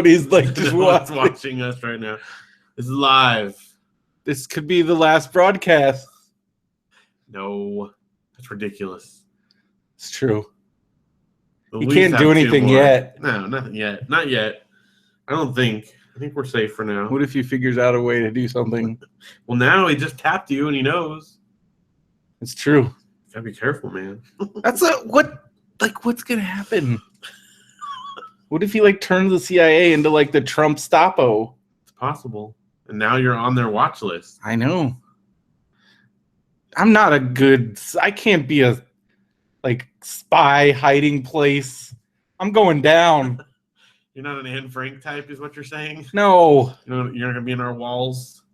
He's like just watching us right now. This is live. This could be the last broadcast. No, that's ridiculous. It's true. You can't do anything yet. No, nothing yet. Not yet. I don't think. I think we're safe for now. What if he figures out a way to do something? Well, now he just tapped you and he knows. It's true. You gotta be careful, man. That's what's gonna happen? What if he turns the CIA into the Trump Stapo? It's possible. And now you're on their watch list. I know. I can't be a spy hiding place. I'm going down. You're not an Anne Frank type, is what you're saying? No. You're not gonna be in our walls.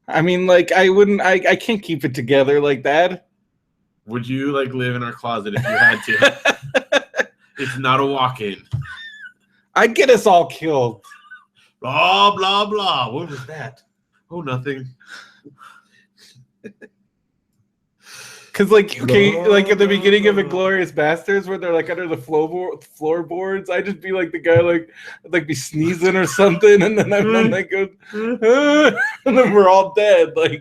I mean, I can't keep it together like that. Would you live in our closet if you had to? It's not a walk-in. I'd get us all killed. Blah blah blah. What was that? Oh, nothing. Because at the beginning of Inglourious Basterds, where they're under the floorboards, I just be the guy be sneezing or something, and then go, and then we're all dead. That's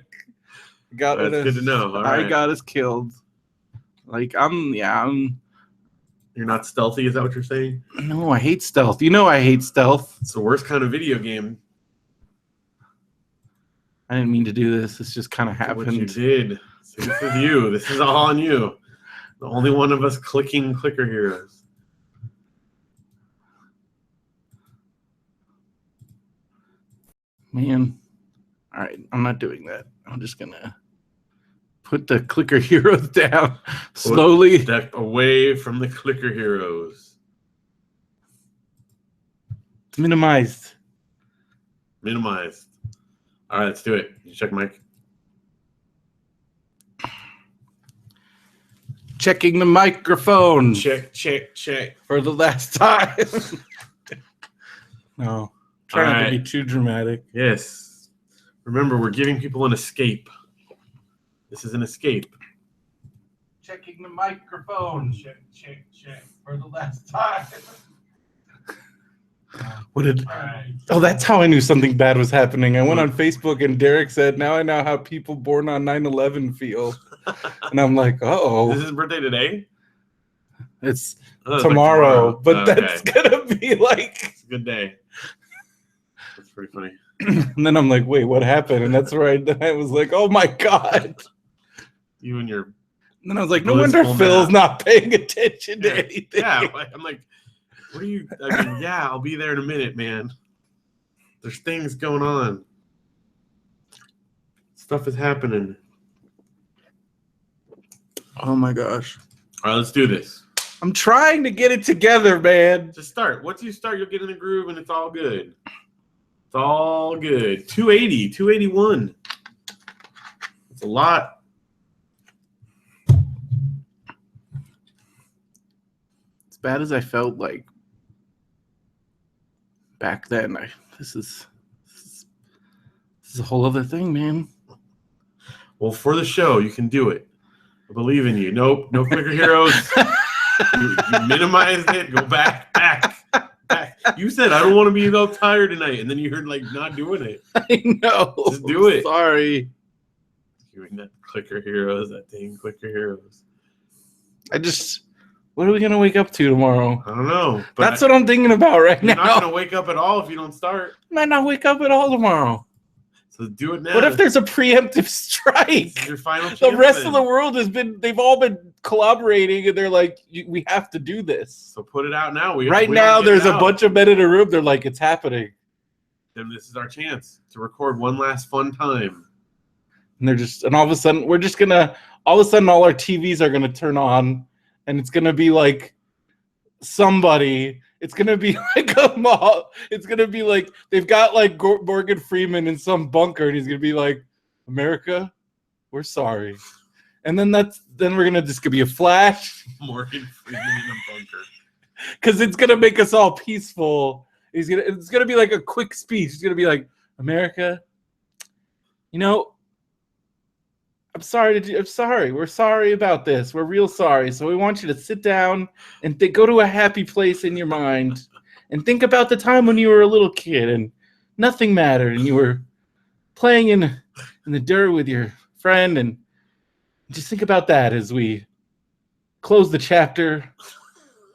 good to know. All right. I got us killed. I'm. You're not stealthy. Is that what you're saying? No, I hate stealth. You know I hate stealth. It's the worst kind of video game. I didn't mean to do this. This just kind of happened. What you did. See, this is you. This is all on you. The only one of us clicking clicker heroes. Man. All right. I'm not doing that. I'm just going to put the clicker heroes down slowly. Step away from the clicker heroes. It's minimized. Minimized. All right, let's do it. You check mic. Checking the microphone. Check. For the last time. No. Try not to be too dramatic. Yes. Remember, we're giving people an escape. This is an escape. Checking the microphone. Check. For the last time. Oh, that's how I knew something bad was happening. I went on Facebook and Derek said, now I know how people born on 9/11 feel. And I'm like, uh-oh. Is his birthday today? It's tomorrow. But that's going to be It's a good day. That's pretty funny. And then I'm like, wait, what happened? And that's where I was like, oh my God. You and your... And then I was like, no wonder Phil's not paying attention to anything. Yeah, I'm like... What are you? Yeah, I'll be there in a minute, man. There's things going on. Stuff is happening. Oh my gosh. All right, let's do this. I'm trying to get it together, man. Just start. Once you start, you'll get in the groove and it's all good. It's all good. 280, 281. It's a lot. As bad as I felt back then, this is a whole other thing, man. Well, for the show, you can do it. I believe in you. Nope, no clicker heroes. you minimized it. Go back. You said I don't want to be all tired tonight, and then you heard not doing it. I know. Just do it. Sorry. Doing that clicker heroes. That thing, clicker heroes. What are we going to wake up to tomorrow? I don't know. But that's what I'm thinking about right now. You're not going to wake up at all if you don't start. I might not wake up at all tomorrow. So do it now. What if there's a preemptive strike? This is your final chance. The rest of the world they've all been collaborating and they're like, we have to do this. So put it out now. Right now, there's a bunch of men in a room. They're like, it's happening. Then this is our chance to record one last fun time. And all of a sudden, all our TVs are going to turn on. And it's going to be somebody. It's going to be a mob. It's going to be they've got Morgan Freeman in some bunker. And he's going to be America, we're sorry. And then we're going to just be a flash. Morgan Freeman in a bunker. Because it's going to make us all peaceful. It's going to be a quick speech. It's going to be America, I'm sorry. We're sorry about this. We're real sorry. So we want you to sit down and go to a happy place in your mind and think about the time when you were a little kid and nothing mattered and you were playing in the dirt with your friend, and just think about that as we close the chapter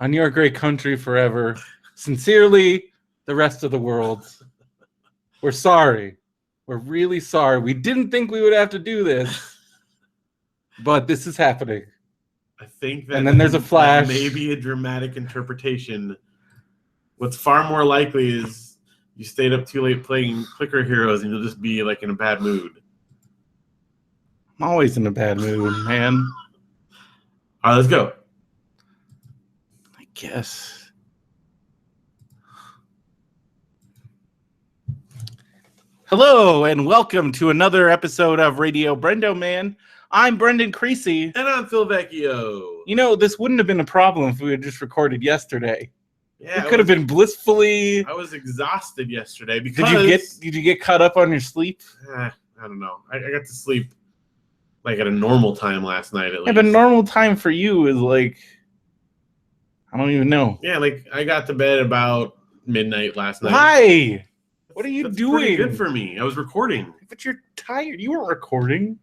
on Your Great Country Forever. Sincerely, the rest of the world. We're sorry. We're really sorry. We didn't think we would have to do this, but this is happening. I think that, and then there's a flash. Maybe a dramatic interpretation. What's far more likely is you stayed up too late playing Clicker Heroes and you'll just be like in a bad mood. I'm always in a bad mood, man. All right, let's go. I guess. Hello, and welcome to another episode of Radio BrendoMan. I'm Brendan Creecy. And I'm Phil Vecchio. You know, this wouldn't have been a problem if we had just recorded yesterday. Yeah, it could have been blissfully. I was exhausted yesterday because Did you get caught up on your sleep? I don't know. I got to sleep like at a normal time last night at least. Yeah, but normal time for you is like, I don't even know. Yeah, like I got to bed about midnight last night. Why? What are you doing? Pretty good for me. I was recording. But you're tired. You weren't recording.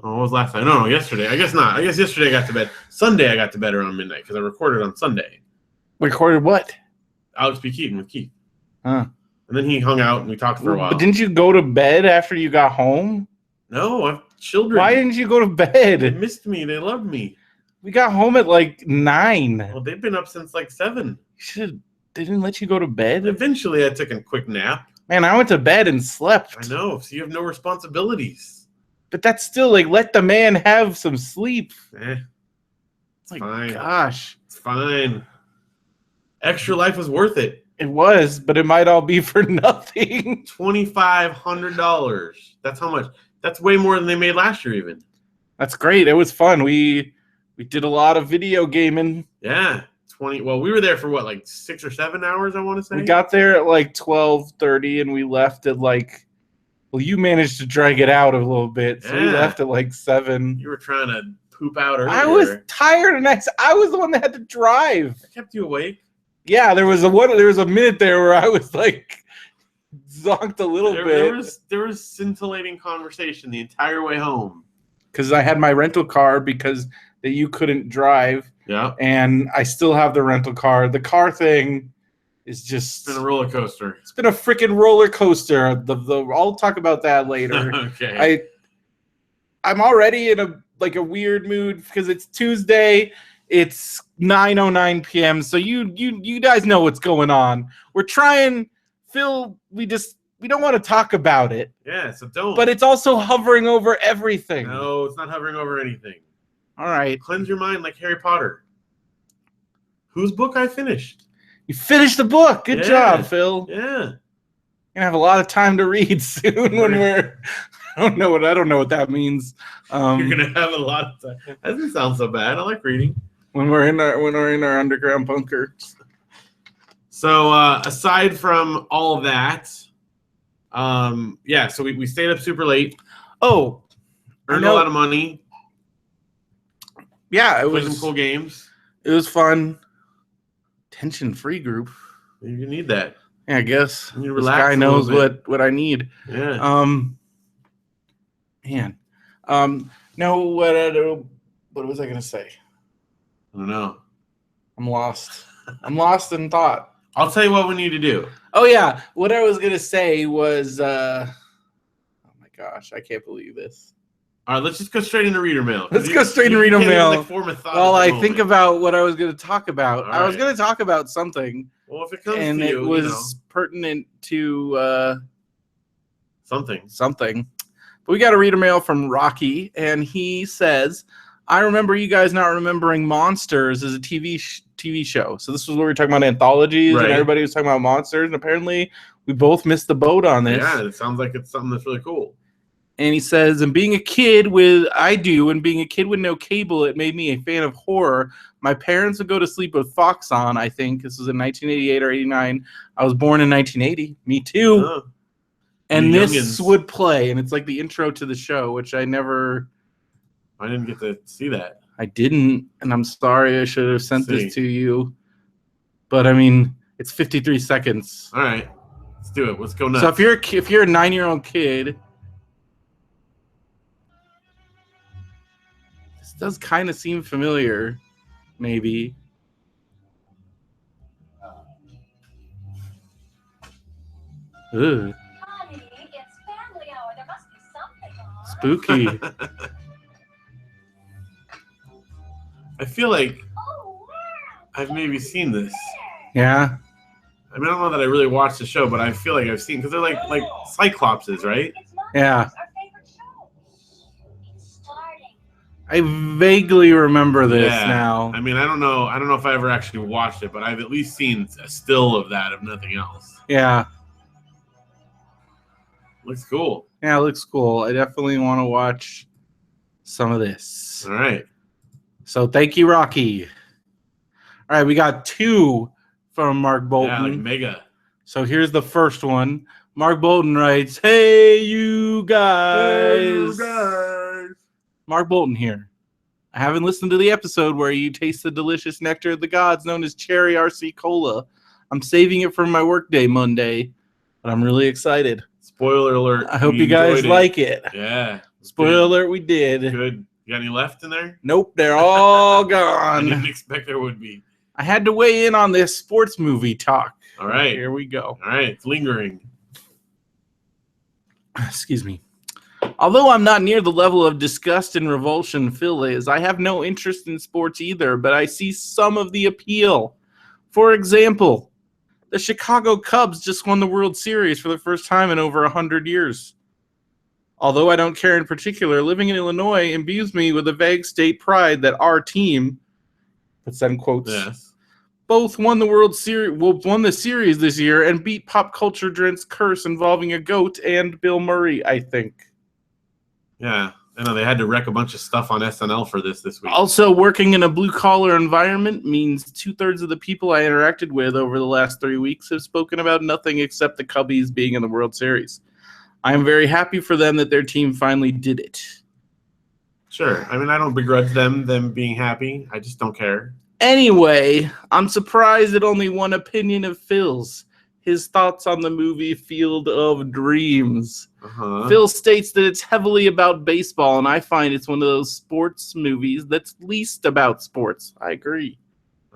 Oh, what was last night? No, yesterday. I guess not. I guess yesterday I got to bed. Sunday I got to bed around midnight because I recorded on Sunday. Recorded what? Alex B. Keaton with Keith. Huh. And then he hung out and we talked for a while. But didn't you go to bed after you got home? No, I have children. Why didn't you go to bed? They missed me. They loved me. We got home at like 9. Well, they've been up since like 7. They didn't let you go to bed? Eventually I took a quick nap. Man, I went to bed and slept. I know. So you have no responsibilities. But that's still like, let the man have some sleep. It's fine. Gosh. It's fine. Extra life was worth it. It was, but it might all be for nothing. $2,500. That's how much. That's way more than they made last year even. That's great. It was fun. We did a lot of video gaming. Yeah. Well, we were there for what, like 6 or 7 hours, I want to say? We got there at like 12:30 and we left at like, well, you managed to drag it out a little bit. So we left at like 7. You were trying to poop out earlier. I was tired and I was the one that had to drive. I kept you awake. Yeah, there was a minute there where I was like zonked a little bit. There was scintillating conversation the entire way home. Because I had my rental car because that you couldn't drive. Yeah. And I still have the rental car. The car thing is just... It's been a roller coaster. It's been a freaking roller coaster. I'll talk about that later. Okay. I'm already in a weird mood because it's Tuesday. It's 9:09 p.m. So you guys know what's going on. We're trying, Phil, we don't want to talk about it. Yeah, so don't. But it's also hovering over everything. No, it's not hovering over anything. All right. Cleanse your mind like Harry Potter. Whose book I finished? You finished the book. Good job, Phil. Yeah. You're gonna have a lot of time to read soon when we're I don't know what that means. You're gonna have a lot of time. That doesn't sound so bad. I like reading. When we're in our underground bunker. So aside from all of that, so we stayed up super late. Oh, earned a lot of money. Yeah, played some cool games. It was fun. Tension-free group. You need that. Yeah, I guess. You this guy knows what I need. Yeah. Man. No, what was I gonna say? I don't know. I'm lost. I'm lost in thought. I'll tell you what we need to do. Oh yeah, what I was gonna say was, oh my gosh, I can't believe this. All right, let's just go straight into reader mail. Let's go straight into reader mail. While I think about what I was gonna talk about. All I was gonna talk about something. Well, if it comes and to you, it was pertinent to something. But we got a reader mail from Rocky, and he says, I remember you guys not remembering Monsters as a TV show. So this was where we were talking about anthologies, and everybody was talking about Monsters, and apparently we both missed the boat on this. Yeah, it sounds like it's something that's really cool. And he says, and being a kid with no cable, it made me a fan of horror. My parents would go to sleep with Fox on, I think. This was in 1988 or 89. I was born in 1980. Me too. Oh. And this would play, and it's like the intro to the show, which I didn't get to see that. I didn't, and I'm sorry. I should have sent this to you. But I mean, It's 53 seconds. All right, let's do it. Let's go nuts. So if you're a 9-year-old kid, this does kind of seem familiar, maybe. Ugh. Honey, it's family hour. There must be something on. Spooky. I feel like Oh, wow. I've maybe seen this. Yeah. I mean, I don't know that I really watched the show, but I feel like I've seen because they're like Cyclopses, right? It's Monday. Yeah. It's our favorite show. It's starting. I vaguely remember this Yeah. now. I mean, I don't know if I ever actually watched it, but I've at least seen a still of that, if nothing else. Yeah. Looks cool. Yeah, it looks cool. I definitely want to watch some of this. All right. So thank you, Rocky. All right, we got 2 from Mark Bolton. Yeah, like mega. So here's the first one. Mark Bolton writes, "Hey, you guys. Mark Bolton here. I haven't listened to the episode where you taste the delicious nectar of the gods known as Cherry RC Cola. I'm saving it for my workday Monday, but I'm really excited. Spoiler alert. I hope we you guys enjoyed like it. Yeah. Spoiler alert, we did. Good. You got any left in there? Nope, they're all I gone. didn't expect there would be. I had to weigh in on this sports movie talk. All right. Here we go. All right. It's lingering. Excuse me. Although I'm not near the level of disgust and revulsion Phil is, I have no interest in sports either, but I see some of the appeal. For example, the Chicago Cubs just won the World Series for the first time in over 100 years. Although I don't care in particular, living in Illinois imbues me with a vague state pride that our team, puts that in quotes, Yes. both won the World Series, won the series this year and beat pop culture drenched curse involving a goat and Bill Murray, I think. Yeah. I know they had to wreck a bunch of stuff on SNL for this week. Also, working in a blue-collar environment means 2/3 of the people I interacted with over the last 3 weeks have spoken about nothing except the Cubbies being in the World Series. I am very happy for them that their team finally did it. Sure. I mean, I don't begrudge them being happy. I just don't care. Anyway, I'm surprised at only one opinion of Phil's. His thoughts on the movie Field of Dreams. Uh-huh. Phil states that it's heavily about baseball, and I find it's one of those sports movies that's least about sports. I agree.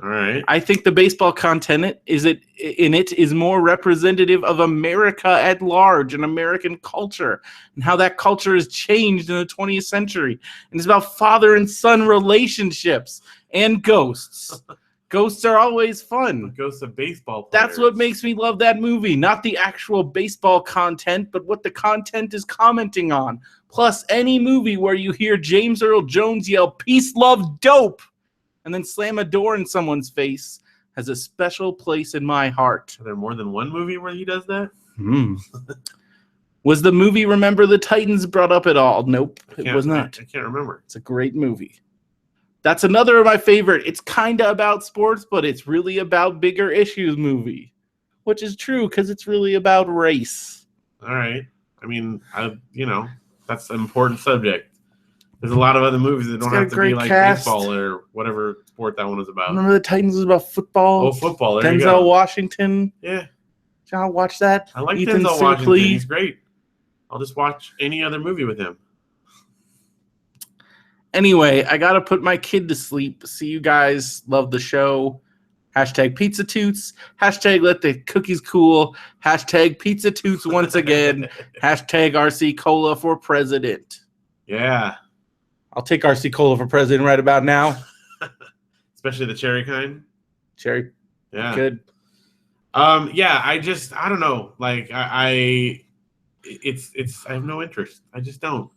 All right. I think the baseball content in it is more representative of America at large and American culture and how that culture has changed in the 20th century. And it's about father and son relationships and ghosts. Ghosts are always fun. Ghosts of baseball players. That's what makes me love that movie. Not the actual baseball content, but what the content is commenting on. Plus, any movie where you hear James Earl Jones yell, "Peace, love, dope," and then slam a door in someone's face has a special place in my heart. Are there more than one movie where he does that? Was the movie Remember the Titans brought up at all? Nope, it was not. I can't remember. It's a great movie. That's another of my favorite. It's kind of about sports, but it's really about bigger issues movie, which is true because it's really about race. All right. I mean, that's an important subject. There's a lot of other movies that don't have to be like cast. baseball or whatever sport that one was about. Remember the Titans was about football? Oh, football. There you go. Denzel Washington. Yeah. Y'all watch that? I like Ethan Denzel Washington. Suplee. He's great. I'll just watch any other movie with him. Anyway, I got to put my kid to sleep. See you guys. Love the show. Hashtag Pizza Toots. Hashtag Let the Cookies Cool. Hashtag Pizza Toots once again. Hashtag RC Cola for president. Yeah. I'll take RC Cola for president right about now. Especially the cherry kind. Cherry. Yeah. Good. Yeah, I don't know. Like I have no interest. I just don't.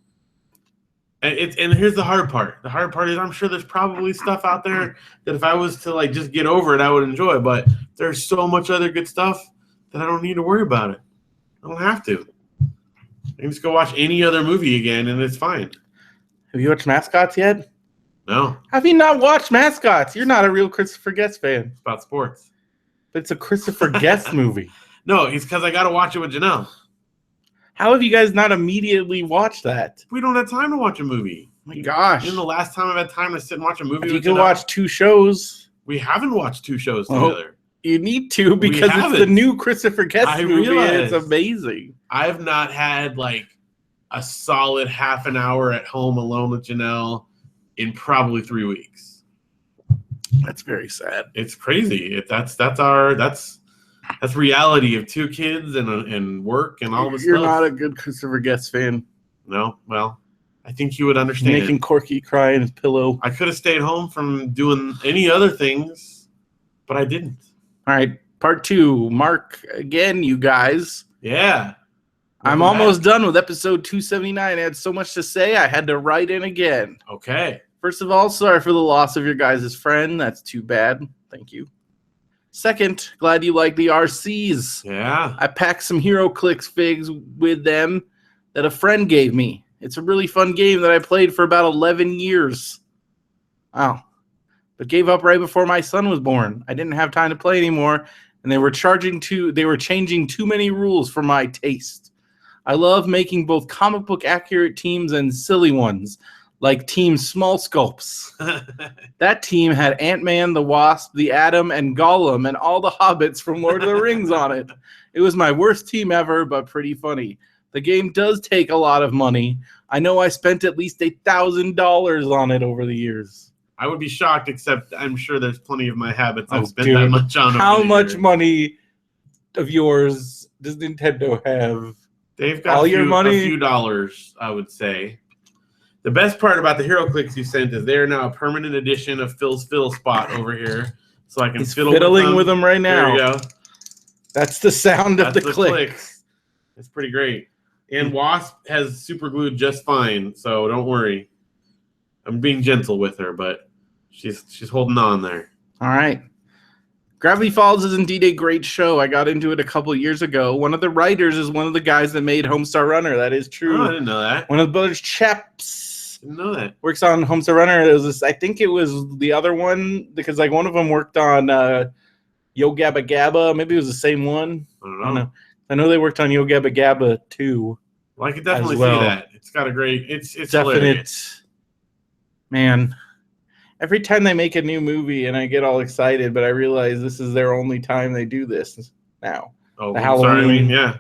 And here's the hard part. The hard part is I'm sure there's probably stuff out there that if I was to like just get over it, I would enjoy. But there's so much other good stuff that I don't need to worry about it. I don't have to. I can just go watch any other movie again and it's fine. Have you watched Mascots yet? No. Have you not watched Mascots? You're not a real Christopher Guest fan. It's about sports. But it's a Christopher Guest movie. No, it's because I got to watch it with Janelle. How have you guys not immediately watched that? We don't have time to watch a movie. Oh my gosh. You know the last time I've had time to sit and watch a movie If you with can Janelle? watch 2 shows. We haven't watched 2 shows together. You need to because it's the haven't. new Christopher Guest I movie. And realize. it's amazing. I've not had like a solid half an hour at home alone with Janelle in probably 3 weeks. That's very sad. It's crazy. That's reality of 2 kids and work and all this You're stuff. not a good Christopher Guest fan. No, well, I think you would understand. Making Corky cry in his pillow. I could have stayed home from doing any other things, but I didn't. All right, part 2. Mark, again, you guys. Yeah. I'm Welcome almost back. done with episode 279. I had so much to say, I had to write in again. Okay. First of all, sorry for the loss of your guys' friend. That's too bad. Thank you. Second, glad you like the RCs. Yeah. I packed some HeroClix figs with them that a friend gave me. It's a really fun game that I played for about 11 years. Wow. But gave up right before my son was born. I didn't have time to play anymore, and they were changing too many rules for my taste. I love making both comic book accurate teams and silly ones, like Team Small Sculpts. That team had Ant-Man, the Wasp, the Atom, and Gollum, and all the hobbits from Lord of the Rings on it. It was my worst team ever, but pretty funny. The game does take a lot of money. I know I spent at least $1,000 on it over the years. I would be shocked, except I'm sure there's plenty of my habits I've Oh, spent dude. that much on. How over the much years. money of yours does Nintendo have? They've got all a your few, money? a few dollars, I would say. The best part about the HeroClix you sent is they're now a permanent edition of Phil's Fiddle Spot over here, so I can He's fiddle fiddling with them right There now. you go. That's the sound of That's the click. It's pretty great. And Wasp has super glued just fine, so don't worry. I'm being gentle with her, but she's holding on there. All right. Gravity Falls is indeed a great show. I got into it a couple years ago. One of the writers is one of the guys that made Homestar Runner. That is true. Oh, I didn't know that. One of the brothers, Chaps, Didn't know that. works on Homestar Runner. It was this, I think it was the other one because like one of them worked on Yo Gabba Gabba. Maybe it was the same one. I I don't know. I know they worked on Yo Gabba Gabba too. Well, I could definitely as well. see that. It's got a great. It's Definite. hilarious. Man, every time they make a new movie and I get all excited, but I realize this is their only time they do this now. Oh, The I'm sorry. I Halloween. mean, yeah.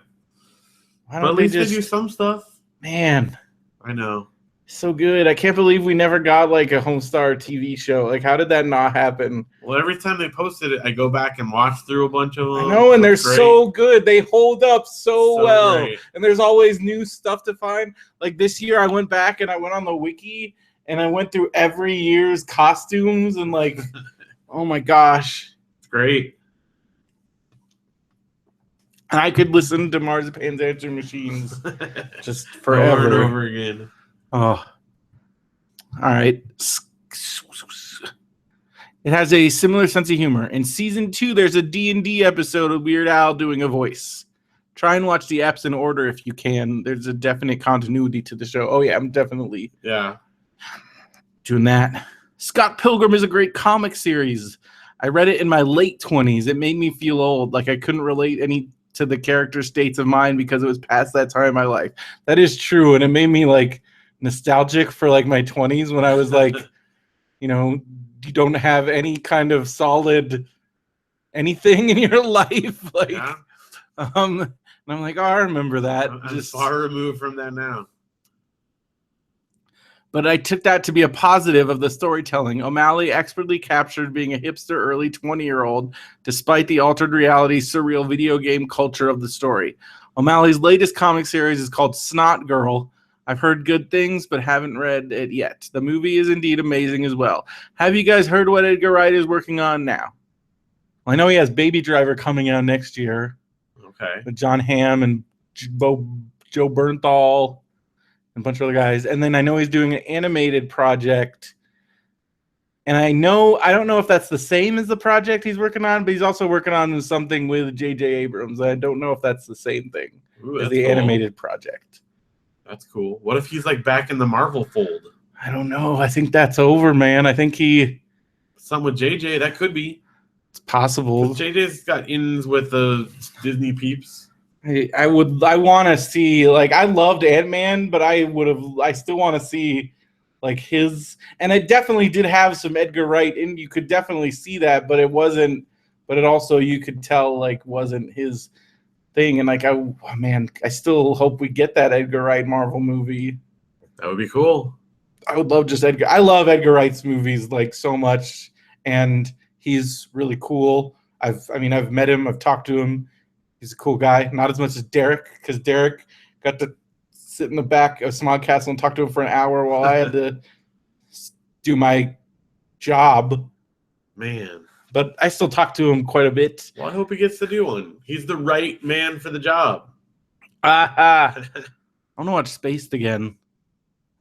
Why But don't at they least just, they do some stuff. man, I know. so good. I can't believe we never got like a Homestar TV show. Like, how did that not happen? Well, every time they posted it, I go back and watch through a bunch of them. I know, and they're It's great. so good. They hold up so well. great. And there's always new stuff to find. Like this year, I went back and I went on the wiki and I went through every year's costumes and like, oh my gosh. It's great. And I could listen to Marzipan's Answer Machines just forever. Over and over again. Oh. All right. It has a similar sense of humor. In season 2, there's a D&D episode of Weird Al doing a voice. Try and watch the apps in order if you can. There's a definite continuity to the show. Oh, yeah, I'm definitely Yeah. doing that. Scott Pilgrim is a great comic series. I read it in my late 20s. It made me feel old. Like I couldn't relate any to the character states of mind because it was past that time in my life. That is true. And it made me like nostalgic for like my 20s when I was like, you know, you don't have any kind of solid anything in your life. Like, Yeah. and I'm like, oh, I remember that. I'm Just far removed from that now. But I took that to be a positive of the storytelling. O'Malley expertly captured being a hipster early 20-year-old despite the altered reality surreal video game culture of the story. O'Malley's latest comic series is called Snot Girl. I've heard good things but haven't read it yet. The movie is indeed amazing as well. Have you guys heard what Edgar Wright is working on now? Well, I know he has Baby Driver coming out next year Okay. with John Hamm and Joe Bernthal. A bunch of other guys, and then I know he's doing an animated project, and I don't know if that's the same as the project he's working on, but he's also working on something with J.J. Abrams. I don't know if that's the same thing Ooh, as that's the cool. animated project. That's cool. What if he's like back in the Marvel fold? I don't know. I think that's over, man. I think Something with JJ, that could be. it's possible. JJ's got ins with the Disney peeps. I want to see, like, I loved Ant-Man, but I still want to see like his, and it definitely did have some Edgar Wright, and you could definitely see that, but it wasn't but it also you could tell like wasn't his thing. And like I still hope we get that Edgar Wright Marvel movie. That would be cool. I would love just Edgar. I love Edgar Wright's movies like so much, and he's really cool. I've met him. I've talked to him. He's a cool guy. Not as much as Derek, because Derek got to sit in the back of Smog Castle and talk to him for an hour while I had to do my job. Man. But I still talk to him quite a bit. Well, I hope he gets to do one. He's the right man for the job. I want to watch Spaced again.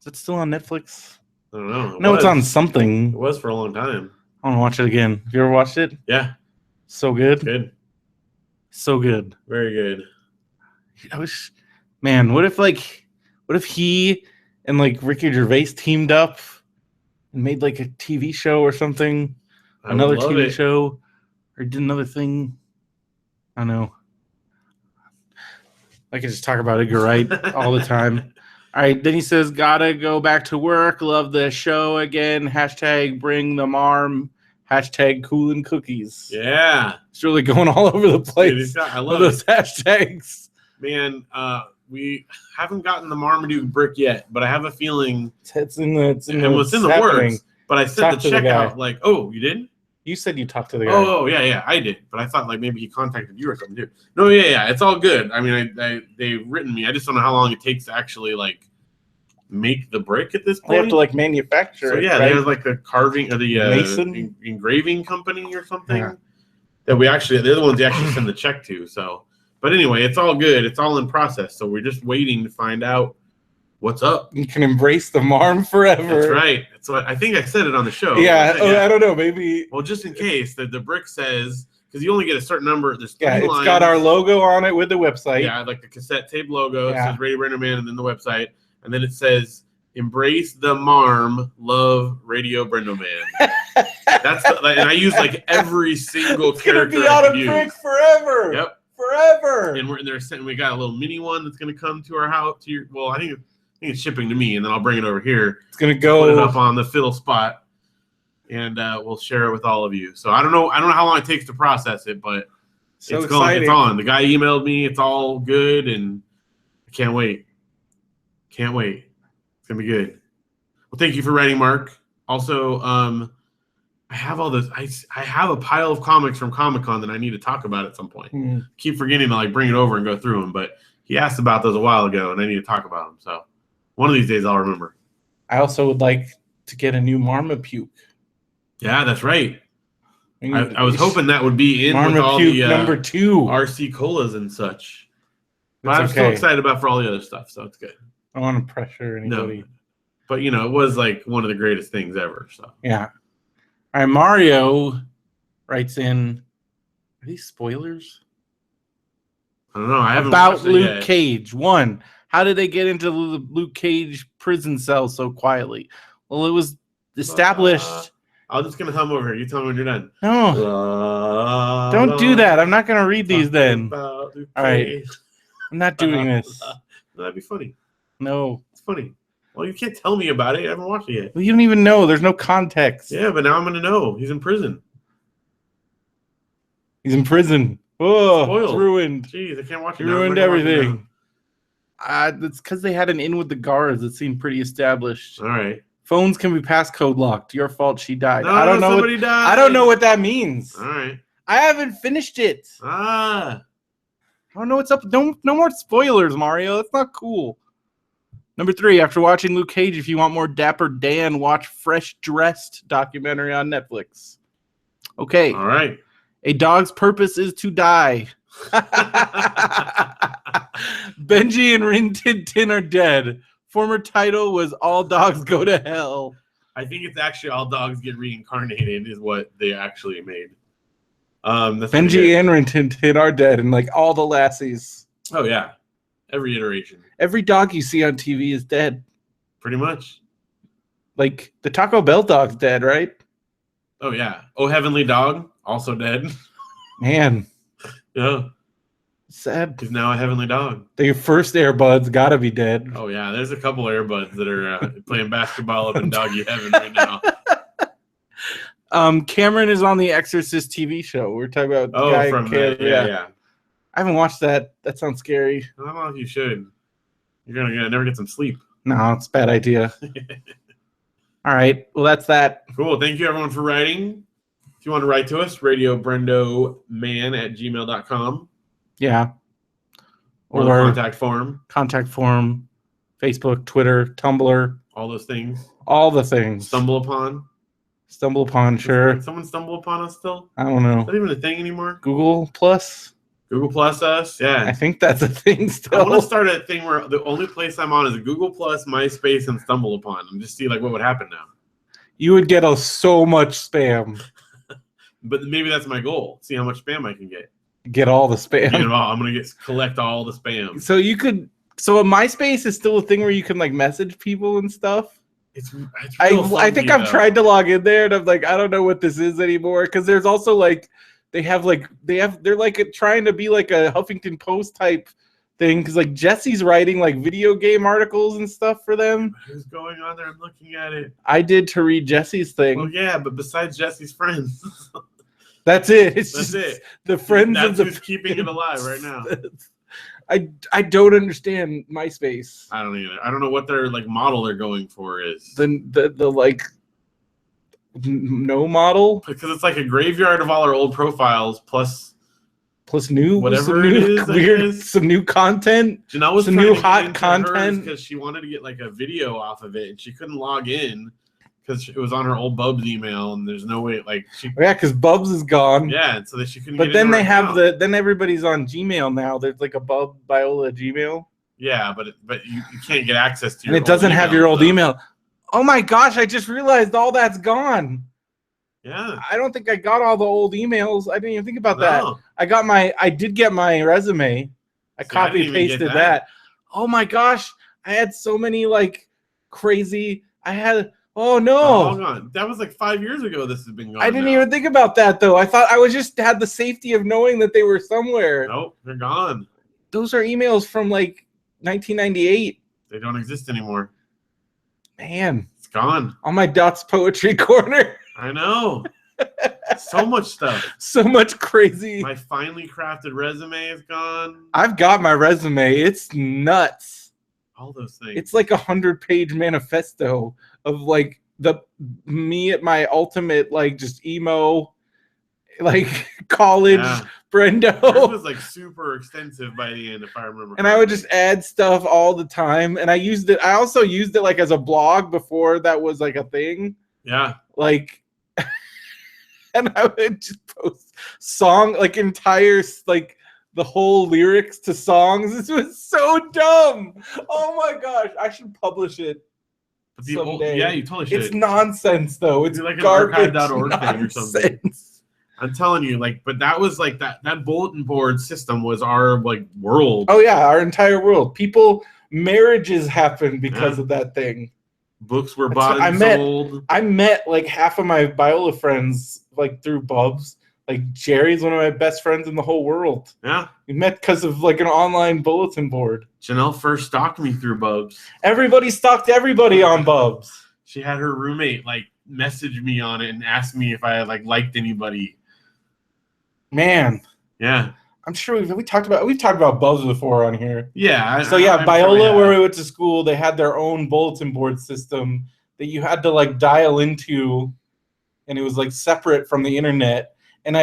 Is it still on Netflix? I don't know. No, it's on something. It was for a long time. I want to watch it again. Have you ever watched it? Yeah. So good. Good. So good. Very good. I wish, man, what if he and like Ricky Gervais teamed up and made like a TV show or something? Another TV show, or did another thing? I don't know. I could just talk about Edgar Wright all the time. All right, then he says, gotta go back to work. Love the show again. Hashtag bring the marm. Hashtag coolin' cookies. Yeah. It's really going all over the place. Dude, I love those hashtags. Man, we haven't gotten the Marmaduke brick yet, but I have a feeling it's in the happening. works. But I sent the checkout like, oh, you didn't? You said you talked to the guy. Oh, yeah, I did. But I thought like maybe he contacted you or something too. No, yeah, it's all good. I mean, they've written me. I just don't know how long it takes to actually like make the brick at this point. They have to like manufacture it. Yeah, right? they have like the carving or the Mason engraving company or something that they're the ones you actually send the check to. So, but anyway, it's all good. It's all in process. So we're just waiting to find out what's up. You can embrace the marm forever. That's right. That's what I think I said it on the show. Yeah. I don't know. Maybe. Well, just in case the brick says, because you only get a certain number. There's 3 it's lines. got our logo on it with the website. Yeah, like the cassette tape logo. It says Radio BrendoMan and then the website. And then it says, embrace the marm, love Radio BrendoMan. And I use like every single character. It's gonna be on a brick forever. Yep. Forever. And we got a little mini one that's gonna come to our house. I think it's shipping to me, and then I'll bring it over here. It's gonna go put it up on the fiddle spot, and we'll share it with all of you. So I don't know how long it takes to process it, but it's going. It's on. The guy emailed me. It's all good, and I can't wait. Can't wait. It's gonna be good. Well, thank you for writing, Mark. Also, I have all this. I have a pile of comics from Comic-Con that I need to talk about at some point. Keep forgetting to like bring it over and go through them, but he asked about those a while ago, and I need to talk about them. So one of these days I'll remember. I also would like to get a new Marmapuke. Yeah, that's right. I was hoping that would be in Marmapuke with all the number 2 RC colas and such. But I'm okay. still excited about for all the other stuff, so it's good. I don't want to pressure anybody. No. But it was like one of the greatest things ever. So yeah. All right, Mario writes in. Are these spoilers? I don't know. I haven't about watched it Luke yet. Cage. 1. How did they get into the Luke Cage prison cell so quietly? Well, it was established. I'm just gonna hum over here. You tell me when you're done. No, don't do that. I'm not gonna read these then. All right, I'm not doing this. That'd be funny. No, it's funny. Well, you can't tell me about it. I haven't watched it yet. Well, you don't even know. There's no context. Yeah, but now I'm gonna know. He's in prison. He's in prison. Oh, Spoiled. It's ruined. Jeez, I can't watch it. You ruined everything. That's because they had an in with the guards that seemed pretty established. All right. Phones can be passcode locked. Your fault. She died. No, I don't know. Somebody died. I don't know what that means. All right. I haven't finished it. I don't know what's up. No more spoilers, Mario. That's not cool. Number 3, after watching Luke Cage, if you want more Dapper Dan, watch Fresh Dressed documentary on Netflix. Okay. All right. A dog's purpose is to die. Benji and Rin Tin Tin are dead. Former title was All Dogs Go to Hell. I think it's actually All Dogs Get Reincarnated is what they actually made. Benji and Rin Tin Tin are dead, and like all the lassies. Oh yeah, every iteration. Every dog you see on TV is dead. Pretty much. Like the Taco Bell dog's dead, right? Oh yeah. Oh Heavenly Dog also dead. Man. Yeah. Sad. He's now a heavenly dog. Your first Airbuds gotta be dead. Oh yeah, there's a couple Airbuds that are playing basketball up in doggy heaven right now. Cameron is on the Exorcist TV show. We're talking about the guy from Cameron. yeah. I haven't watched that. That sounds scary. I don't know if you should. You're gonna never get some sleep. No, it's a bad idea. All right. Well, that's that. Cool. Thank you everyone for writing. If you want to write to us, radiobrendoman@gmail.com. Yeah. Or the contact form, Facebook, Twitter, Tumblr. All those things. All the things. Stumble upon, sure. Can someone stumble upon us still? I don't know. Is that even a thing anymore? Google Plus? Google Plus us? Yeah. I think that's a thing still. I want to start a thing where the only place I'm on is Google Plus, MySpace, and Stumble Upon, and just see like what would happen now. You would get so much spam. But maybe that's my goal. See how much spam I can get. Get all the spam. Get it all. I'm gonna collect all the spam. So you could. So a MySpace is still a thing where you can like message people and stuff. It's I think I've tried to log in there and I'm like, I don't know what this is anymore. Because there's also like they're like trying to be like a Huffington Post type thing. Because like Jesse's writing like video game articles and stuff for them. What's going on there? I'm looking at it. I did to read Jesse's thing. Well, yeah, but besides Jesse's friends. That's it. That's it. The friends That's of the who's keeping it alive right now. I don't understand MySpace. I don't either. I don't know what their like model they're going for is. The like no model Because it's like a graveyard of all our old profiles plus new whatever it is. Weird, some new content. Janelle was some new hot content because she wanted to get like a video off of it and she couldn't log in because it was on her old Bubs email and there's no way like she. Yeah, because Bubs is gone. Yeah, and so that she couldn't. But then they have then everybody's on Gmail now. There's like a Bub Viola Gmail. Yeah, but you can't get access to. And it doesn't have your old email. Oh my gosh! I just realized all that's gone. Yeah. I don't think I got all the old emails. I didn't even think about that. I did get my resume. I copy pasted that. Oh my gosh! I had so many like crazy. Oh no! Hold on. That was like 5 years ago. This has been gone. I didn't even think about that though. I thought I was just had the safety of knowing that they were somewhere. Nope, they're gone. Those are emails from like 1998. They don't exist anymore. Man, it's gone. On my Dots Poetry Corner. I know. So much stuff. So much crazy. My finely crafted resume is gone. I've got my resume. It's nuts. All those things. It's like 100-page manifesto of like me at my ultimate like just emo, like college Brendo. Yours was like super extensive by the end, if I remember. And I would just add stuff all the time, and I also used it like as a blog before that was like a thing. Yeah. Like, and I would just post entire like. The whole lyrics to songs. This was so dumb. Oh my gosh. I should publish it someday. Yeah, you totally should. It's nonsense though. It's like garbage an archive.org thing or something. I'm telling you, like, but that was like that bulletin board system was our like world. Oh yeah, our entire world. Marriages happened because of that thing. Books were bought and sold. I met like half of my Biola friends like through Bubs. Like Jerry's one of my best friends in the whole world. Yeah. We met because of like an online bulletin board. Janelle first stalked me through Bubs. Everybody stalked everybody on Bubs. She had her roommate like message me on it and ask me if I like liked anybody. Man. Yeah. I'm sure we've talked about Bubs before on here. Yeah. Biola, where we went to school, they had their own bulletin board system that you had to like dial into, and it was like separate from the internet. And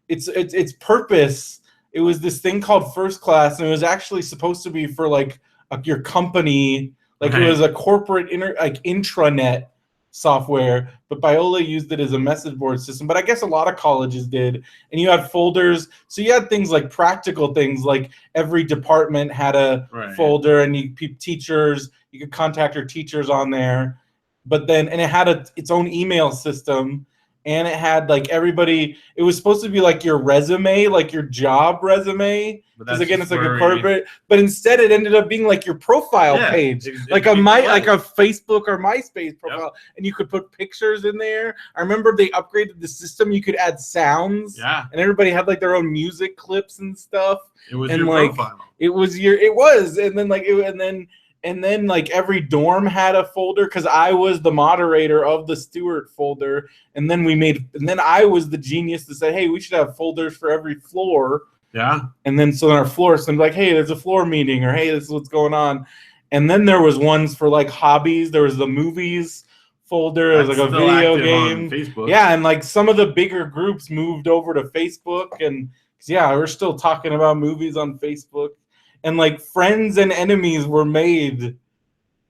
its purpose, it was this thing called First Class, and it was actually supposed to be for like your company, like It was a corporate intranet software. But Biola used it as a message board system. But I guess a lot of colleges did. And you had folders, so you had things like practical things, like every department had a folder, and teachers, you could contact your teachers on there. But then, and it had its own email system. And it had like everybody. It was supposed to be like your resume, like your job resume. Because again, it's like a corporate. But instead, it ended up being like your profile page, like a Facebook or MySpace profile, and you could put pictures in there. I remember they upgraded the system. You could add sounds. Yeah. And everybody had like their own music clips and stuff. It was and your like, profile. It was, and then and then like every dorm had a folder because I was the moderator of the Stewart folder, and then I was the genius to say, hey, we should have folders for every floor. Yeah. And then so on our floors, so I'm like, hey, there's a floor meeting, or hey, this is what's going on. And then there was ones for like hobbies. There was the movies folder. There was like a video game. Facebook. Yeah, and like some of the bigger groups moved over to Facebook, and yeah, we're still talking about movies on Facebook. And like friends and enemies were made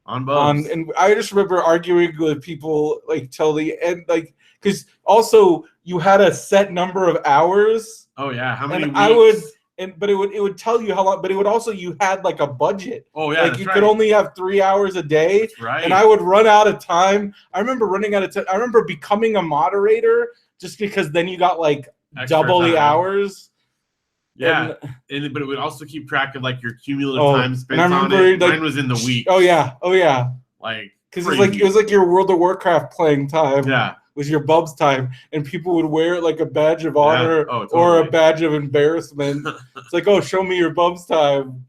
on Bubs. And I just remember arguing with people like till the end, like because also you had a set number of hours. Oh yeah, how many? And weeks? But it would tell you how long. But it would also, you had like a budget. Oh yeah, like you could only have 3 hours a day. That's right. And I would run out of time. I remember running out of time. I remember becoming a moderator just because then you got like extra double time. the hours. Yeah, but it would also keep track of like your cumulative time spent and I remember, on it. like, Mine was in the week. Oh yeah. Like because it was like your World of Warcraft playing time. Yeah, was your Bubs time, and people would wear it like a badge of honor or a badge of embarrassment. It's like, oh, show me your Bubs time.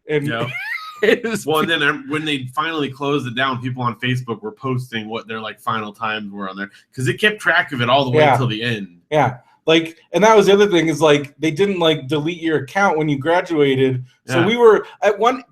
And well, and then when they finally closed it down, people on Facebook were posting what their like final times were on there because it kept track of it all the way until the end. Yeah. Like, and that was the other thing is like they didn't like delete your account when you graduated. So we were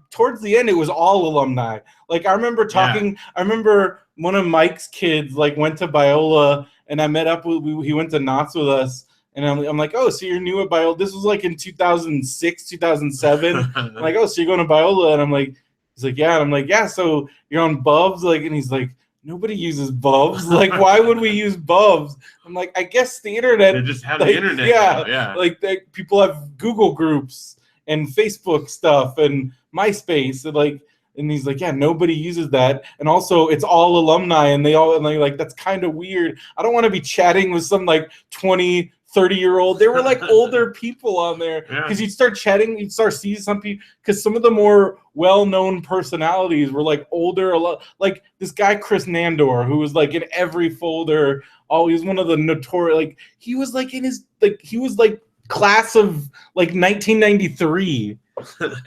towards the end, it was all alumni. Like I remember talking, I remember one of Mike's kids like went to Biola, and I met up with, he went to Knott's with us, and I'm like, oh, so you're new at Biola? This was like in 2006, 2007. I'm like, oh, so you're going to Biola? And I'm like, he's like, yeah. And I'm like, yeah, so you're on Bubs? Like, and he's like, nobody uses Bubs. Like, why would we use Bubs? I'm like, I guess the internet. They just have like, the internet. Yeah. Like people have Google groups and Facebook stuff and MySpace and like, and he's like, yeah, nobody uses that. And also it's all alumni, and they're like, that's kind of weird. I don't want to be chatting with some like 20, 30-year-old. They were like older people on there because you'd start chatting, you'd start seeing some people, because some of the more well-known personalities were like older, a lot, like this guy Chris Nandor, who was like in every folder. Oh, he was one of the notorious, like he was like in his, like he was like class of like 1993.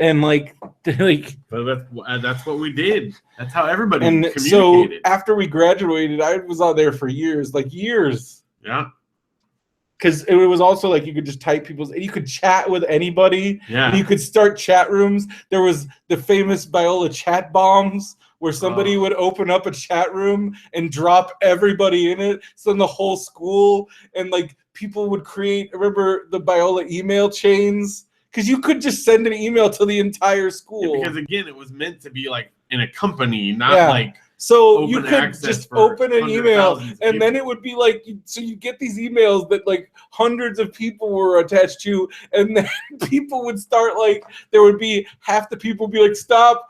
And like but that's what we did. That's how everybody communicated. So after we graduated, I was out there for years. Yeah. Because it was also like you could just type you could chat with anybody. Yeah. And you could start chat rooms. There was the famous Biola chat bombs where somebody would open up a chat room and drop everybody in it. So in the whole school, and like people would create, remember the Biola email chains? Because you could just send an email to the entire school. Because again, it was meant to be like in a company, not like. So you could just open an email, and then it would be like, so you get these emails that like hundreds of people were attached to, and then people would start like, there would be half the people be like, stop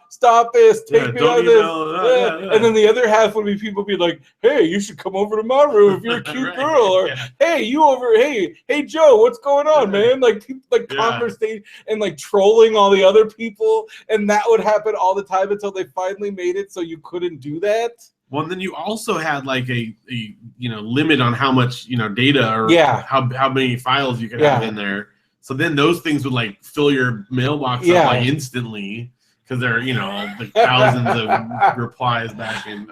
this, take me out of this. And then the other half would be people be like, hey, you should come over to my room if you're a cute girl, or hey, hey Joe, what's going on, man? Like people like conversation and like trolling all the other people, and that would happen all the time until they finally made it so you couldn't do that. Well, then you also had like a limit on how much data or how many files you could have in there. So then those things would like fill your mailbox up like instantly because there are like thousands of replies back in.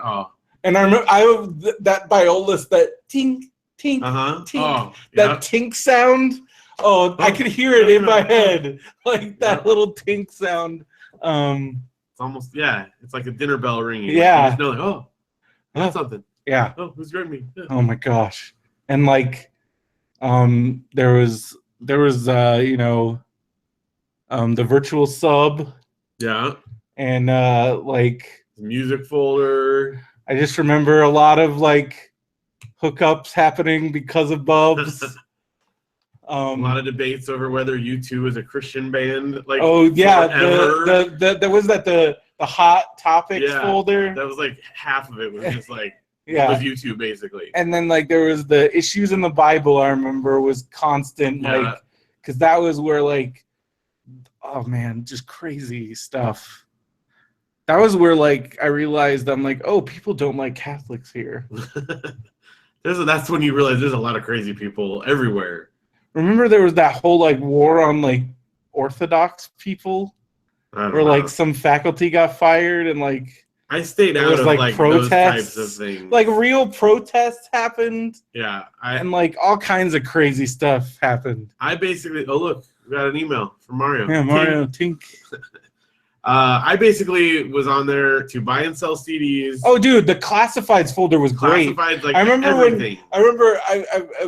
And I remember that Biola, that tink tink tink, that tink sound. I could hear it in my head, like that little tink sound. It's almost it's like a dinner bell ringing. Yeah. You just know, like, that's something. Yeah. Oh, who's grabbing me? Yeah. Oh my gosh. And like, there was the virtual sub. Yeah. And like the music folder. I just remember a lot of like hookups happening because of Bubs. A lot of debates over whether U2 is a Christian band. Like, there was the hot topics folder. That was like half of it was just like it was U2 basically. And then like there was the issues in the Bible. I remember was constant, like because that was where like, oh man, just crazy stuff. That was where like I realized I'm like, oh, people don't like Catholics here. That's when you realize there's a lot of crazy people everywhere. Remember there was that whole like war on like Orthodox people? I don't where know. like some faculty got fired and like I stayed there out was, of like, like those protests, types of things. like real protests happened, yeah, and like all kinds of crazy stuff happened. I basically. Oh look, we got an email from Mario. Yeah, Mario Tink. I basically was on there to buy and sell CDs. Oh, dude, the classifieds folder was great. Classified, like I remember everything.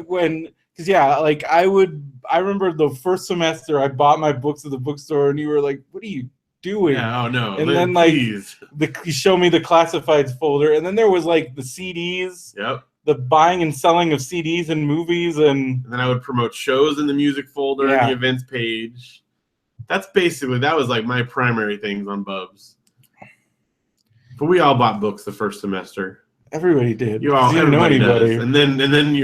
when because yeah, like I remember the first semester I bought my books at the bookstore and you were like, "What are you doing?" Yeah, oh no. And then like please. you show me the classifieds folder, and then there was like the CDs, Yep. the buying and selling of CDs and movies, and And then I would promote shows in the music folder Yeah. and the events page. That was like my primary things on Bubs. But we all bought books the first semester. everybody did. You all, 'Cause didn't know everybody anybody. does. And then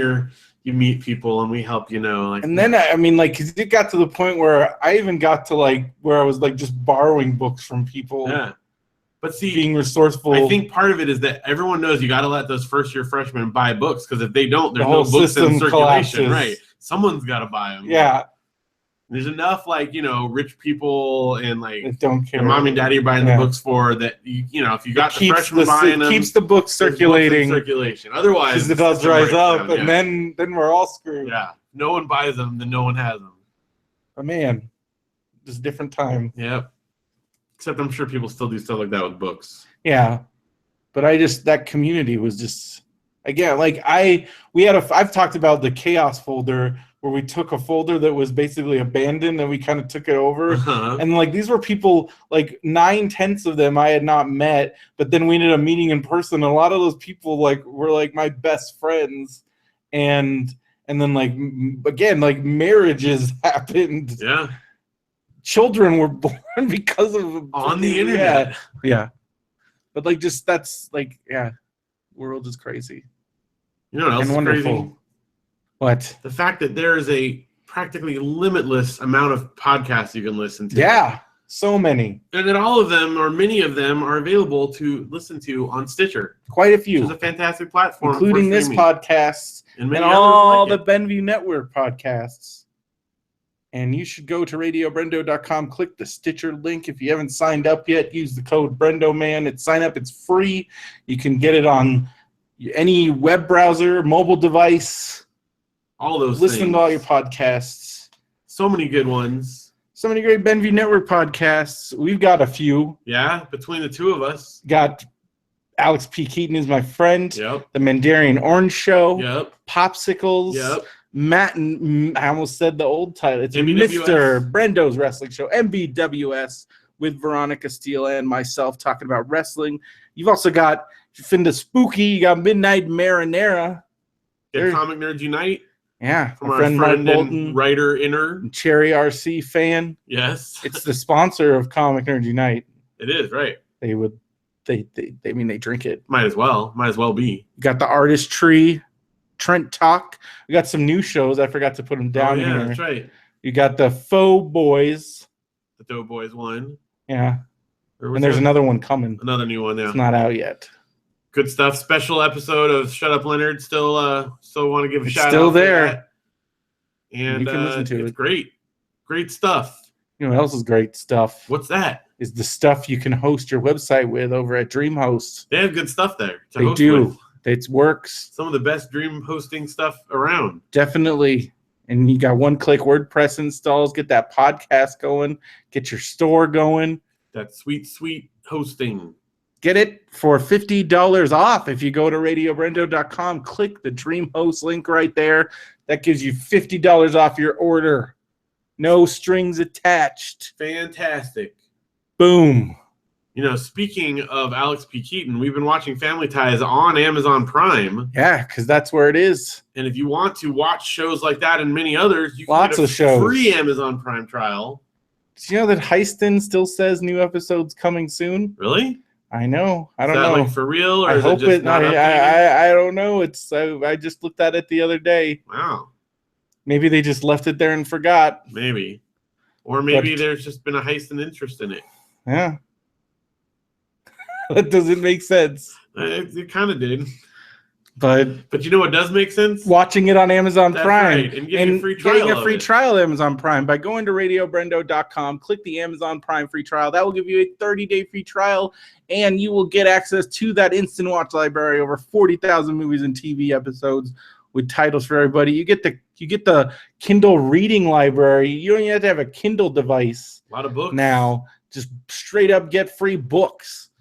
you meet people and we help you know. Like, And then I mean, like, 'cause it got to the point where I even got to like where I was like just borrowing books from people, yeah. But see, being resourceful. I think part of it is that everyone knows you got to let those first-year freshmen buy books because if they don't, there's The no whole books in system circulation. collapses. Right? Someone's got to buy them. Yeah, There's enough like rich people and like I don't care. your mom and daddy are buying Yeah. the books for that. If you got the keeps freshmen buying them, keeps the book there's books in circulating circulation. Otherwise, because it the all system dries breaks up, down. and then we're all screwed. Yeah, no one buys them, then no one has them. But man, just a different time. Yep. Except I'm sure people still do stuff like that with books. Yeah, but that community was just again like I've talked about the chaos folder where we took a folder that was basically abandoned and we kind of took it over. Uh-huh. And like these were people, like 9/10 of them I had not met, but then we ended up meeting in person. A lot of those people like were like my best friends, and then like again like marriages happened. Yeah. Children were born because of On the internet. Yeah. But like just that's like world is crazy You know what else and is wonderful. crazy? What? The fact that there is a practically limitless amount of podcasts you can listen to. Yeah, so many, And that all of them, or many of them, are available to listen to on Stitcher, quite a which is few, a fantastic platform, including for this streaming. podcast and many and others all like the it. Benview Network podcasts. And you should go to radiobrendo.com, click the Stitcher link. If you haven't signed up yet, use the code BrendoMan. Sign up, it's free. You can get it on any web browser, mobile device. All those Listen things. to all your podcasts. So many good ones. So many great Benview Network podcasts. We've got a few. Yeah, between the two of us. Got Alex P. Keaton is my friend. Yep. The Mandarin Orange Show. Yep. Popsicles. Yep. Matt and I almost said the old title. It's MBWS. Mr. Brendo's Wrestling Show, MBWS, with Veronica Steele and myself talking about wrestling. You've also got Finda Spooky. You got Midnight Marinara. Get Comic Nerds Unite Yeah, from my our friend Mark friend Bolton, and writer Inner. Cherry RC fan. Yes. It's the sponsor of Comic Nerds Unite. It is, right. They drink it. Might as well be. You got the Artist Tree, Trent Talk. We got some new shows. I forgot to put them down oh, yeah, here. that's right. You got the Faux Boys. The Doughboys one. Yeah. Or was And there's that another one coming. another new one, yeah. It's not out yet. Good stuff. Special episode of Shut Up Leonard. Still want to give a It's shout still out for there. that. And You can listen to it's it. great. Great stuff. You know what else is great stuff? What's that? Is the stuff you can host your website with over at DreamHost. They have good stuff there to They host do. with. It works. Some of the best dream hosting stuff around. Definitely. And you got one-click WordPress installs. Get that podcast going. Get your store going. That sweet, sweet hosting. Get it for $50 off if you go to radiobrendo.com. Click the DreamHost link right there. That gives you $50 off your order. No strings attached. Fantastic. Boom. You know, speaking of Alex P. Keaton, we've been watching Family Ties on Amazon Prime. Yeah, because that's where it is. And if you want to watch shows like that and many others, you can Lots get a of shows. free Amazon Prime trial. Do you know that Heiston still says new episodes coming soon? Really? I know. I don't is that know. like for real, or I is hope it just it. not updated? I don't know. I just looked at it the other day. Wow, Maybe they just left it there and forgot. maybe, or maybe But- there's just been a heist and interest in it. Yeah. That doesn't make sense. It kind of did. But you know what does make sense? watching it on Amazon That's Prime right, and getting a free trial of it. trial of Amazon Prime by going to radiobrendo.com, click the Amazon Prime free trial. That will give you a 30-day free trial, and you will get access to that instant watch library, over 40,000 movies and TV episodes with titles for everybody. You get the Kindle reading library. You don't even have to have a Kindle device. A lot of books Now. Just straight up get free books.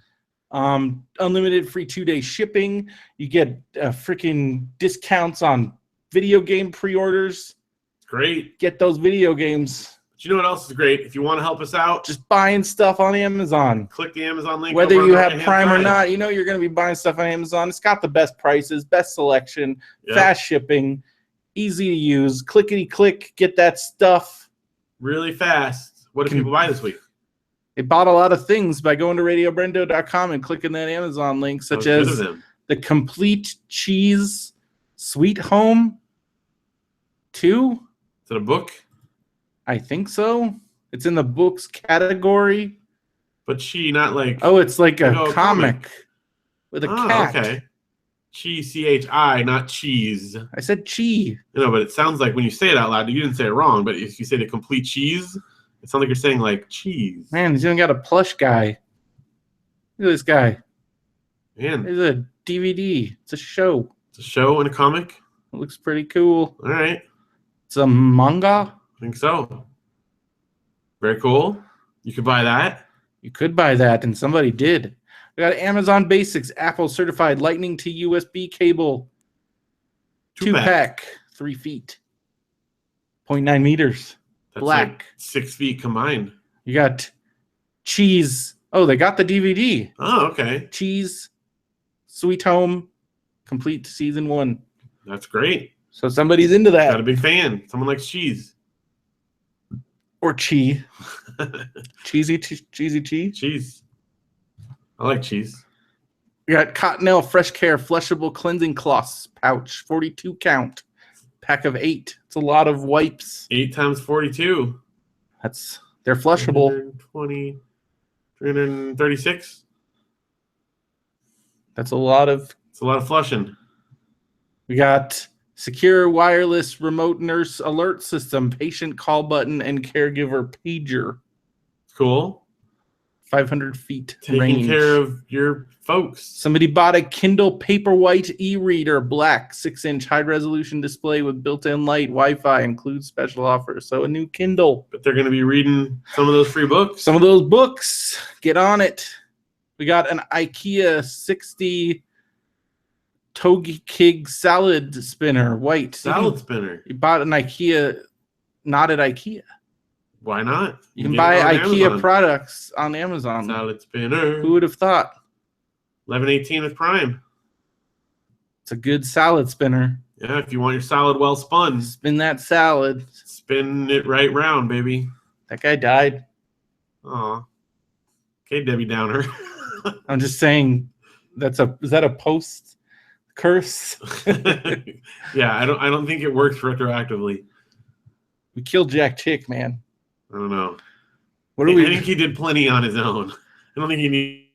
Unlimited free 2-day shipping. You get freaking discounts on video game pre-orders. Great. Get those video games. But you know what else is great? If you want to help us out, Just buying stuff on Amazon. click the Amazon link. Whether over on you the have right-hand Prime or side. not, you know you're going to be buying stuff on Amazon. It's got the best prices, best selection, Yep. fast shipping, easy to use. Clickety-click, get that stuff. Really fast. What did people buy this week? They bought a lot of things by going to radiobrendo.com and clicking that Amazon link, such That was good as of them. the Complete Cheese Sweet Home 2. Is it a book? I think so. It's in the books category. But she, not like. Oh, it's like a No, comic with a cat. Okay. CHI, not cheese. I said chi. But it sounds like when you say it out loud, you didn't say it wrong. But if you say the complete cheese, it sounds like you're saying like cheese. Man, he's even got a plush guy. Look at this guy. Man, It's a DVD. It's a show. it's a show and a comic. It looks pretty cool. All right. It's a manga. I think so. Very cool. You could buy that. You could buy that, and somebody did. We got Amazon Basics, Apple certified Lightning to USB cable. 2-pack, 3 feet. 0.9 meters. That's Black. like 6 feet combined. You got Cheese. Oh, they got the DVD. Oh, okay. Cheese, Sweet Home, complete season 1. That's great. So somebody's into Got a that. big fan. Someone likes cheese. Or Chi. Cheesy Chi. Cheese. I like cheese. We got Cottonelle Fresh Care Flushable Cleansing Cloths pouch, 42 count, pack of 8. It's a lot of wipes. 8 times 42. They're flushable. 320, 336. That's a lot of. It's a lot of flushing. We got secure wireless remote nurse alert system, patient call button, and caregiver pager. Cool. 500 feet Taking range. care of your folks. Somebody bought a Kindle Paperwhite e-reader, black, 6-inch high-resolution display with built-in light, Wi-Fi, includes special offers. So a new Kindle. But they're going to be reading some of those free books. Some of those books. Get on it. We got an IKEA 60 Togekig salad spinner, white. Salad spinner. You bought an IKEA, not at IKEA. Why not? You can get buy it on IKEA Amazon. products on Amazon. Salad spinner. Who would have thought? $11.18 with Prime. It's a good salad spinner. Yeah, if you want your salad well spun, Spin that salad. spin it right round, baby. That guy died. Aw. Okay, Debbie Downer. I'm just saying, is that a post curse? Yeah, I don't think it works retroactively. We killed Jack Chick, man. I don't know. What are I we? think he did plenty on his own. I don't think he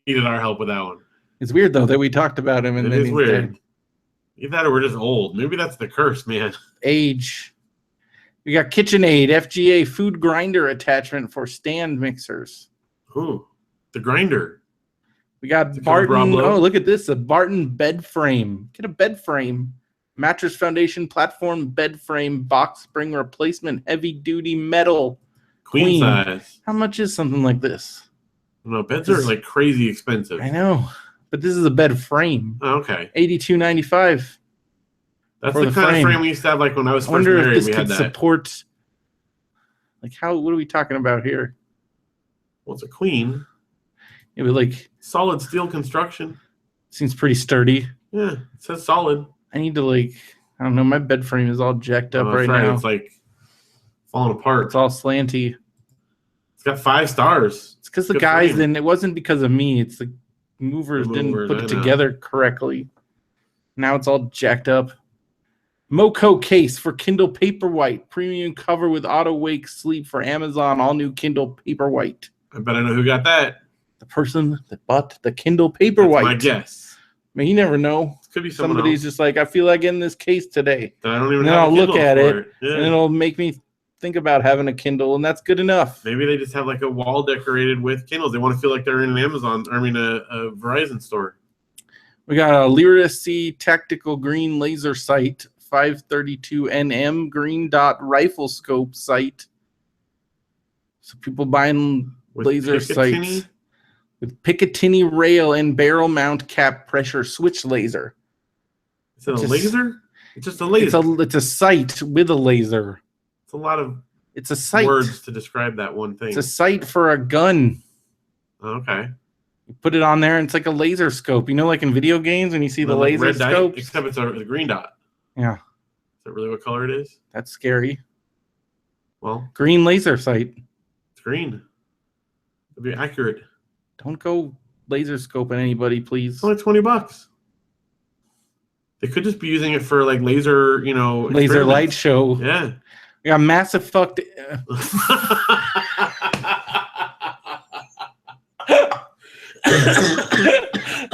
needed our help with that one. It's weird though that we talked about him and It then is he's weird. dead. Either that or we're just old. Maybe that's the curse, man. Age. We got KitchenAid FGA food grinder attachment for stand mixers. Ooh, the grinder. We got Is it Barton. coming Brablo? Oh, look at this. A Barton bed frame. Get a bed frame. Mattress foundation platform bed frame box spring replacement heavy duty metal. Queen size. How much is something like this? I don't know. Beds are like crazy expensive. I know, but this is a bed frame. Oh, okay. $82.95. That's for the the kind frame. of frame we used to have like when I was I first wonder if married. this We had could that. support. Like how? What are we talking about here? Well, it's a queen. It would like Solid steel construction. seems pretty sturdy. Yeah, it says solid. I need to like. I don't know. My bed frame is all jacked up I'm right afraid now. It's like falling apart. It's all slanty. It's got 5 stars. It's because the Good guys frame. didn't. It wasn't because of me. It's the movers, didn't movers, put I it know. together correctly. Now it's all jacked up. Moco case for Kindle Paperwhite. Premium cover with auto wake sleep for Amazon. All new Kindle Paperwhite. I bet I know who got that. The person that bought the Kindle That's my Paperwhite. guess. mean, you never know. Could be someone Somebody's else. just like, I feel like getting this case today. That I don't even And then have I'll a look Kindle at for it, Yeah. and it'll make me think about having a Kindle, and that's good enough. Maybe they just have like a wall decorated with Kindles. They want to feel like they're in an Amazon, a Verizon store. We got a Lyracy Tactical Green Laser Sight, 532 NM green dot rifle scope sight. So people buying With laser Picatinny? sights with Picatinny rail and barrel mount cap pressure switch laser. Is it a Just- laser? It's just a laser. It's a sight with a laser. It's a lot of It's a sight. words to describe that one thing. It's a sight for a gun. Okay. You put it on there, and it's like a laser scope. You know, like in video games when you see the Like laser red dot, scopes. except it's a green dot. Yeah, Is that really what color it is? that's scary. Well, Green laser sight. it's green. It'll be accurate. Don't go laser scoping anybody, please. It's only $20. They could just be using it for like laser, Laser light experiments. show. Yeah. We got massive fucked.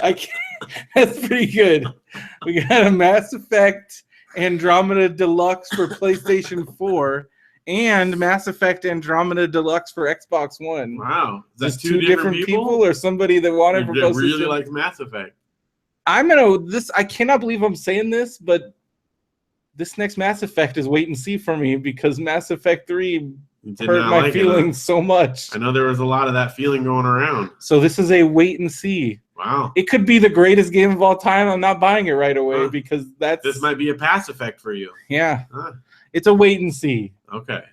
I can't, that's pretty good. We got a Mass Effect Andromeda Deluxe for PlayStation 4 and Mass Effect Andromeda Deluxe for Xbox One. Wow. Is that Just two different people people or somebody that wanted for that both really systems? likes Mass Effect? I cannot believe I'm saying this, but this next Mass Effect is wait and see for me because Mass Effect 3 You did hurt not my like it, huh? feelings so much. I know there was a lot of that feeling going around. So this is a wait and see. Wow. It could be the greatest game of all time. I'm not buying it right away Huh. because that's This might be a pass effect for you. yeah. Huh. It's a wait and see. Okay.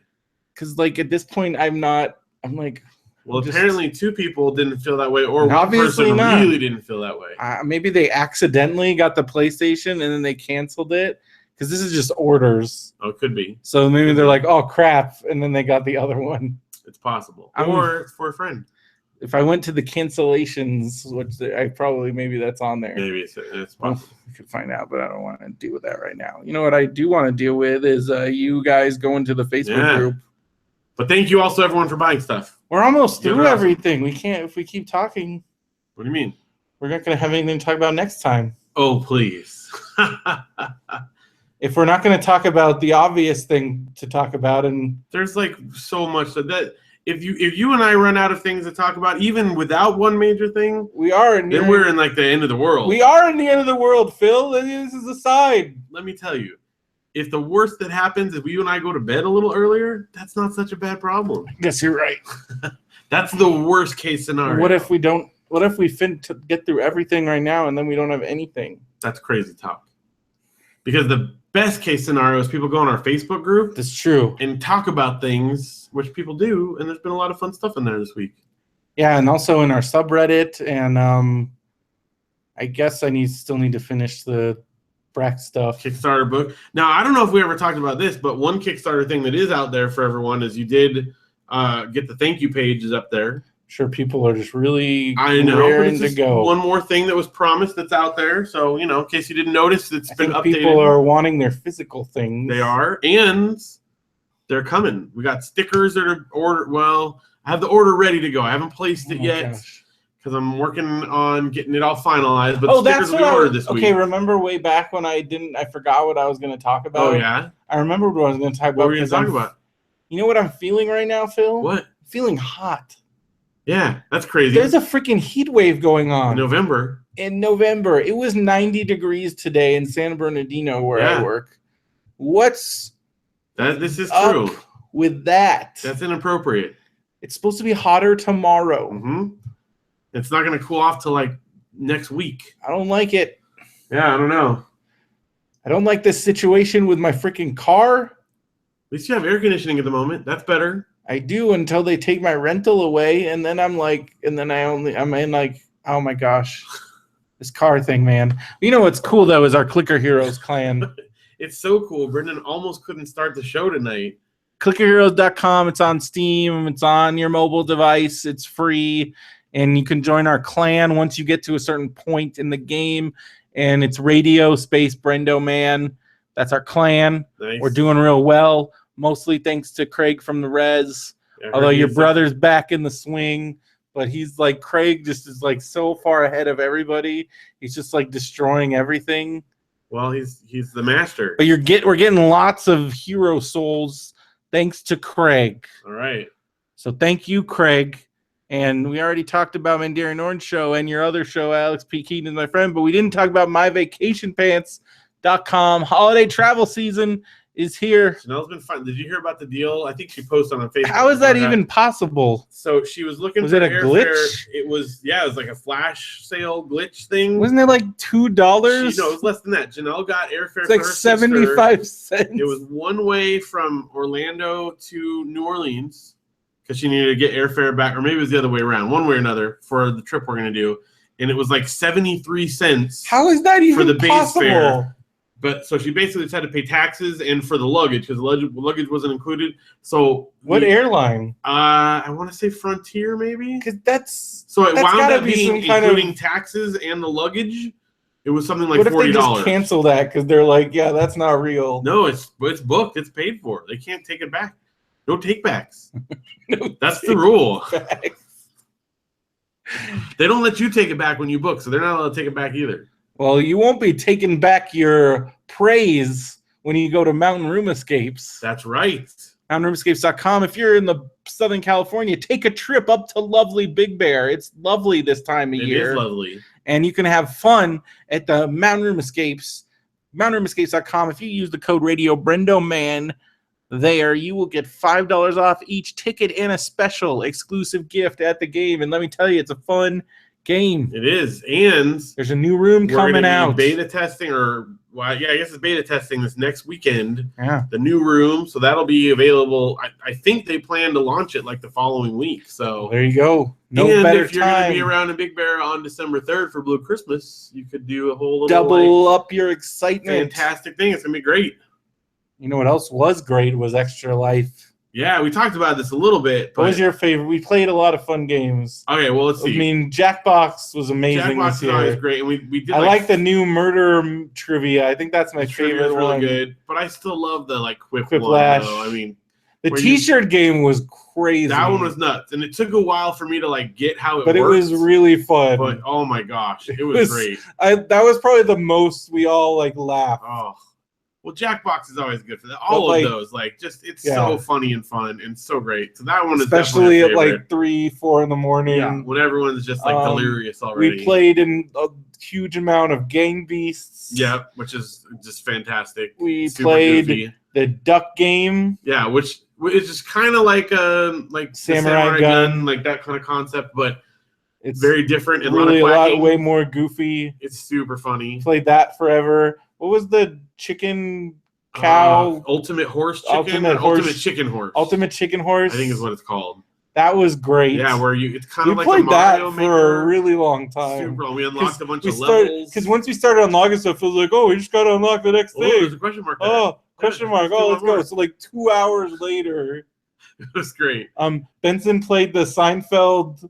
Because like at this point, I'm like Well, just- apparently two people didn't feel that way, or one Obviously person not. really didn't feel that way. maybe they accidentally got the PlayStation and then they canceled it because this is just orders. Oh, it could be. So maybe they're like, oh crap, and then they got the other one. It's possible. I'm- Or it's for a friend. If I went to the cancellations, which maybe that's on there. Maybe it's Well, possible. we could find out, but I don't want to deal with that right now. You know what I do want to deal with is you guys going to the Facebook Yeah. group. But thank you also, everyone, for buying stuff. We're almost Yeah, through they're everything. We can't, if we keep talking, What do you mean? we're not going to have anything to talk about next time. Oh, please. If we're not going to talk about the obvious thing to talk about, and There's like so much that if you and I run out of things to talk about, even without one major thing, we are in then we're in like the end of the world. we are in the end of the world, Phil. This is a side. Let me tell you, if the worst that happens is you and I go to bed a little earlier, that's not such a bad problem. I guess you're right. That's the worst case scenario. What if we don't? What if we get through everything right now and then we don't have anything? That's crazy talk. Because the best case scenario is people go on our Facebook group That's true. and talk about things, which people do, and there's been a lot of fun stuff in there this week. Yeah, and also in our subreddit, and I guess I still need to finish the Brack stuff. Kickstarter book. Now, I don't know if we ever talked about this, but one Kickstarter thing that is out there for everyone is you did get the thank you pages up there. Sure, people are just really I know, but raring it's to just go. one more thing that was promised that's out there. So, in case you didn't notice, it's I been think updated. people are wanting their physical things. They are, and they're coming. We got stickers that are ordered. Well, I have the order ready to go. I haven't placed Oh it my yet gosh. because I'm working on getting it all finalized. But Oh, the stickers that's will what be ordered this week. Okay, remember way back when I forgot what I was going to talk about? Oh, yeah? I remembered what I was going to talk about. What were you going to because talk about? You know what I'm feeling right now, Phil? What? I'm feeling hot. Yeah, that's crazy. There's a freaking heat wave going on. November. In November. It was 90 degrees today in San Bernardino where I Yeah. work. What's This is up true. with that? That's inappropriate. It's supposed to be hotter tomorrow. Mm-hmm. It's not going to cool off till like next week. I don't like it. Yeah, I don't know. I don't like this situation with my freaking car. At least you have air conditioning at the moment. That's better. I do until they take my rental away, and then I'm in like, oh my gosh, this car thing, man. You know what's cool though is our Clicker Heroes clan. It's so cool. Brendan almost couldn't start the show tonight. ClickerHeroes.com. It's on Steam. It's on your mobile device. It's free, and you can join our clan once you get to a certain point in the game. And it's Radio Space BrendoMan. That's our clan. Nice. We're doing real well, mostly thanks to Craig from the Res. Yeah, I Although heard your you said- brother's back in the swing, but he's like Craig just is like so far ahead of everybody. He's just like destroying everything. Well, he's the master. But we're getting lots of hero souls thanks to Craig. All right. So thank you, Craig. And we already talked about Mandarin Orange Show and your other show, Alex P. Keaton is my friend, but we didn't talk about myvacationpants.com. Holiday travel season is here. Chanel's been fun. Did you hear about the deal? I think she posted on Facebook. How is that even possible? So she was looking Was for it a airfare. glitch? It was like a flash sale glitch thing. Wasn't it like $2? No, it was less than that. Janelle got airfare It's like for her 75 sister. cents. It was one way from Orlando to New Orleans because she needed to get airfare back, or maybe it was the other way around, one way or another for the trip we're going to do. And it was like 73 cents. How is that even for the base possible? fare. But so she basically just had to pay taxes and for the luggage because the luggage wasn't included. So What airline? I want to say Frontier, maybe. Because that's So it that's wound gotta up be being some kind of- including taxes and the luggage. It was something like what if they $40. just cancel that because they're like, yeah, that's not real. No, it's booked. It's paid for. They can't take it back. No takebacks. No That's the rule. takebacks. They don't let you take it back when you book, so they're not allowed to take it back either. Well, you won't be taking back your praise when you go to Mountain Room Escapes. That's right. MountainRoomEscapes.com. If you're in the Southern California, take a trip up to lovely Big Bear. It's lovely this time of It year. is lovely. And you can have fun at the Mountain Room Escapes. MountainRoomEscapes.com. If you use the code radio BrendoMan there, you will get $5 off each ticket and a special exclusive gift at the game. And let me tell you, it's a fun game. It is. And There's a new room we're coming gonna out. be beta testing, I guess it's beta testing this next weekend. Yeah. The new room, so that'll be available. I think they plan to launch it like the following week. So There you go. No and better if you're going to be time. around in Big Bear on December 3rd for Blue Christmas, you could do a whole little Double like, up your excitement. fantastic thing. It's gonna be great. You know what else was great was Extra Life. Yeah, we talked about this a little bit. But What was your favorite? We played a lot of fun games. okay, well, let's see. I mean, Jackbox was amazing Jackbox this is always year. great, and we did. I like the new murder trivia. I think that's my trivia favorite is really one. good, but I still love the like Quiplash. Quiplash. Though. I mean, The where you- T-shirt game was crazy. that one was nuts, and it took a while for me to like get how it but worked. it was really fun. But oh my gosh, it was- was great. That was probably the most we all like laughed. Oh, well, Jackbox is always good for that. All But, like, of those, like, just it's yeah. so funny and fun and so great. So that one is Especially at definitely a like 3-4 in the morning. yeah, when everyone's just like delirious already. We played in a huge amount of Gang Beasts. Yeah, which is just fantastic. We Super played goofy. the Duck Game. Yeah, which is just kind of like the Samurai Gun. like that kind of concept, but It's very different and really a lot of way quacking. more goofy. It's super funny. Played that forever. What was the chicken cow? Ultimate Horse Chicken. Ultimate or Horse- Ultimate Chicken Horse. Ultimate Chicken Horse. I think is what it's called. That was great. Yeah, where it's kind we of like played a Mario that for Maker. a really long time. Super. We unlocked a bunch We of started levels. because once we started unlocking stuff, it was like, oh, we just got to unlock the next Oh, there's thing. a question mark there. Oh, question mark. Oh, let's go. So like 2 hours later, It was great. Benson played the Seinfeld,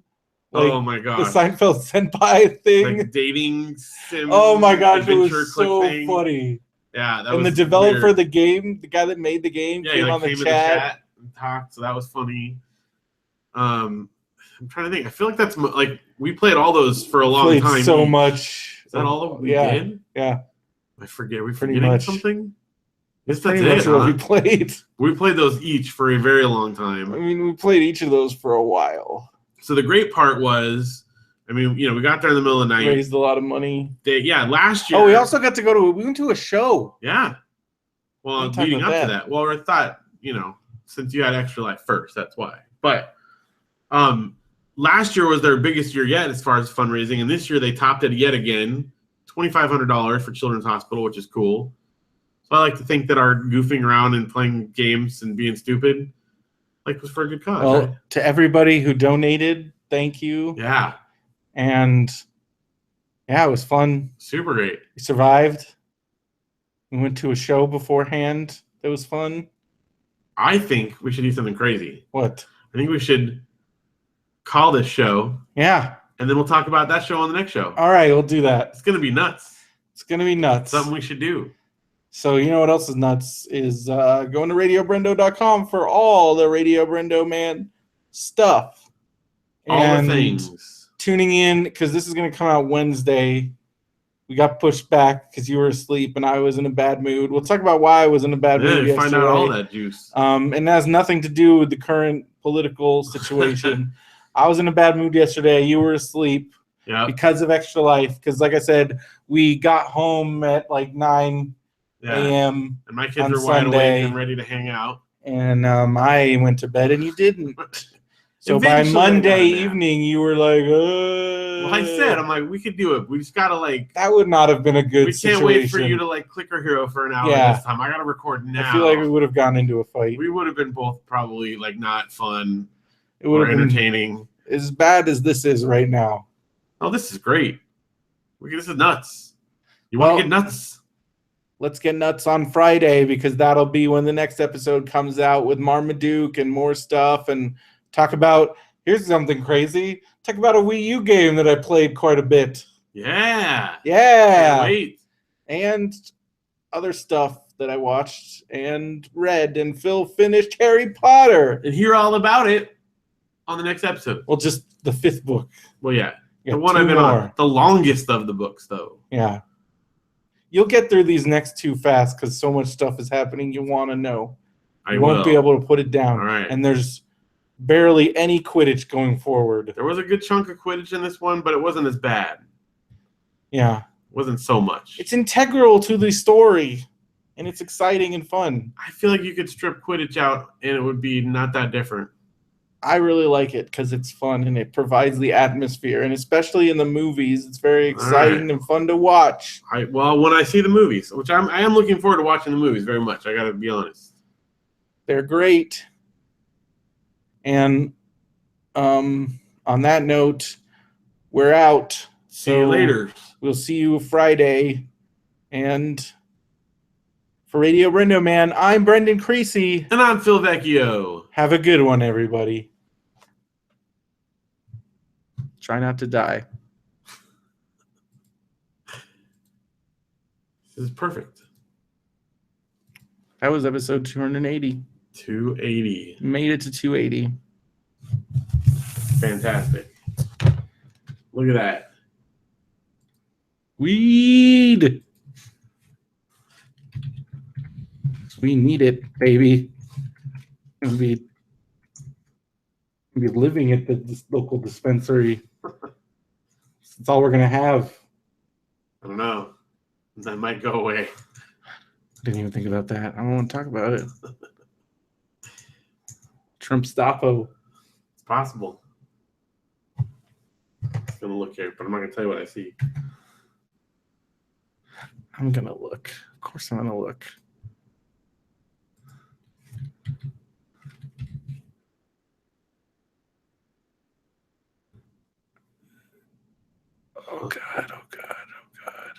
Oh my the gosh. Seinfeld senpai thing. Like dating sim. Oh my gosh, it adventure was click so thing. funny. Yeah, that And was the developer weird. of the game, the guy that made the game, Yeah, came he on like the came chat. in the chat and talked, so that was funny. I'm trying to think. I feel like that's like we played all those for a long Played time. so each. much. Is that all that we Yeah, did? yeah. I forget. Are we Pretty forgetting much. something? That's That's pretty much it, what huh? we played. We played those each for a very long I time. mean, we played each of those for a while. So the great part was, I mean, we got there in the middle of the night. Raised a lot of money. Last year. Oh, we also got to go to. We went to a show. Yeah. Well, We'll talk leading up about to that. that. Well, I thought, since you had Extra Life first, that's why. But last year was their biggest year yet as far as fundraising, and this year they topped it yet again, $2,500 for Children's Hospital, which is cool. So I like to think that our goofing around and playing games and being stupid, was for a good cause. Well, right? to everybody who donated, thank you. Yeah, And yeah, it was fun. super great. We survived. We went to a show beforehand. It was fun. I think we should do something crazy. What? I think we should call this show, Yeah. and then we'll talk about that show on the next show. All right, we'll do that. It's going to be nuts. It's gonna be nuts. Something we should do. So you know what else is nuts is going to RadioBrendo.com for all the Radio Brendo Man stuff. All the And things. tuning in, because this is going to come out Wednesday. We got pushed back because you were asleep and I was in a bad mood. We'll talk about why I was in a bad mood yesterday. Find out all that juice. And it has nothing to do with the current political situation. I was in a bad mood yesterday. You were asleep because of Extra Life. Because, like I said, we got home at like 9 a.m. And my kids were wide awake and ready to hang out. And I went to bed and you didn't. So by Monday evening, you were like, Well, I said, I'm like, we could do it. We just got to like. That would not have been a good situation. We can't wait for you to like Clicker Hero for an hour this time. I got to record now. I feel like we would have gotten into a fight. We would have been both probably like not fun. It would have been entertaining. As bad as this is right now. Oh, this is great. This is nuts. You want to get nuts? Let's get nuts on Friday because that'll be when the next episode comes out with Marmaduke and more stuff and talk about, here's something crazy. Talk about a Wii U game that I played quite a bit. Yeah. Yeah. Can't wait. And other stuff that I watched and read, and Phil finished Harry Potter. And hear all about it on the next episode. Well, just the 5th book. Well, yeah. The one I've been on. The longest of the books, though. Yeah. You'll get through these next 2 fast because so much stuff is happening you want to know. You won't be able to put it down. All right. And there's barely any Quidditch going forward. There was a good chunk of Quidditch in this one, but it wasn't as bad. Yeah. It wasn't so much. It's integral to the story, and it's exciting and fun. I feel like you could strip Quidditch out, and it would be not that different. I really like it because it's fun, and it provides the atmosphere, and especially in the movies, it's very exciting and fun to watch. Well, when I see the movies, which I am looking forward to watching the movies very much, I got to be honest. They're great. And on that note, we're out. See you later. We'll see you Friday. And for Radio BrendoMan, I'm Brendan Creecy. And I'm Phil Vecchio. Have a good one, everybody. Try not to die. This is perfect. That was episode 280. 280. Made it to 280. Fantastic. Look at that. Weed. We need it, baby. We'll be living at the local dispensary. That's all we're going to have. I don't know. That might go away. Didn't even think about that. I don't want to talk about it. Trumpstapo. It's possible. I'm going to look here, but I'm not going to tell you what I see. I'm going to look. Of course I'm going to look. Oh, God. Oh, God. Oh, God.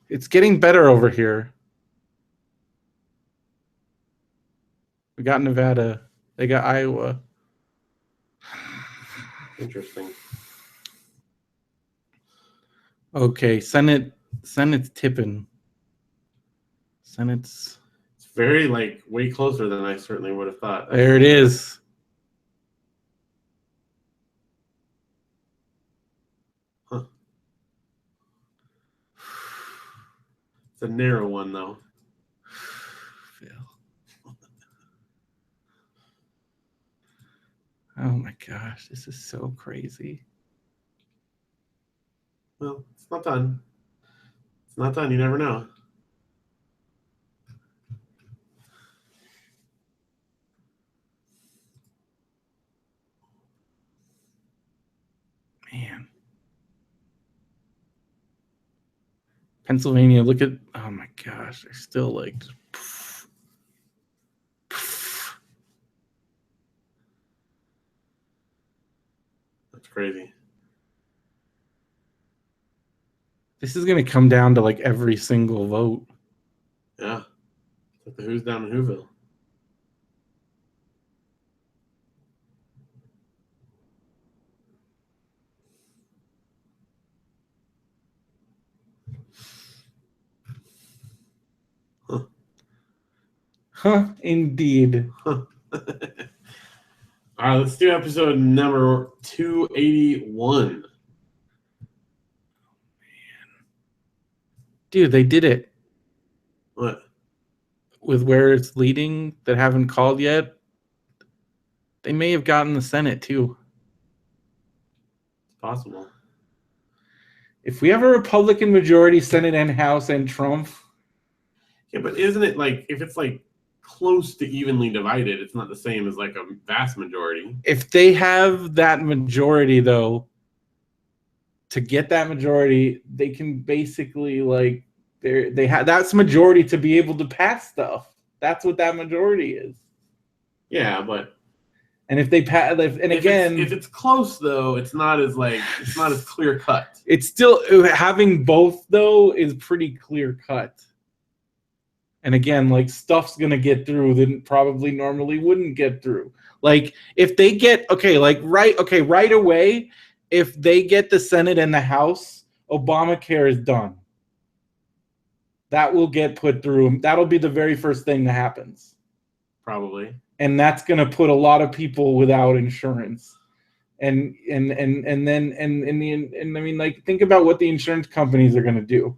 It's getting better over here. We got Nevada. They got Iowa. Interesting. Okay, Senate's tipping. Senate's... It's very, way closer than I certainly would have thought. There it is. Huh. It's a narrow one, though. Oh my gosh, this is so crazy. Well, it's not done. It's not done. You never know. Man. Pennsylvania, look at, oh my gosh, they're still That's crazy. This is going to come down to every single vote. Yeah. It's like the Who's down in Whoville. Huh, indeed. All All right, let's do episode number 281. Dude, they did it What? with where it's leading that haven't called yet. They may have gotten the Senate too. It's possible. If we have a Republican majority, Senate and House and Trump. Yeah, but isn't it like if it's like close to evenly divided, it's not the same as like a vast majority. If they have that majority, though, to get that majority, they can basically like they have that's majority to be able to pass stuff. That's what that majority is. Yeah, but And if they pass, and again, if it's close though, it's not as clear cut. it's still having both though is pretty clear cut. And again, like stuff's gonna get through that probably normally wouldn't get through. Like if they get right away, if they get the Senate and the House, Obamacare is done. That will get put through. That'll be the very first thing that happens. Probably. And that's gonna put a lot of people without insurance. And I mean, like, think about what the insurance companies are gonna do.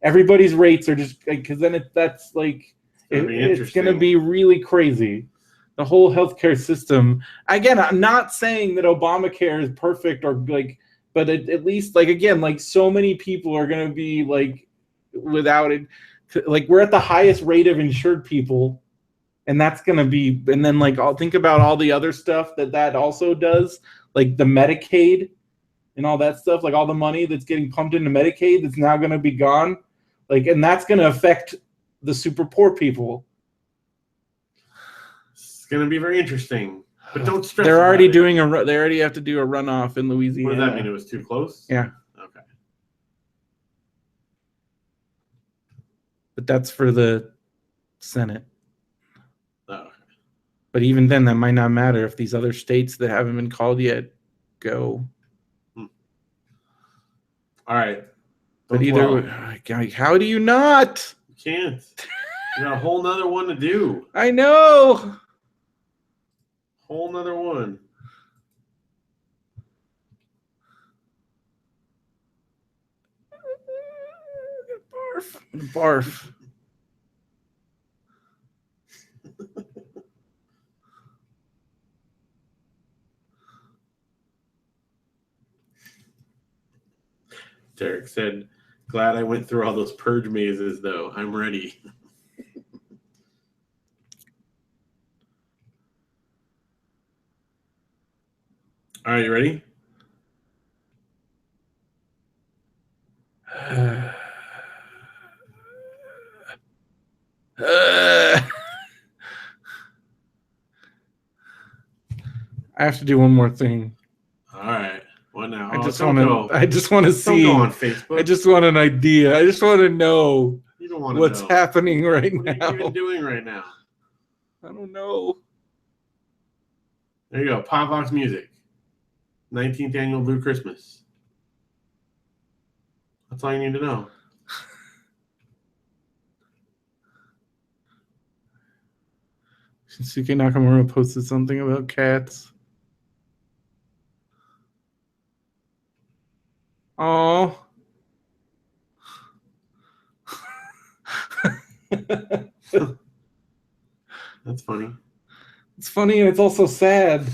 Everybody's rates are just like, because then it's going to be really crazy. The whole healthcare system. Again, I'm not saying that Obamacare is perfect or like, but at least like again, like so many people are going to be like without it. Like we're at the highest rate of insured people, and that's going to be. And then like I'll think about all the other stuff that also does, like the Medicaid and all that stuff, like all the money that's getting pumped into Medicaid that's now going to be gone. Like, and that's going to affect the super poor people. It's going to be very interesting, but don't stress. They're already doing they already have to do a runoff in Louisiana. What does that mean? It was too close? Yeah. Okay. But that's for the Senate. Oh, okay. But even then, that might not matter if these other states that haven't been called yet go. All right. But either way, how do you not? You can't. You got a whole nother one to do. I know. Whole nother one. Barf. Derek said, "Glad I went through all those purge mazes, though. I'm ready." All right, you ready? I have to do one more thing. All right. What now? I just want to see. Don't go on Facebook. I just want an idea. I just want to know You don't want to what's know. happening right What now. are you even doing right now? I don't know. There you go. Popbox Music. 19th Annual Blue Christmas. That's all you need to know. Shinsuke Nakamura posted something about cats. Oh. That's funny. It's funny and it's also sad.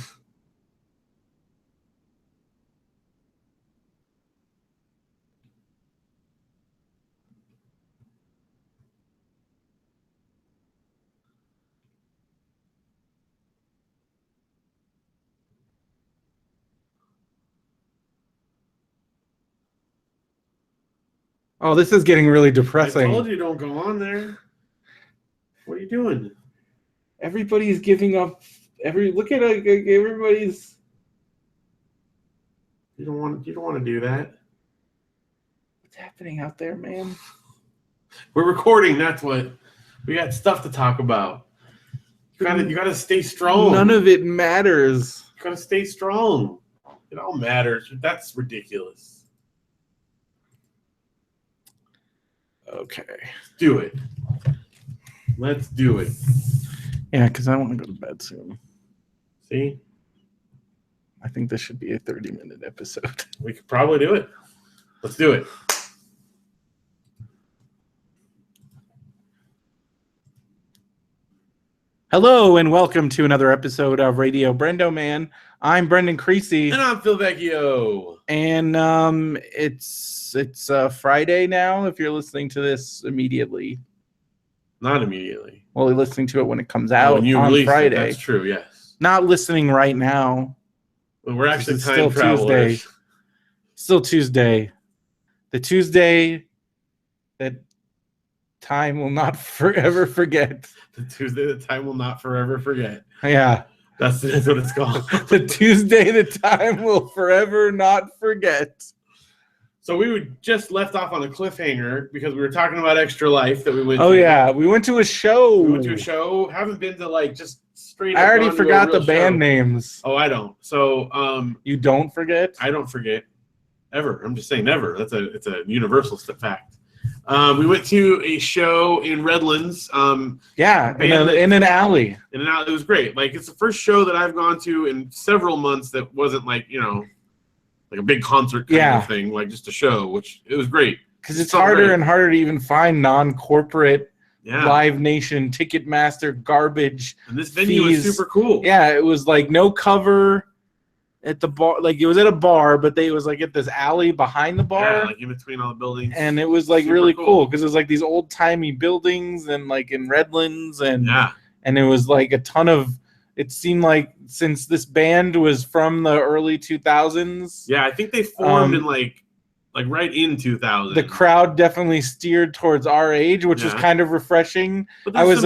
Oh, this is getting really depressing. I told you don't go on there. What are you doing? Everybody's giving up. Look at everybody's. You don't want to do that. What's happening out there, man? We're recording. That's what we got. Stuff to talk about. You gotta stay strong. None of it matters. You gotta stay strong. It all matters. That's ridiculous. Okay. Let's do it. Let's do it. Yeah, because I want to go to bed soon. See? I think this should be a 30-minute episode. We could probably do it. Let's do it. Hello and welcome to another episode of Radio BrendoMan. I'm Brendan Creecy. And I'm Phil Vecchio. And it's Friday now if you're listening to this immediately. Not immediately. Well, you're listening to it when it comes out when you on release Friday. It, that's true, yes. Not listening right now. Well, we're actually It's time still travelers. Tuesday. Still Tuesday. The Tuesday that time will not forever forget. The Tuesday that time will not forever forget. Yeah. That's what it's called. The Tuesday that time will forever not forget. So we were just left off on a cliffhanger because we were talking about Extra Life that we went Oh, to. yeah. We went to a show. We went to a show. Haven't been to like just straight up. I already gone to a forgot the real band show. names. Oh, I don't. So You don't forget? I don't forget ever. I'm just saying never. It's a universal fact. We went to a show in Redlands. Yeah, in an alley. In an alley. It was great. Like it's the first show that I've gone to in several months that wasn't like, like a big concert kind of thing, like just a show, which it was great. Because it's harder and harder to even find non-corporate Live Nation, Ticketmaster, garbage. And this venue was super cool. Yeah, it was like no cover at the bar. Like it was at a bar, but it was like at this alley behind the bar. Yeah, like in between all the buildings. And it was like Super really cool because it was like these old-timey buildings and like in Redlands. And it was like a ton of, it seemed like since this band was from the early 2000s. Yeah, I think they formed in like right in 2000. The crowd definitely steered towards our age, which was kind of refreshing. But there was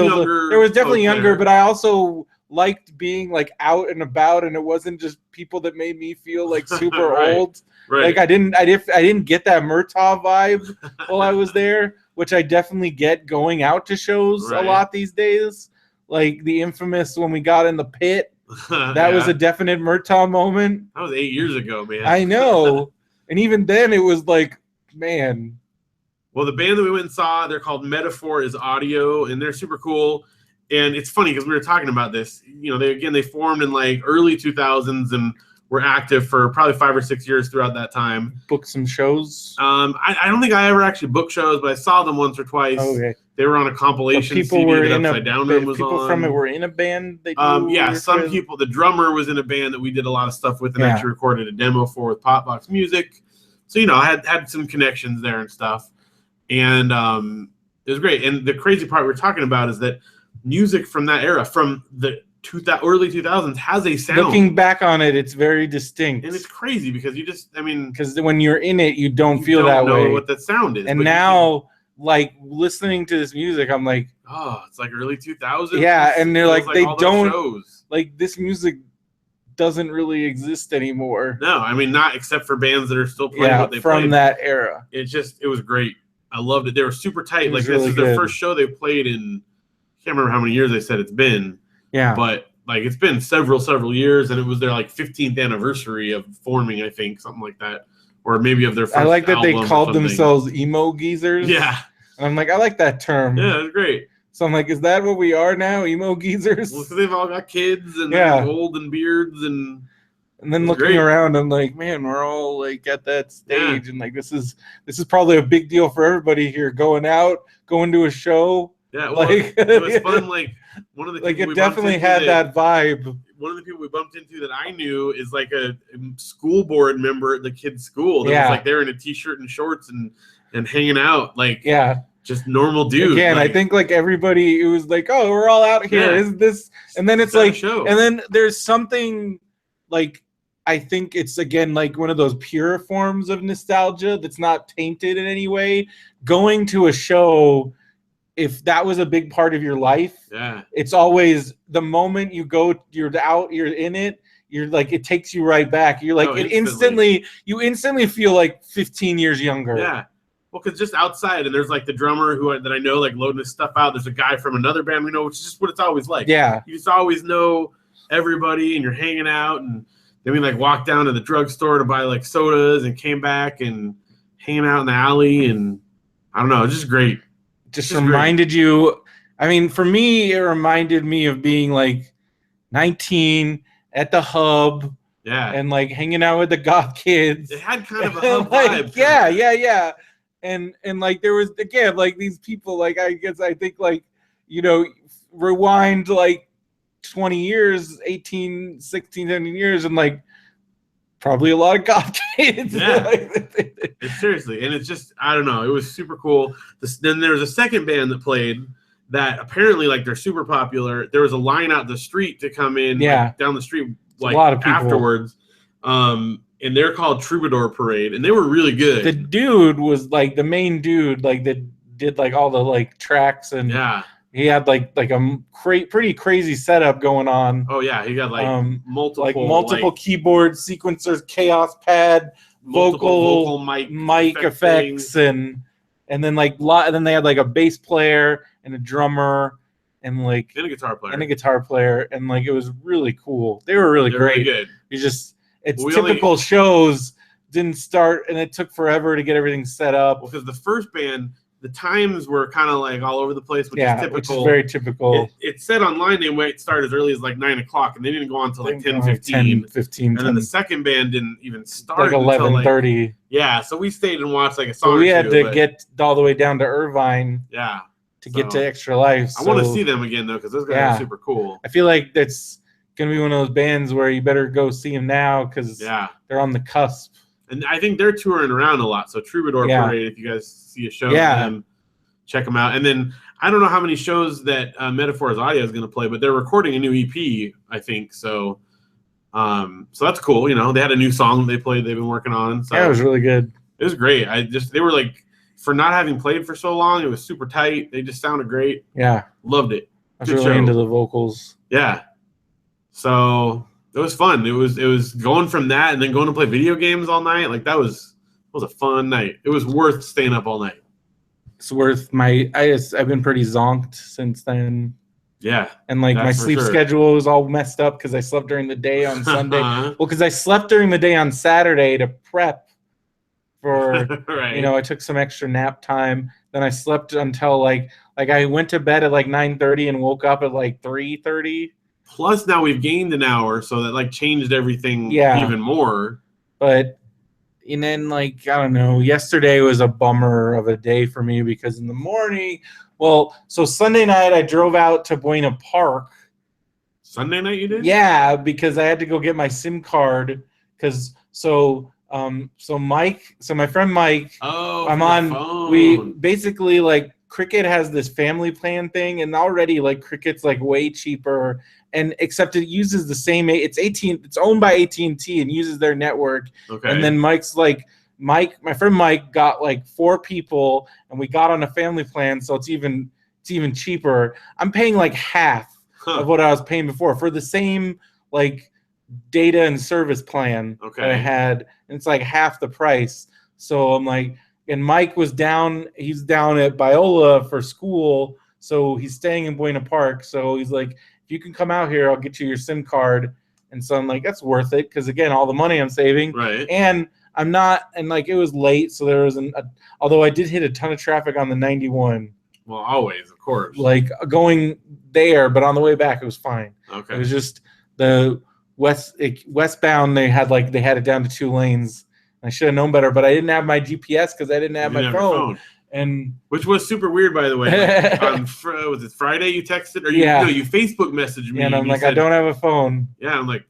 definitely younger, there. but I also liked being like out and about, and it wasn't just people that made me feel like super old. Right. Like I didn't get that Murtaugh vibe while I was there, which I definitely get going out to shows a lot these days. Like the infamous when we got in the pit, that was a definite Murtaugh moment. That was 8 years ago, man. I know. And even then it was like, man. Well, the band that we went and saw, they're called Metaphor is Audio, and they're super cool. And it's funny because we were talking about this. They formed in like early 2000s and were active for probably 5 or 6 years throughout that time. Booked some shows. I don't think I ever actually booked shows, but I saw them once or twice. Okay. They were on a compilation people CD were that in Upside Down Room was people on. from it were in a band. Some people. The drummer was in a band that we did a lot of stuff with and actually recorded a demo for with Potbox Music. So I had some connections there and stuff, and it was great. And the crazy part we were talking about is that music from that era, from the early 2000s, has a sound. Looking back on it, it's very distinct, and it's crazy because because when you're in it, you don't feel that way. You don't know what that sound is. And now, like listening to this music, I'm like, oh, it's like early 2000s. Yeah, and they're like they don't shows. Like this music doesn't really exist anymore. No, not except for bands that are still playing what they from played. that era. It was great. I loved it. They were super tight. Like really this is their first show they played in. I can't remember how many years they said it's been. Yeah, but like it's been several years, and it was their like 15th anniversary of forming. I think something like that, or maybe of their first. I like that they called something. themselves emo geezers. Yeah, and I'm like, I like that term. Yeah, it's great. So I'm like, is that what we are now, emo geezers? Well, so they've all got kids and they're old and beards and then looking around, I'm like, man, we're all like at that stage, and like this is probably a big deal for everybody here. Going to a show. Yeah, well, it was fun. Like one of the it definitely had that vibe. One of the people we bumped into that I knew is like a school board member at the kids' school. That was like they're in a t-shirt and shorts and hanging out, like just normal dude. Again, like, I think like everybody, it was like, oh, we're all out here. Is this? And then it's like, show. And then there's something like. I think it's, again, like one of those pure forms of nostalgia that's not tainted in any way. Going to a show, if that was a big part of your life, it's always the moment you go, you're out, you're in it, you're like, it takes you right back. You're like, you instantly feel like 15 years younger. Yeah. Well, because just outside, and there's like the drummer that I know, like loading his stuff out. There's a guy from another band we know, which is just what it's always like. Yeah. You just always know everybody, and you're hanging out, and then we like walked down to the drugstore to buy like sodas and came back and hanging out in the alley, and I don't know, it's just great. Just reminded you. I mean, for me, it reminded me of being like 19 at the hub Yeah. and like hanging out with the goth kids. It had kind of a And, hub like, vibe. yeah. And like there was again like these people like I think like rewind like 20 years, 18, 16, 17 years, and like probably a lot of goth kids. Yeah. It's seriously, and it's just I don't know. It was super cool. Then there was a second band that played that apparently like they're super popular. There was a line out the street to come in, like, down the street, like a lot of people afterwards. And they're called Troubadour Parade, and they were really good. The dude was like the main dude, like that did like all the like tracks, and he had like a pretty crazy setup going on. Oh yeah, he got like multiple keyboard sequencers, chaos pad, vocal mic effects, and then then they had like a bass player and a drummer and like a guitar player and like it was really cool. They were really great. Really good. It's typical shows didn't start and it took forever to get everything set up. Well, because the first band, the times were kind of like all over the place, which is typical. Which is very typical. It said online they might start as early as like 9 o'clock, and they didn't go on until like 10:15. And then the second band didn't even start like 11:30. Yeah, so we stayed and watched like a song. So we had to get all the way down to Irvine. Yeah. To get to Extra Life. I want to see them again though, because those guys are super cool. I feel like that's gonna be one of those bands where you better go see them now because they're on the cusp. And I think they're touring around a lot. So Troubadour Parade, if you guys see a show, check them out. And then I don't know how many shows that Metaphors Audio is going to play, but they're recording a new EP, I think. So, so that's cool. They had a new song they played. They've been working on. So it was really good. It was great. They were like, for not having played for so long, it was super tight. They just sounded great. Yeah, loved it. I was really into the vocals. Yeah. So it was fun. It was going from that and then going to play video games all night. Like that was a fun night. It was worth staying up all night. It's worth I've been pretty zonked since then. Yeah. And like my sleep schedule was all messed up because I slept during the day on Sunday. Well, because I slept during the day on Saturday to prep for right. I took some extra nap time. Then I slept until like I went to bed at like 9:30 and woke up at like 3:30. Plus now we've gained an hour, so that like changed everything even more. But and then like I don't know, yesterday was a bummer of a day for me because in the morning, so Sunday night I drove out to Buena Park. Sunday night you did? Yeah, because I had to go get my SIM card my friend Mike, I'm on phone. We basically like Cricket has this family plan thing, and already like Cricket's like way cheaper, and except it uses the same. It's owned by AT&T and uses their network. Okay. And then my friend Mike got like 4 people, and we got on a family plan, so it's even cheaper. I'm paying like half of what I was paying before for the same like data and service plan that I had, and it's like half the price. So I'm like. And Mike he's down at Biola for school, so he's staying in Buena Park. So he's like, if you can come out here, I'll get you your SIM card. And so I'm like, that's worth it, because again, all the money I'm saving. Right. And I'm not, and like it was late, so there was although I did hit a ton of traffic on the 91. Well, always, of course. Like going there, but on the way back, it was fine. Okay. It was just the westbound, they had it down to 2 lanes. I should have known better, but I didn't have my GPS because I didn't have my phone. And which was super weird, by the way. Was it Friday you texted? Or you Facebook messaged me. And I'm like, I don't have a phone. Yeah, I'm like,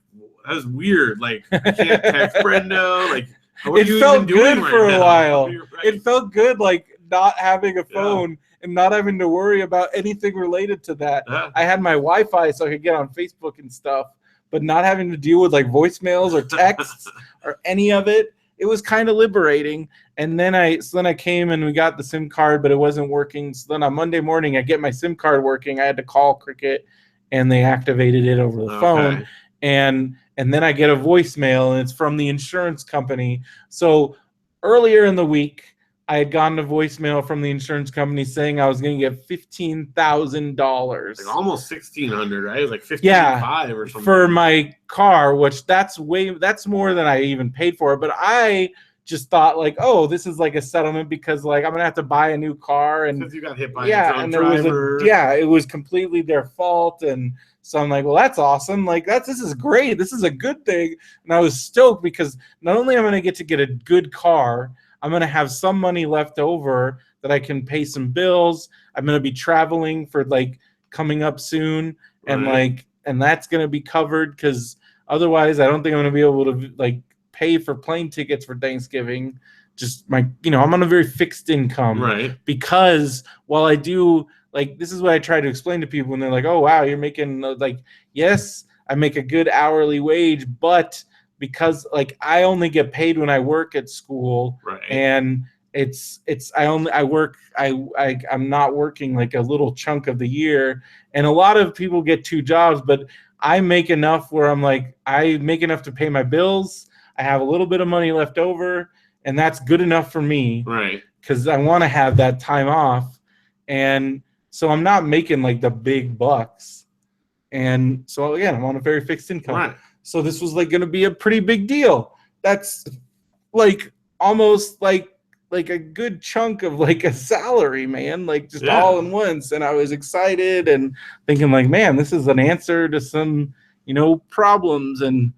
that was weird. Like, you can't text Brendo. Like, it felt good for a while. It felt good, like, not having a phone and not having to worry about anything related to that. I had my Wi-Fi so I could get on Facebook and stuff, but not having to deal with, like, voicemails or texts or any of it. It was kind of liberating. And then I came and we got the SIM card, but it wasn't working. So then on Monday morning, I get my SIM card working. I had to call Cricket, and they activated it over the phone. And then I get a voicemail, and it's from the insurance company. So earlier in the week, I had gotten a voicemail from the insurance company saying I was going to get $15,000. Like almost $1,600, right? It was like $15,500 or something. For my car, which that's more than I even paid for. But I just thought like, oh, this is like a settlement because like I'm gonna have to buy a new car and Because you got hit by a yeah, drunk and there was driver. it was completely their fault, and so I'm like, well, that's awesome. Like this is great. This is a good thing, and I was stoked because not only am I gonna get a good car, I'm gonna have some money left over that I can pay some bills. I'm gonna be traveling for like coming up soon, and Right. and that's gonna be covered because otherwise I don't think I'm gonna be able to like pay for plane tickets for Thanksgiving. Just I'm on a very fixed income Right. because while I do like this is what I try to explain to people when they're like, oh wow, you're making like yes, I make a good hourly wage, but because like I only get paid when I work at school, Right. and I'm not working like a little chunk of the year, and a lot of people get 2 jobs, but I make enough where I'm like I make enough to pay my bills. I have a little bit of money left over, and that's good enough for me. Right. Because I want to have that time off, and so I'm not making like the big bucks, and so again I'm on a very fixed income. Right. So this was like going to be a pretty big deal. That's like almost like a good chunk of like a salary, man, like just all in once. And I was excited and thinking like, man, this is an answer to some problems. And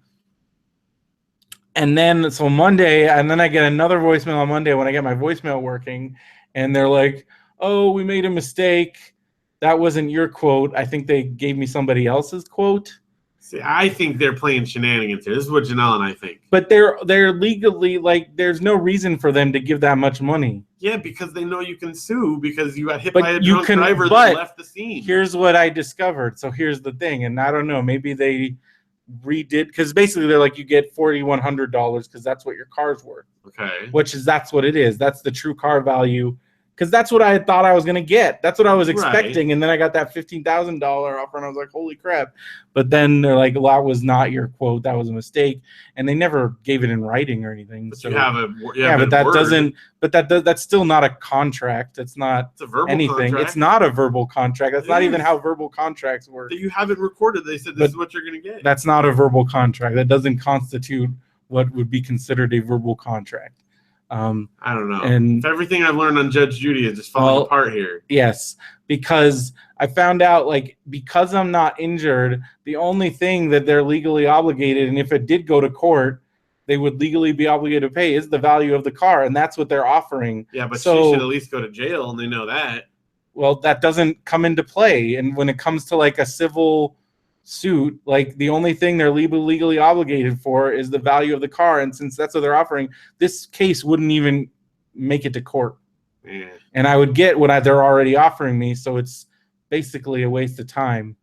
then so Monday, and then I get another voicemail on Monday when I get my voicemail working, and they're like, oh, we made a mistake. That wasn't your quote. I think they gave me somebody else's quote. See, I think they're playing shenanigans here. This is what Janelle and I think. But they're legally like there's no reason for them to give that much money. Yeah, because they know you can sue because you got hit But by a you drunk can- driver but that left the scene. Here's what I discovered. So here's the thing, and I don't know, maybe they redid because basically they're like you get $4,100 because that's what your car's worth. Okay. That's what it is. That's the true car value. Because that's what I thought I was going to get. That's what I was expecting. Right. And then I got that $15,000 offer, and I was like, holy crap. But then they're like, well, that was not your quote. That was a mistake. And they never gave it in writing or anything. But so you have but that word. doesn't, that's still not a contract. It's not It's a verbal anything. contract. It's not a verbal contract. That's It not even is. how verbal contracts work. That you haven't recorded. They said this is what you're going to get. That's not a verbal contract. That doesn't constitute what would be considered a verbal contract. I don't know. And if everything I've learned on Judge Judy is just falling apart here. Yes, because I found out like because I'm not injured, the only thing that they're legally obligated, and if it did go to court, they would legally be obligated to pay is the value of the car, and that's what they're offering. Yeah, but so, she should at least go to jail, and they know that. Well, that doesn't come into play, and when it comes to like a civil suit, like the only thing they're legally obligated for is the value of the car, and since that's what they're offering, this case wouldn't even make it to court. Yeah. And I would get what they're already offering me, so it's basically a waste of time.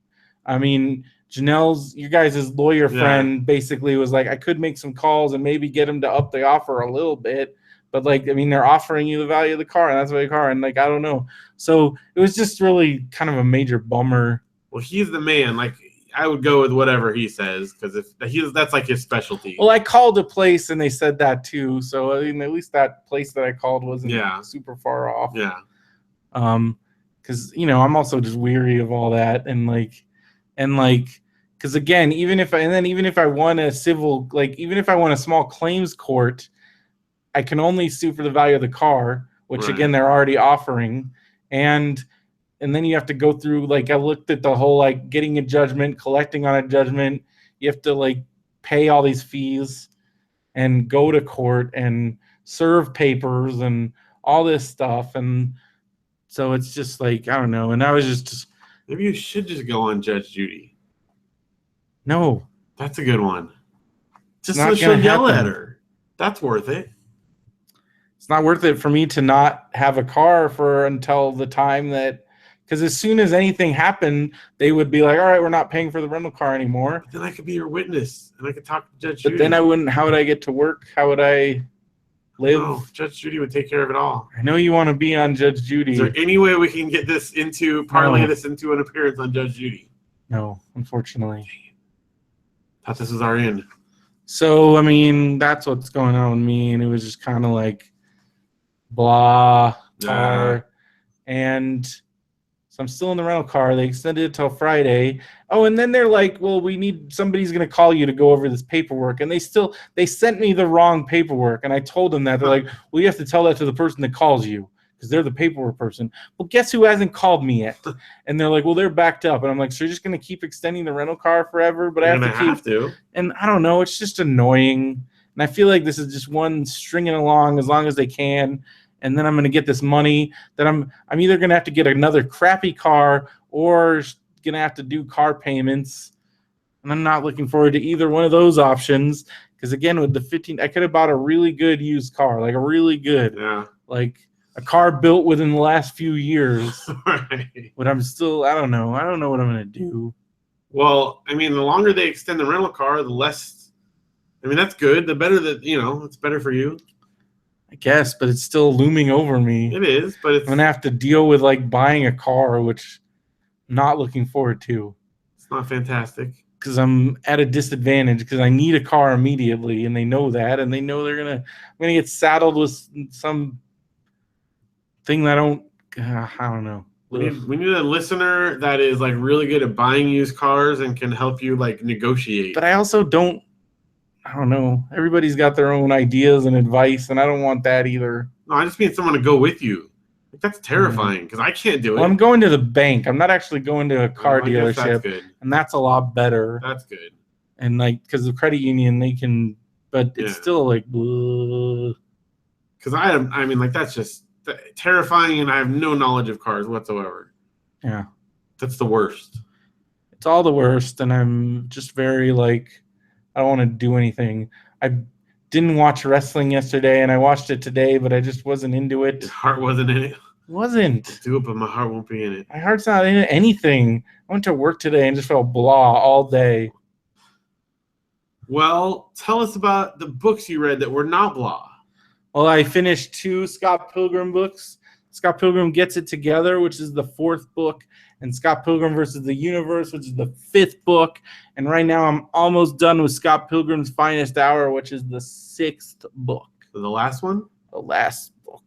I mean, Janelle's, you guys' lawyer friend, basically was like, I could make some calls and maybe get him to up the offer a little bit, but like, I mean, they're offering you the value of the car, and that's what the car, and like, I don't know. So it was just really kind of a major bummer. Well, he's the man. Like, I would go with whatever he says because that's like his specialty. Well, I called a place and they said that too. So I mean, at least that place that I called wasn't super far off. Yeah. Because I'm also just weary of all that and because again, even if I want a civil, like even if I want a small claims court, I can only sue for the value of the car, which again they're already offering, and then you have to go through, like, I looked at the whole, like, getting a judgment, collecting on a judgment. You have to, like, pay all these fees and go to court and serve papers and all this stuff. And so it's just, like, I don't know. And I was just maybe you should just go on Judge Judy. No. That's a good one. Just so she'll yell at her. That's worth it. It's not worth it for me to not have a car until the time that... Because as soon as anything happened, they would be like, all right, we're not paying for the rental car anymore. But then I could be your witness, and I could talk to Judge Judy. But then I wouldn't. How would I get to work? How would I live? No, Judge Judy would take care of it all. I know you want to be on Judge Judy. Is there any way we can get this parlay this into an appearance on Judge Judy? No, unfortunately. Thought this was our end. So, I mean, that's what's going on with me, and it was just kind of like blah, and... So I'm still in the rental car. They extended it till Friday. Oh, and then they're like, well, somebody's going to call you to go over this paperwork. And they sent me the wrong paperwork. And I told them that. They're like, well, you have to tell that to the person that calls you because they're the paperwork person. Well, guess who hasn't called me yet? And they're like, well, they're backed up. And I'm like, so you're just going to keep extending the rental car forever? But I have to. And I don't know. It's just annoying. And I feel like this is just one stringing along as long as they can. And then I'm going to get this money that I'm either going to have to get another crappy car or going to have to do car payments. And I'm not looking forward to either one of those options. Because again, with the 15, I could have bought a really good used car, like a really good, like a car built within the last few years. Right. But I'm still, I don't know what I'm going to do. Well, I mean, the longer they extend the rental car, the less, I mean, that's good. The better that, it's better for you. I guess, but it's still looming over me. It is, but I'm gonna have to deal with like buying a car, which I'm not looking forward to. It's not fantastic. Because I'm at a disadvantage because I need a car immediately, and they know that, and they know I'm gonna get saddled with some thing that I don't know. We need a listener that is like really good at buying used cars and can help you like negotiate. But I also don't. I don't know. Everybody's got their own ideas and advice, and I don't want that either. No, I just need someone to go with you. Like, that's terrifying because I can't do it. Well, I'm going to the bank. I'm not actually going to a car dealership, that's good. And that's a lot better. That's good. And like, because the credit union, they can, but it's still like, because I mean, like that's just terrifying, and I have no knowledge of cars whatsoever. Yeah, that's the worst. It's all the worst, and I'm just very like. I don't want to do anything. I didn't watch wrestling yesterday, and I watched it today, but I just wasn't into it. Your heart wasn't in it? Wasn't. I'll do it, but my heart won't be in it. My heart's not in anything. I went to work today and just felt blah all day. Well, tell us about the books you read that were not blah. Well, I finished 2 Scott Pilgrim books. Scott Pilgrim Gets It Together, which is the 4th book, and Scott Pilgrim versus the Universe, which is the 5th book. And right now I'm almost done with Scott Pilgrim's Finest Hour, which is the 6th book. So the last one? The last book,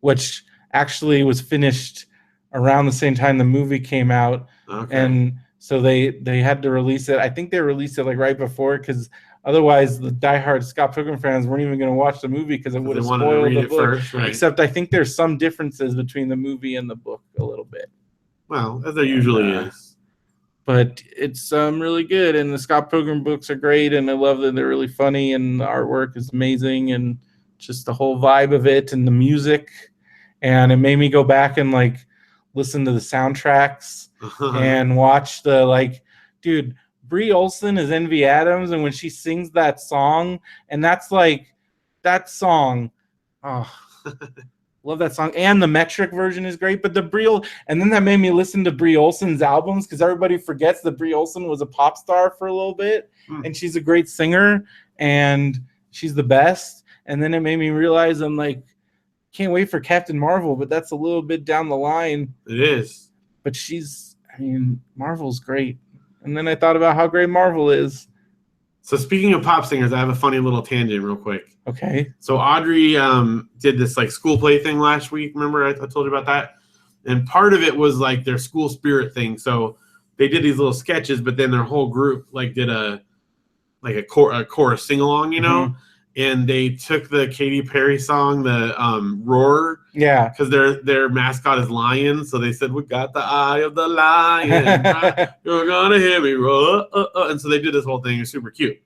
which actually was finished around the same time the movie came out. Okay. And so they had to release it. I think they released it like right before because otherwise the diehard Scott Pilgrim fans weren't even going to watch the movie because it would have spoiled the book. First, right. Except I think there's some differences between the movie and the book a little bit. Well, as there usually is. But it's really good, and the Scott Pilgrim books are great, and I love that they're really funny, and the artwork is amazing, and just the whole vibe of it, and the music. And it made me go back and like listen to the soundtracks and watch dude, Brie Olson is Envy Adams, and when she sings that song, and that's like that song, love that song, and the metric version is great. But and then that made me listen to Brie Olson's albums because everybody forgets that Brie Olson was a pop star for a little bit, and she's a great singer, and she's the best. And then it made me realize I'm like, can't wait for Captain Marvel, but that's a little bit down the line. It is, but Marvel's great. And then I thought about how great Marvel is. So speaking of pop singers, I have a funny little tangent real quick. Okay. So Audrey did this like school play thing last week. Remember I told you about that? And part of it was like their school spirit thing. So they did these little sketches, but then their whole group like did a chorus sing along, Mm-hmm. And they took the Katy Perry song, the Roar. Yeah. Because their mascot is lion. So they said, we got the eye of the lion. You're going to hear me roar. And so they did this whole thing. It was super cute.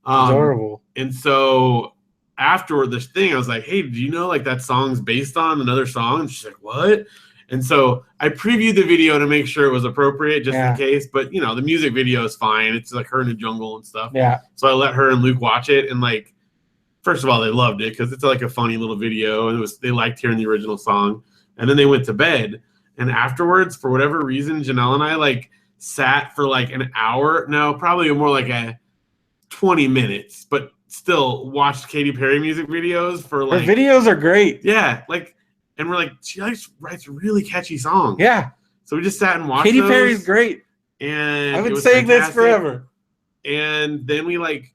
Adorable. And so afterward, this thing, I was like, hey, do you know like that song's based on another song? And she's like, what? And so I previewed the video to make sure it was appropriate just in case. But, the music video is fine. It's like her in the jungle and stuff. Yeah. So I let her and Luke watch it. And like, first of all, they loved it because it's like a funny little video. And they liked hearing the original song. And then they went to bed. And afterwards, for whatever reason, Janelle and I like sat for like an hour. No, probably more like a 20 minutes. But still watched Katy Perry music videos for like. Her videos are great. Yeah. And we're like, she writes really catchy songs. Yeah. So we just sat and watched Katy those, Perry's great. And I've been saying this forever. And then we like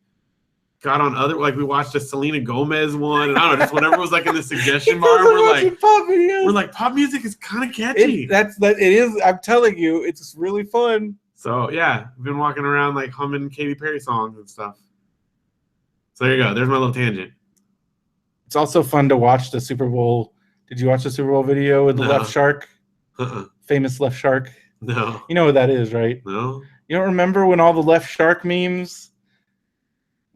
got on other, like we watched a Selena Gomez one, and I don't know, just whatever was like in the suggestion bar. We're like, pop music is kind of catchy. It is. I'm telling you, it's really fun. So yeah, I've been walking around like humming Katy Perry songs and stuff. So there you go. There's my little tangent. It's also fun to watch the Super Bowl. Did you watch the Super Bowl video with the left shark? Famous left shark? No. You know what that is, right? No. You don't remember when all the left shark memes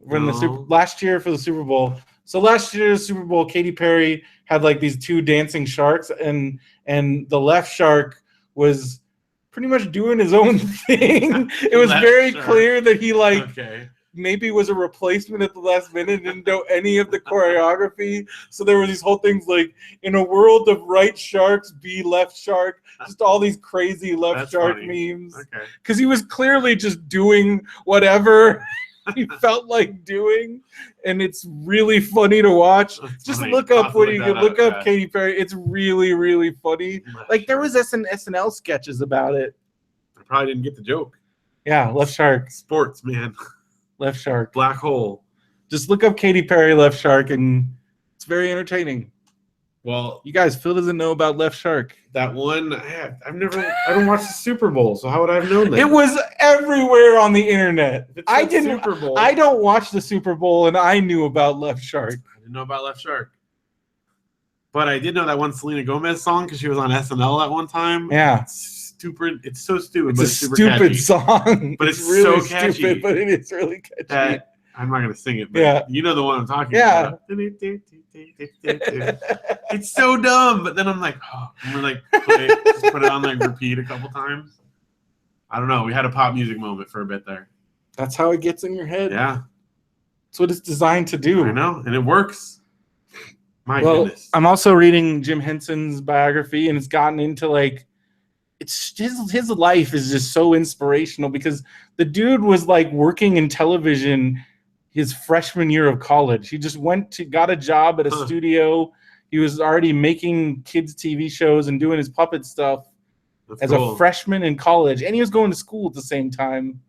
were in last year for the Super Bowl? So last year's Super Bowl, Katy Perry had like these two dancing sharks, and the left shark was pretty much doing his own thing. It was very clear that he maybe was a replacement at the last minute, didn't know any of the choreography. So there were these whole things like, in a world of right sharks, be left shark, just all these crazy left shark memes. Because he was clearly just doing whatever he felt like doing, and it's really funny to watch. Just look up what you can look up Katy Perry. It's really, really funny. Like there was SNL sketches about it. I probably didn't get the joke. Yeah, left shark. Sports, man. Left shark. Black hole. Just look up Katy Perry left shark, and it's very entertaining. Well, you guys, Phil doesn't know about left shark. That one, I don't watch the Super Bowl, so how would I have known that? It was everywhere on the internet. I didn't. Super Bowl. I don't watch the Super Bowl, and I knew about left shark. I didn't know about left shark, but I did know that one Selena Gomez song because she was on SNL at one time. Yeah. It's so stupid. It's a stupid catchy song. But it's really so catchy. Stupid, but it is really catchy. I'm not gonna sing it, but you know the one I'm talking about. It's so dumb, but then I'm like, I'm gonna like put it on like repeat a couple times. I don't know. We had a pop music moment for a bit there. That's how it gets in your head. Yeah, that's what it's designed to do. I know, and it works. My goodness. I'm also reading Jim Henson's biography, and it's gotten into like. It's his life is just so inspirational because the dude was like working in television his freshman year of college. He just got a job at a studio. He was already making kids TV shows and doing his puppet stuff a freshman in college, and he was going to school at the same time.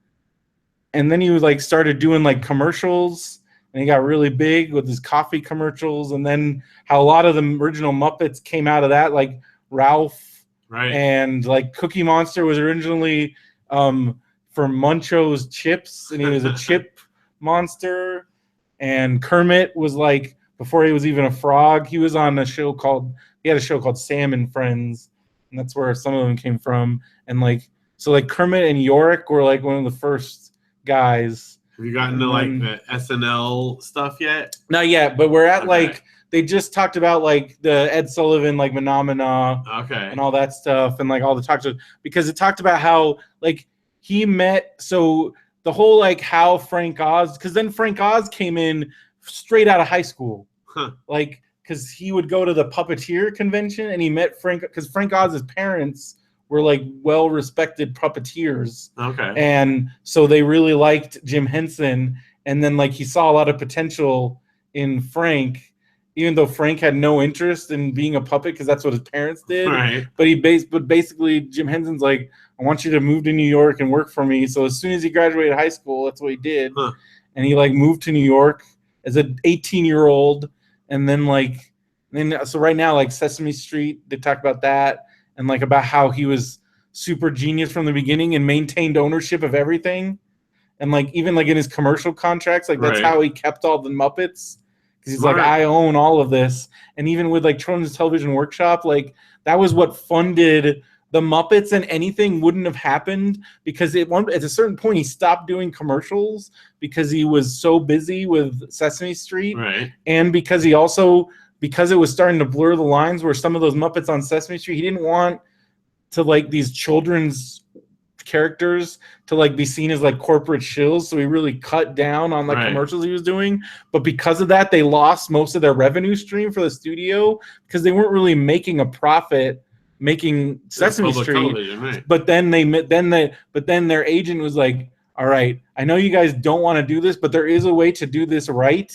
And then he was like started doing like commercials, and he got really big with his coffee commercials, and then how a lot of the original Muppets came out of that, like Ralph. Right. And like Cookie Monster was originally for Muncho's chips, and he was a chip monster. And Kermit was like, before he was even a frog, he was on he had a show called Sam and Friends, and that's where some of them came from. And like, so like Kermit and Yorick were like one of the first guys. Have you gotten to like the SNL stuff yet? Not yet, but we're at like. They just talked about like the Ed Sullivan like Phenomena, and all that stuff, and like all the talks because it talked about how like he met the whole like how Frank Oz, because then Frank Oz came in straight out of high school, like because he would go to the puppeteer convention and he met Frank because Frank Oz's parents were like well respected puppeteers, and so they really liked Jim Henson, and then like he saw a lot of potential in Frank. Even though Frank had no interest in being a puppet because that's what his parents did. Right. But basically Jim Henson's like, I want you to move to New York and work for me. So as soon as he graduated high school, that's what he did. And he like moved to New York as an 18-year-old. And then so right now, like Sesame Street, they talk about that and like about how he was super genius from the beginning and maintained ownership of everything. And like even like in his commercial contracts, like that's how he kept all the Muppets. Because he's like, I own all of this. And even with like Children's Television Workshop, like that was what funded the Muppets, and anything wouldn't have happened because at a certain point he stopped doing commercials because he was so busy with Sesame Street. Right. And because it was starting to blur the lines where some of those Muppets on Sesame Street, he didn't want to like these children's characters to like be seen as like corporate shills, so he really cut down on like commercials he was doing. But because of that, they lost most of their revenue stream for the studio because they weren't really making a profit making Sesame Street. But then their agent was like, all right, I know you guys don't want to do this, but there is a way to do this right.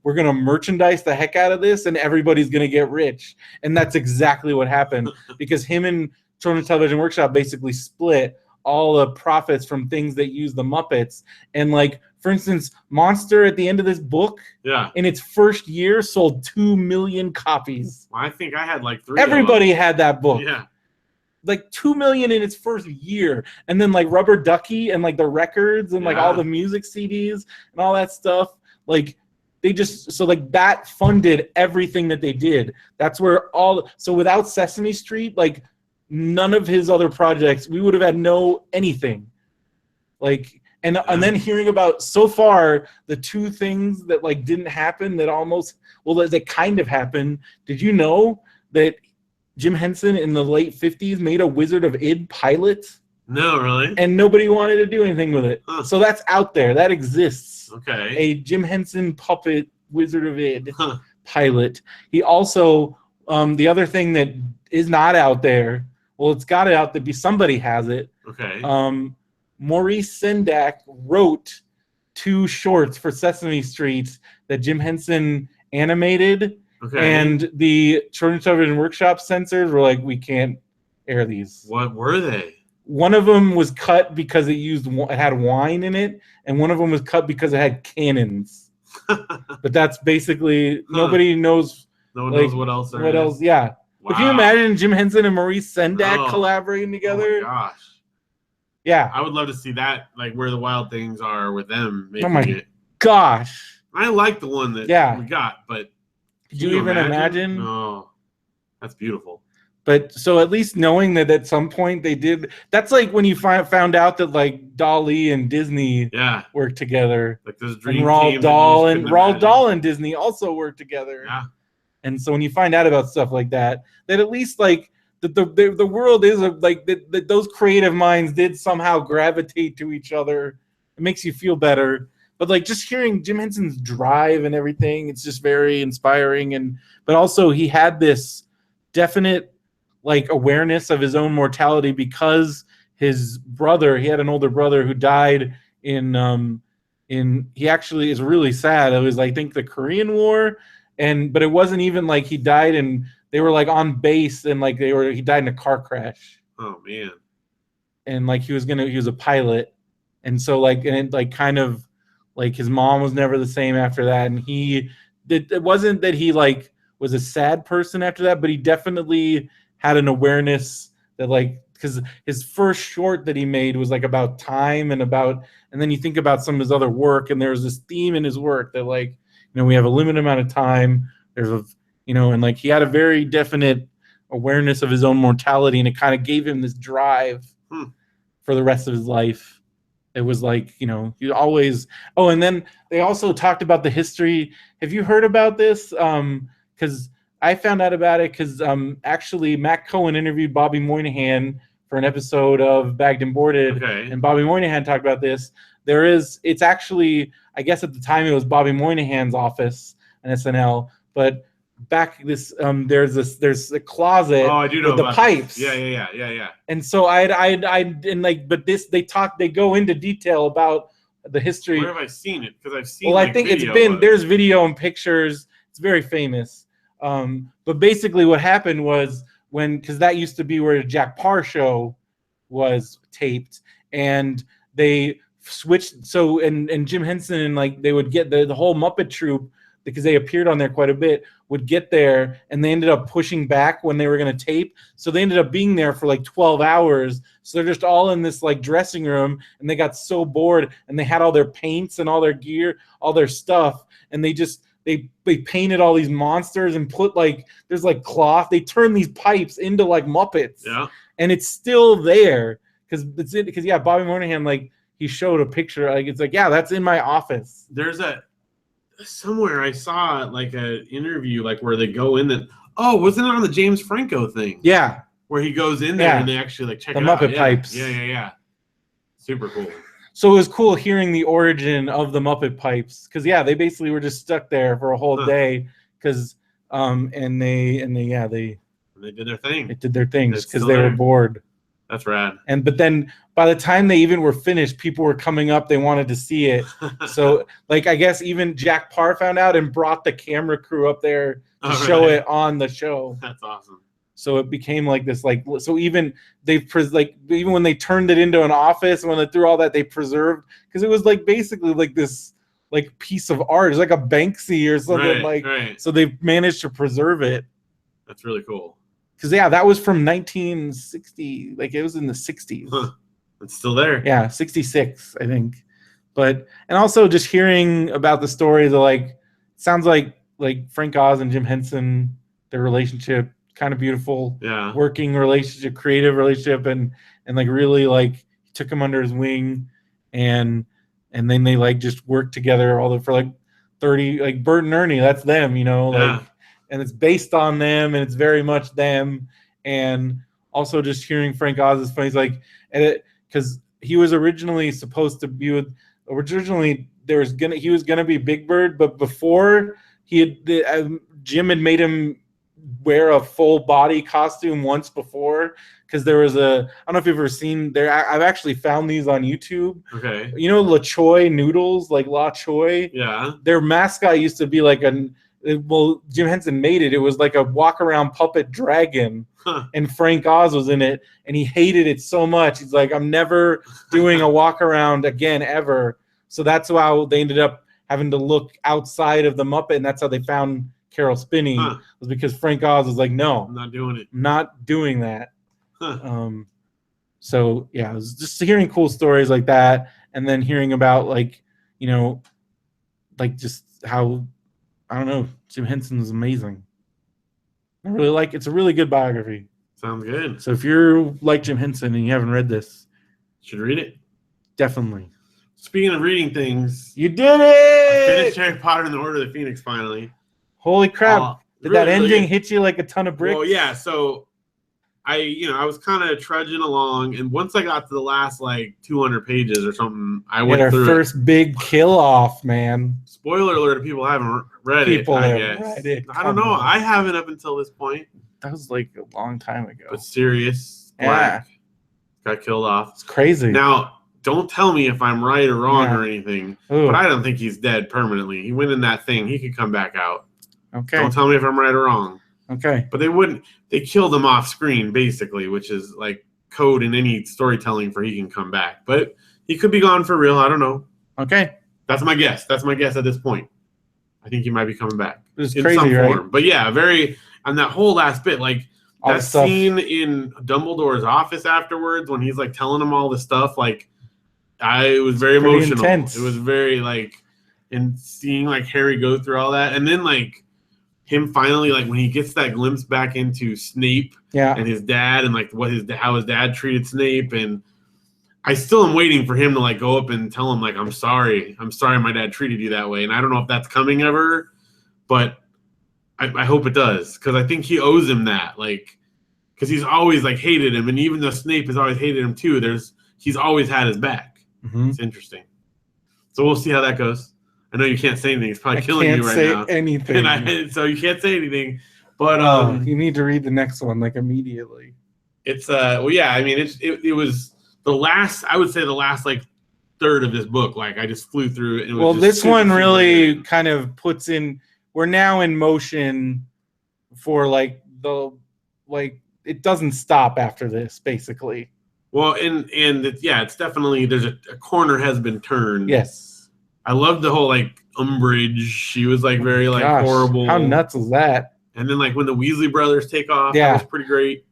We're going to merchandise the heck out of this and everybody's going to get rich. And that's exactly what happened because him and Children's Television Workshop basically split all the profits from things that use the Muppets. And like, for instance, Monster at the end of this book, in its first year, sold 2 million copies. I think I had like 3. Everybody had that book. Yeah. Like 2 million in its first year. And then like Rubber Ducky and like the records and like all the music CDs and all that stuff. Like they just, so like that funded everything that they did. That's where so without Sesame Street, like none of his other projects, we would have had anything. Like, and then hearing about so far the 2 things that like didn't happen that almost, that kind of happened. Did you know that Jim Henson in the late 50s made a Wizard of Id pilot? No, really? And nobody wanted to do anything with it. So that's out there. That exists. Okay. A Jim Henson puppet Wizard of Id pilot. He also, the other thing that is not out there, it's got it out there. Somebody has it. Okay. Maurice Sendak wrote 2 shorts for Sesame Street that Jim Henson animated. Okay. And the Children's Television Workshop censors were like, we can't air these. What were they? One of them was cut because it had wine in it, and one of them was cut because it had cannons. But that's basically nobody knows. No one knows what else. What else? Yeah. Wow. But can you imagine Jim Henson and Maurice Sendak collaborating together? Oh my gosh. Yeah. I would love to see that, like Where the Wild Things Are with them making Oh my gosh. I like the one that we got, but Could you even imagine? No. That's beautiful. But so at least knowing that at some point they did, that's like when you found out that like Dali and Disney worked together. Like this dream Roald team Dahl and Disney also worked together. Yeah. And so when you find out about stuff like that at least like the world is like that those creative minds did somehow gravitate to each other. It makes you feel better. But like just hearing Jim Henson's drive and everything, it's just very inspiring. But also he had this definite like awareness of his own mortality because his brother, he had an older brother who died he actually is really sad. It was I think the Korean War, but it wasn't even like he died and they were like on base and like he died in a car crash. Oh man. And like he was a pilot. And so like, and it like kind of like his mom was never the same after that. And it wasn't that he like was a sad person after that, but he definitely had an awareness that like, because his first short that he made was like about time and then you think about some of his other work and there's this theme in his work that like, we have a limited amount of time. And like he had a very definite awareness of his own mortality and it kind of gave him this drive for the rest of his life. It was like, he always, and then they also talked about the history. Have you heard about this? Because I found out about it because actually Matt Cohen interviewed Bobby Moynihan for an episode of Bagged and Boarded, and Bobby Moynihan talked about this. It's actually, I guess at the time it was Bobby Moynihan's office on SNL, but back there's a closet I do know with the pipes. Yeah. And so they go into detail about the history. Where have I seen it? Because I've seen. I think there's video and pictures. It's very famous. But basically what happened was because that used to be where the Jack Parr show was taped, and they switched. So and Jim Henson and like they would get the whole Muppet troupe, because they appeared on there quite a bit, would get there, and they ended up pushing back when they were going to tape. So they ended up being there for like 12 hours. So they're just all in this like dressing room, and they got so bored, and they had all their paints and all their gear, all their stuff, and they painted all these monsters and put like there's like cloth. They turned these pipes into like Muppets. Yeah. And it's still there because Bobby Moynihan, like he showed a picture, like it's like, yeah, that's in my office. There's somewhere I saw like an interview like where they go in that wasn't it on the James Franco thing? Yeah. Where he goes in there and they actually like check the it Muppet out. pipes. Yeah. Super cool. So it was cool hearing the origin of the Muppet pipes because they basically were just stuck there for a whole day because and they did their thing. They did their things because they were bored. That's rad. But then by the time they even were finished, people were coming up. They wanted to see it. So like I guess even Jack Parr found out and brought the camera crew up there to show it on the show. That's awesome. So it became like this, like, so even even when they turned it into an office and when they threw all that, they preserved, because it was like basically like this like piece of art. It's like a Banksy or something, Right. So they've managed to preserve it. That's really cool. Because that was from 1960, like it was in the 60s. Huh. It's still there. Yeah, 66, I think. But and also just hearing about the stories of like, sounds like Frank Oz and Jim Henson, their relationship, kind of beautiful. Yeah. Working relationship, creative relationship, and like really like he took him under his wing, and then they like just worked together for like 30, like Bert and Ernie, that's them, like, and it's based on them, and it's very much them. And also just hearing Frank Oz is funny. He's like, because he was originally supposed to be with. Originally, he was gonna be Big Bird, but before Jim had made him wear a full body costume once before, because there was I don't know if you've ever seen there. I've actually found these on YouTube. Okay. La Choy noodles, like La Choy. Yeah. Their mascot used to be like Jim Henson made it. It was like a walk around puppet dragon. Huh. And Frank Oz was in it, and he hated it so much. He's like, I'm never doing a walk around again ever. So that's how they ended up having to look outside of the Muppet, and that's how they found Carol Spinney. Was because Frank Oz was like, no, I'm not doing it. I'm not doing that. Huh. So yeah, it was just hearing cool stories like that, and then hearing about like, like just how, I don't know, Jim Henson was amazing. I really it's a really good biography. Sounds good. So if you're like Jim Henson and you haven't read this, should read it. Definitely. Speaking of reading things, you did it! I finished Harry Potter and the Order of the Phoenix finally. Holy crap. Did that ending hit you like a ton of bricks? Well, yeah, so I was kind of trudging along, and once I got to the last like 200 pages or something, I went through our first big kill off, man. Spoiler alert if people haven't read it, I guess. I don't know. I haven't up until this point. That was like a long time ago. But Sirius Black got killed off. It's crazy. Now, don't tell me if I'm right or wrong or anything, but I don't think he's dead permanently. He went in that thing. He could come back out. Okay. Don't tell me if I'm right or wrong. Okay. But they killed him off screen, basically, which is like code in any storytelling for he can come back. But he could be gone for real. I don't know. Okay. That's my guess. That's my guess at this point. I think he might be coming back. It's crazy, some form. Right? But yeah, on that whole last bit, like all that scene in Dumbledore's office afterwards when he's like telling him all the stuff, like it was very emotional. Intense. It was very like, and seeing like Harry go through all that, and then like him finally, like when he gets that glimpse back into Snape and his dad, and like how his dad treated Snape, and I still am waiting for him to like go up and tell him like, I'm sorry my dad treated you that way. And I don't know if that's coming ever, but I hope it does, because I think he owes him that, like, because he's always like hated him, and even though Snape has always hated him too, he's always had his back. It's interesting. So we'll see how that goes. I know you can't say anything. It's probably killing you right now. I can't say anything. So you can't say anything. But you need to read the next one like immediately. It's well, yeah. I mean, it was the last. I would say the last like third of this book. Like I just flew through it. And it was this one really kind of puts in. We're now in motion for like it doesn't stop after this, basically. Well, and it's definitely there's a corner has been turned. Yes. I love the whole like Umbridge. She was like very like horrible. How nuts was that? And then like when the Weasley brothers take off, that was pretty great.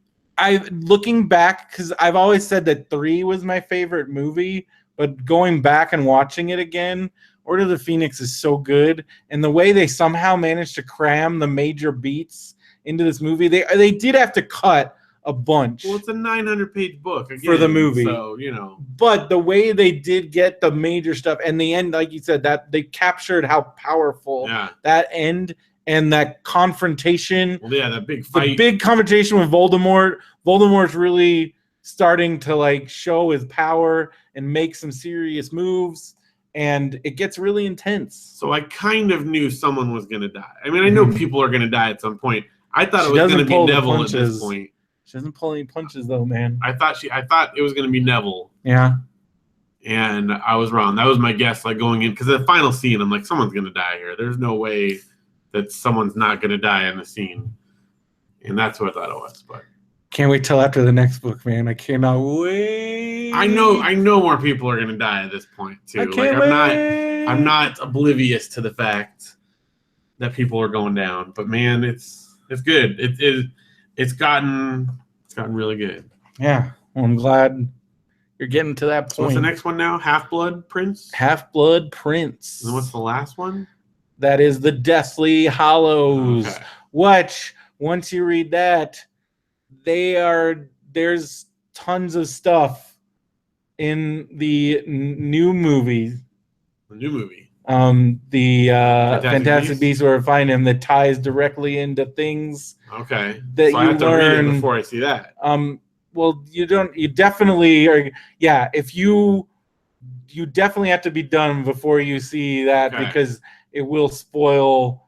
Looking back, because I've always said that 3 was my favorite movie, but going back and watching it again, Order of the Phoenix is so good, and the way they somehow managed to cram the major beats into this movie, they did have to cut a bunch. Well, it's a 900-page book again, for the movie, so But the way they did get the major stuff, and the end, like you said, that they captured how powerful that end and that confrontation. Well, yeah, that big fight, the big confrontation with Voldemort. Voldemort's really starting to like show his power and make some serious moves, and it gets really intense. So I kind of knew someone was going to die. I mean, I know people are going to die at some point. I thought it was going to be Neville at this point. She doesn't pull any punches though, man. I thought it was going to be Neville. Yeah. And I was wrong. That was my guess, like going in, because the final scene, I'm like, someone's going to die here. There's no way that someone's not going to die in the scene. And that's what I thought it was. But Can't wait till after the next book, man. I cannot wait. I know more people are gonna die at this point too. I can't wait. I'm not oblivious to the fact that people are going down. But man, it's good. It's gotten really good. Yeah. Well, I'm glad you're getting to that point. So what's the next one now? Half-Blood Prince? Half-Blood Prince. And what's the last one? That is the Deathly Hallows. Okay. Which, once you read that, there's tons of stuff in the new movie. The new movie. The Fantastic Beasts? Beasts Where I Find Him that ties directly into things Okay. that So I you have to read learn it before I see that. Well, you definitely are. Yeah, if you definitely have to be done before you see that Okay. because it will spoil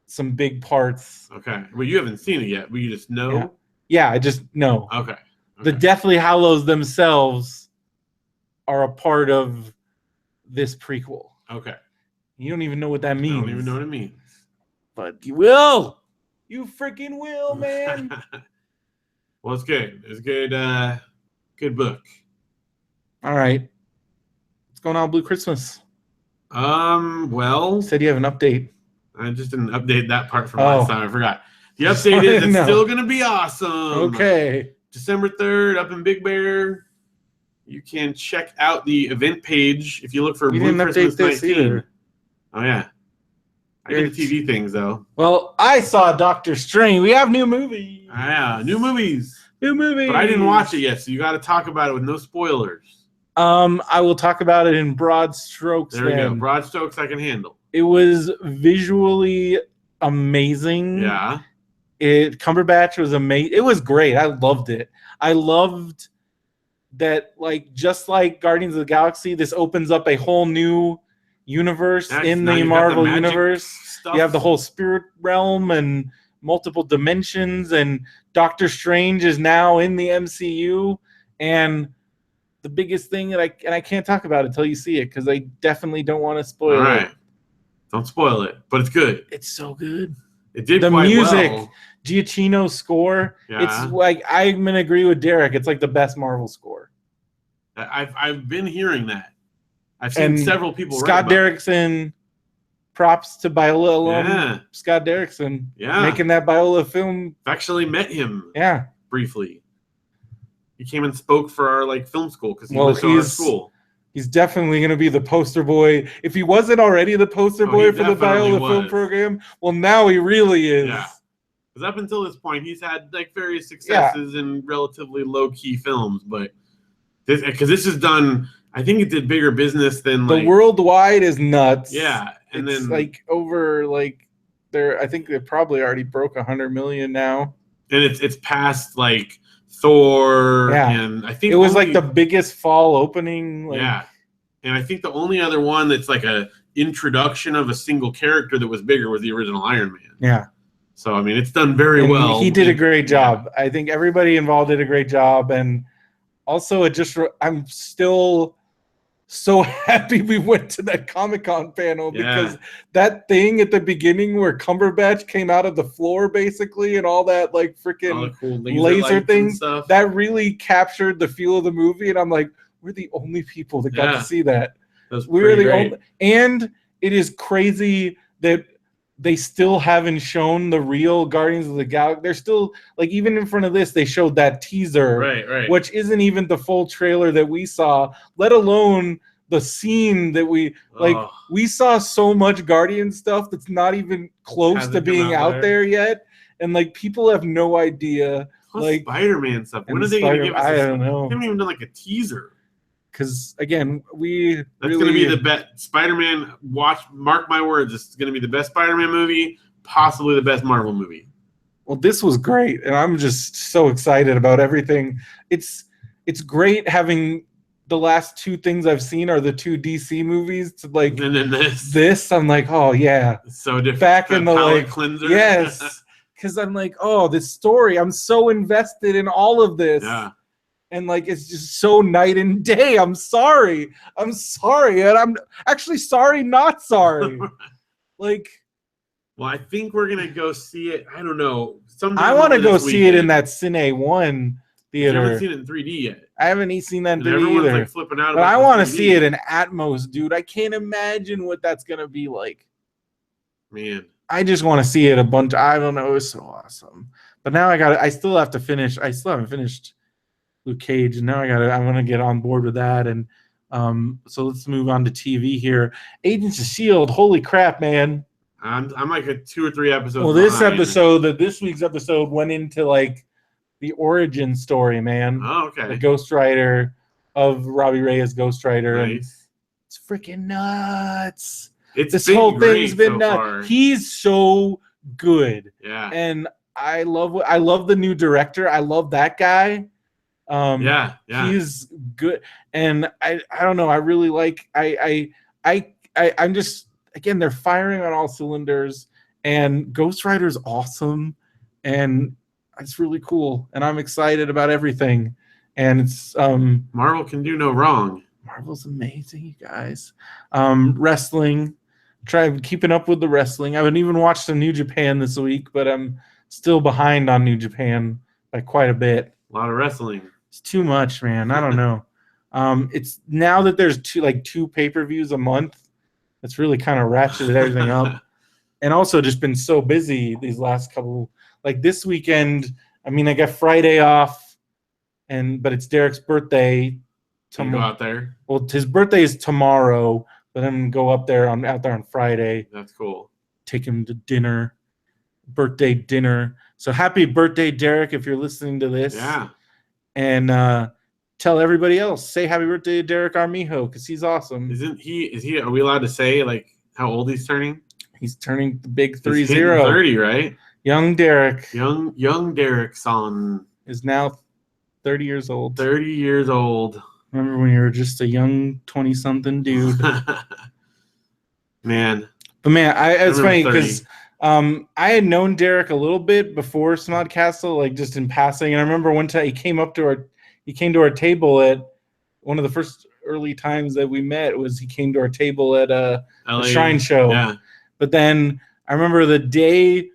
some big parts. Okay. Well, you haven't seen it yet, but you just know. Yeah, I just know. Okay. The Deathly Hallows themselves are a part of this prequel. Okay. You don't even know what that I means. don't even know what it means. But you will. You freaking will, man. Well, it's good. It's good. Good book. All right. What's going on, Blue Christmas? Well, You said you have an update. I just didn't update that part from last time. I forgot. The update Sorry, is it's no. still gonna be awesome. Okay. December 3rd, up in Big Bear. You can check out the event page if you look for We Blue didn't Christmas update this 19. either. Oh yeah. I did the TV things though. Well, I saw Doctor Strange. We have new movies. Yeah, new movies. New movies. But I didn't watch it yet, so you got to talk about it with no spoilers. I will talk about it in broad strokes. There we go. then. Broad strokes I can handle. It was visually amazing. Yeah. Cumberbatch was amazing. It was great. I loved it. I loved that, like, just like Guardians of the Galaxy, this opens up a whole new universe in now the you've got Marvel magic universe. stuff. You have the whole spirit realm and multiple dimensions, and Doctor Strange is now in the MCU. And the biggest thing that I can't talk about it until you see it because I definitely don't want to spoil All right. it. Don't spoil it, but it's good. It's so good. It did The quite music, well. Giacchino's score. Yeah. It's like, I'm gonna agree with Derek. It's like the best Marvel score. I've been hearing that. I've seen And several people. Scott Derrickson, props to Biola alum. Yeah. Scott Derrickson, Yeah. making that Biola film. I've actually met him. Yeah. Briefly. He came and spoke for our film school because he Well, was in our school. He's definitely going to be the poster boy. If he wasn't already the poster boy for the definitely Biola film was. program, well, now he really is. Yeah. Because up until this point, he's had various successes in relatively low key films, but this is done. I think it did bigger business than The worldwide is nuts. Yeah, and it's then over I think they probably already broke 100 million now. And it's past Thor, Yeah. and I think It was the biggest fall opening. Yeah, and I think the only other one that's a introduction of a single character that was bigger was the original Iron Man. Yeah. So I mean, it's done very well. He did a great job. I think everybody involved did a great job, and also I'm still so happy we went to that Comic-Con panel because that thing at the beginning where Cumberbatch came out of the floor basically and all that freaking cool laser things, stuff. that really captured the feel of the movie, and I'm like, we're the only people that got to see that. We're the only, and it is crazy that they still haven't shown the real Guardians of the Galaxy. They're still even in front of this, they showed that teaser, right, which isn't even the full trailer that we saw, let alone the scene that we we saw so much Guardian stuff that's not even close to being out there yet, and people have no idea. Plus Spider-Man stuff. When are they going to give us? I don't know. They haven't even done a teaser. Because again, that's going to be the best Spider-Man. Mark my words. This is going to be the best Spider-Man movie, possibly the best Marvel movie. Well, this was great, and I'm just so excited about everything. It's great having the last two things I've seen are the two DC movies. To and then this, I'm like, oh yeah, it's so different. Back in the cleanser. Yes, because I'm like, oh, this story. I'm so invested in all of this. Yeah. And it's just so night and day. I'm sorry, and I'm actually sorry, not sorry. Well, I think we're gonna go see it. I don't know. I want to over go this see it in weekend. that Cine 1 I haven't theater. seen it in 3D yet. I haven't seen that in And 3D everyone's either. like flipping out But about I the want to 3D. see it in Atmos, dude. I can't imagine what that's going to be like. Man. I just want to see it a bunch. I don't know. It's so awesome. But now I still have to finish. I still haven't finished Luke Cage. And now I'm going to get on board with that. And so let's move on to TV here. Agents of S.H.I.E.L.D. Holy crap, man. I'm like a 2 or 3 episodes. Well, this behind. this week's episode went into like the origin story, man. Oh, okay. The Ghost Rider of Robbie Reyes Ghost Rider. And Nice. it's freaking nuts. This whole thing's been so nuts. far. He's so good. Yeah. And I love the new director. I love that guy. Yeah. He's good. And I don't know. I really like I'm just, again, they're firing on all cylinders, and Ghost Rider's awesome, and it's really cool, and I'm excited about everything. And it's Marvel can do no wrong. Marvel's amazing, you guys. Wrestling, keeping up with the wrestling. I haven't even watched the New Japan this week, but I'm still behind on New Japan by quite a bit. A lot of wrestling. It's too much, man. I don't know. It's now that there's two pay-per-views a month. It's really kind of ratcheted everything up. And also just been so busy these last couple, like this weekend. I mean, I got Friday off, but it's Derek's birthday. Can you go out there? Well, his birthday is tomorrow, but I'm gonna go out there on Friday. That's cool. Take him to dinner, birthday dinner. So happy birthday, Derek! If you're listening to this, Yeah. And tell everybody else. Say happy birthday to Derek Armijo, because he's awesome. Isn't he? Is he? Are we allowed to say like how old he's turning? He's turning the big 30. He's hitting 30, right? Young Derek. Young Derek's on. Is now 30 years old. 30 years old. Remember when you were just a young 20-something dude? Man. But man, it's funny 30. because I had known Derek a little bit before Smod Castle, like just in passing. And I remember one time he came to our table at one of the first early times that we met. Was he came to our table at a Shrine show. Yeah. But then I remember the day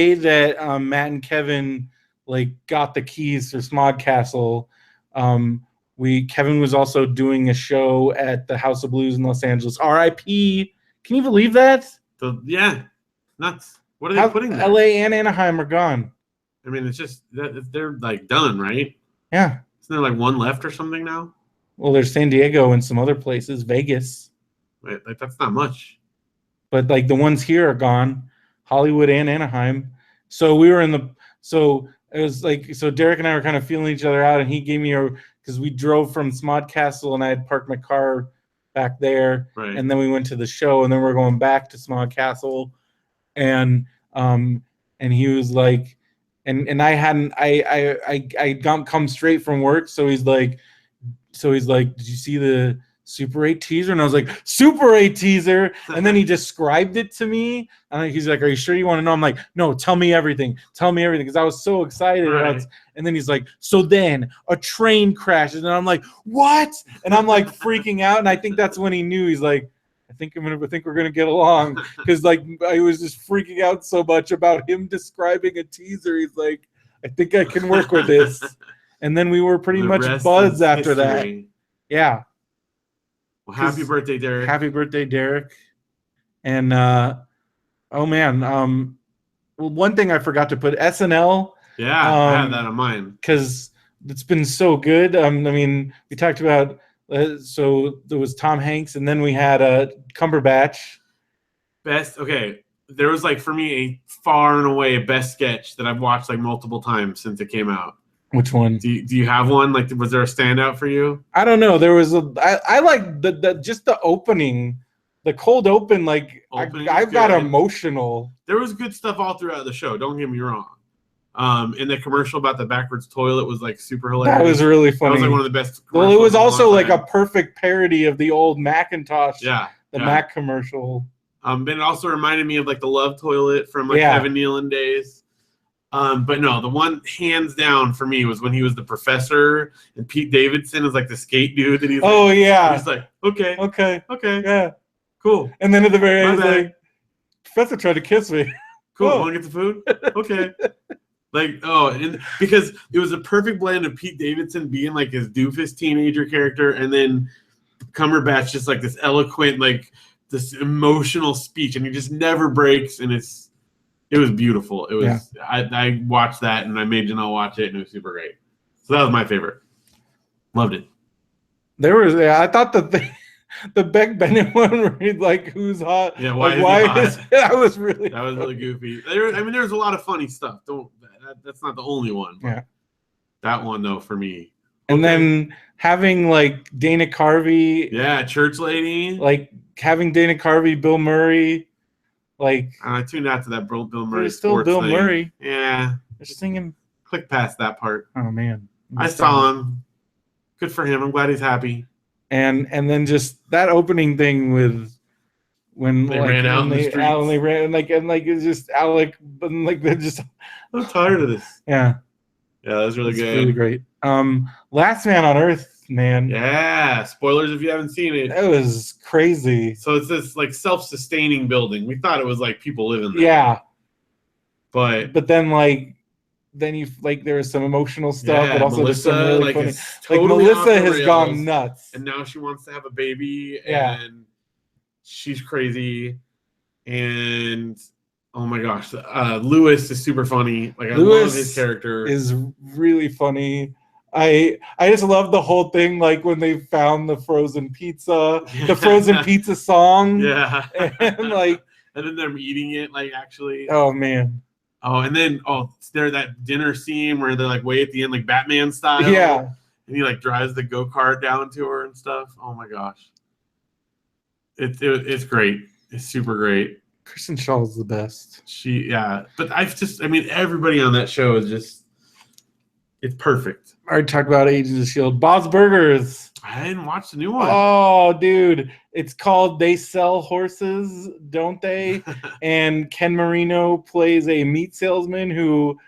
that Matt and Kevin got the keys for Smod Castle. Kevin was also doing a show at the House of Blues in Los Angeles. R.I.P. Can you believe that? Yeah, nuts. What are they putting there? L.A. and Anaheim are gone. I mean, it's just that they're like done, right? Yeah. Isn't there like one left or something now? Well, there's San Diego and some other places, Vegas. Wait, like that's not much. But like the ones here are gone, Hollywood and Anaheim. So we were it was like, so Derek and I were kind of feeling each other out, and he gave me because we drove from Smod Castle and I had parked my car back there. Right. And then we went to the show, and then we're going back to Smod Castle. And he was like, and I come straight from work. So he's like, did you see the Super 8 teaser? And I was like, Super 8 teaser. And then he described it to me. And he's like, are you sure you want to know? I'm like, no, tell me everything. Because I was so excited. Right. And then he's like, so then a train crashes. And I'm like, what? And I'm like freaking out. And I think that's when he knew. He's like, I think we're gonna get along. Because like I was just freaking out so much about him describing a teaser. He's like, I think I can work with this. And then we were pretty much buds after that. Yeah. Well, happy birthday, Derek. Happy birthday, Derek. And oh man, well, one thing I forgot to put, SNL. Yeah, I had that on mine. Because it's been so good. I mean, we talked about so there was Tom Hanks, and then we had Cumberbatch. Okay. There was like for me a far and away best sketch that I've watched like multiple times since it came out. Which one? Do you have one? Like, was there a standout for you? I don't know. There was I like just the opening, the cold open. Like I got emotional. There was good stuff all throughout the show. Don't get me wrong. And the commercial about the backwards toilet was like super hilarious. That was really funny. That was like one of the best. Well, it was also like a perfect parody of the old Macintosh. Yeah. Mac commercial. But it also reminded me of like the Love Toilet from like Kevin Nealon days. But no, the one hands down for me was when he was the professor and Pete Davidson is like the skate dude that he's like, he's like, okay, yeah, cool. And then at the very end, he's like, Professor tried to kiss me. Cool. Oh. Want to get the food? Okay. Like, and because it was a perfect blend of Pete Davidson being like his doofus teenager character, and then Cumberbatch just like this eloquent, like this emotional speech, and he just never breaks, and it was beautiful. It was I watched that, and I made Janelle watch it, and it was super great. So that was my favorite. Loved it. I thought the Beck Bennett one where he's like, who's hot? Yeah, why is he hot? That was really goofy. There was a lot of funny stuff. That's not the only one. Yeah. That one though for me. And then having like Dana Carvey. Yeah, church lady. Like having Dana Carvey, Bill Murray. Like I tuned out to that Bill Murray. There's still Bill thing. Murray. Yeah. They're singing. Click past that part. Oh man. I saw him. Good for him. I'm glad he's happy. And then just that opening thing with when they ran out in the streets. And they ran and it's just Alec, and like they're just. I'm tired of this. Yeah. Yeah, that was really good. Really great. Last Man on Earth, man. Yeah. Spoilers if you haven't seen it. That was crazy. So it's this like self-sustaining building. We thought it was like people living there. Yeah. But then you like there was some emotional stuff, yeah, but also Melissa, some really like, funny. totally Melissa has rails, gone nuts, and now she wants to have a baby, Yeah. and she's crazy. And oh my gosh, Lewis is super funny. Like I love his character. Is really funny. I just love the whole thing, like when they found the frozen pizza, the frozen pizza song. Yeah, and then them eating it, like actually. Oh man. Oh, and then there's that dinner scene where they're like way at the end, like Batman style. Yeah. And he like drives the go-kart down to her and stuff. Oh my gosh. It's great. It's super great. Kristen Shaw's the best. But everybody on that show is just, it's perfect. I already talked about Agents of S.H.I.E.L.D. Bob's Burgers. I didn't watch the new one. Oh, dude. It's called They Sell Horses, Don't They? And Ken Marino plays a meat salesman who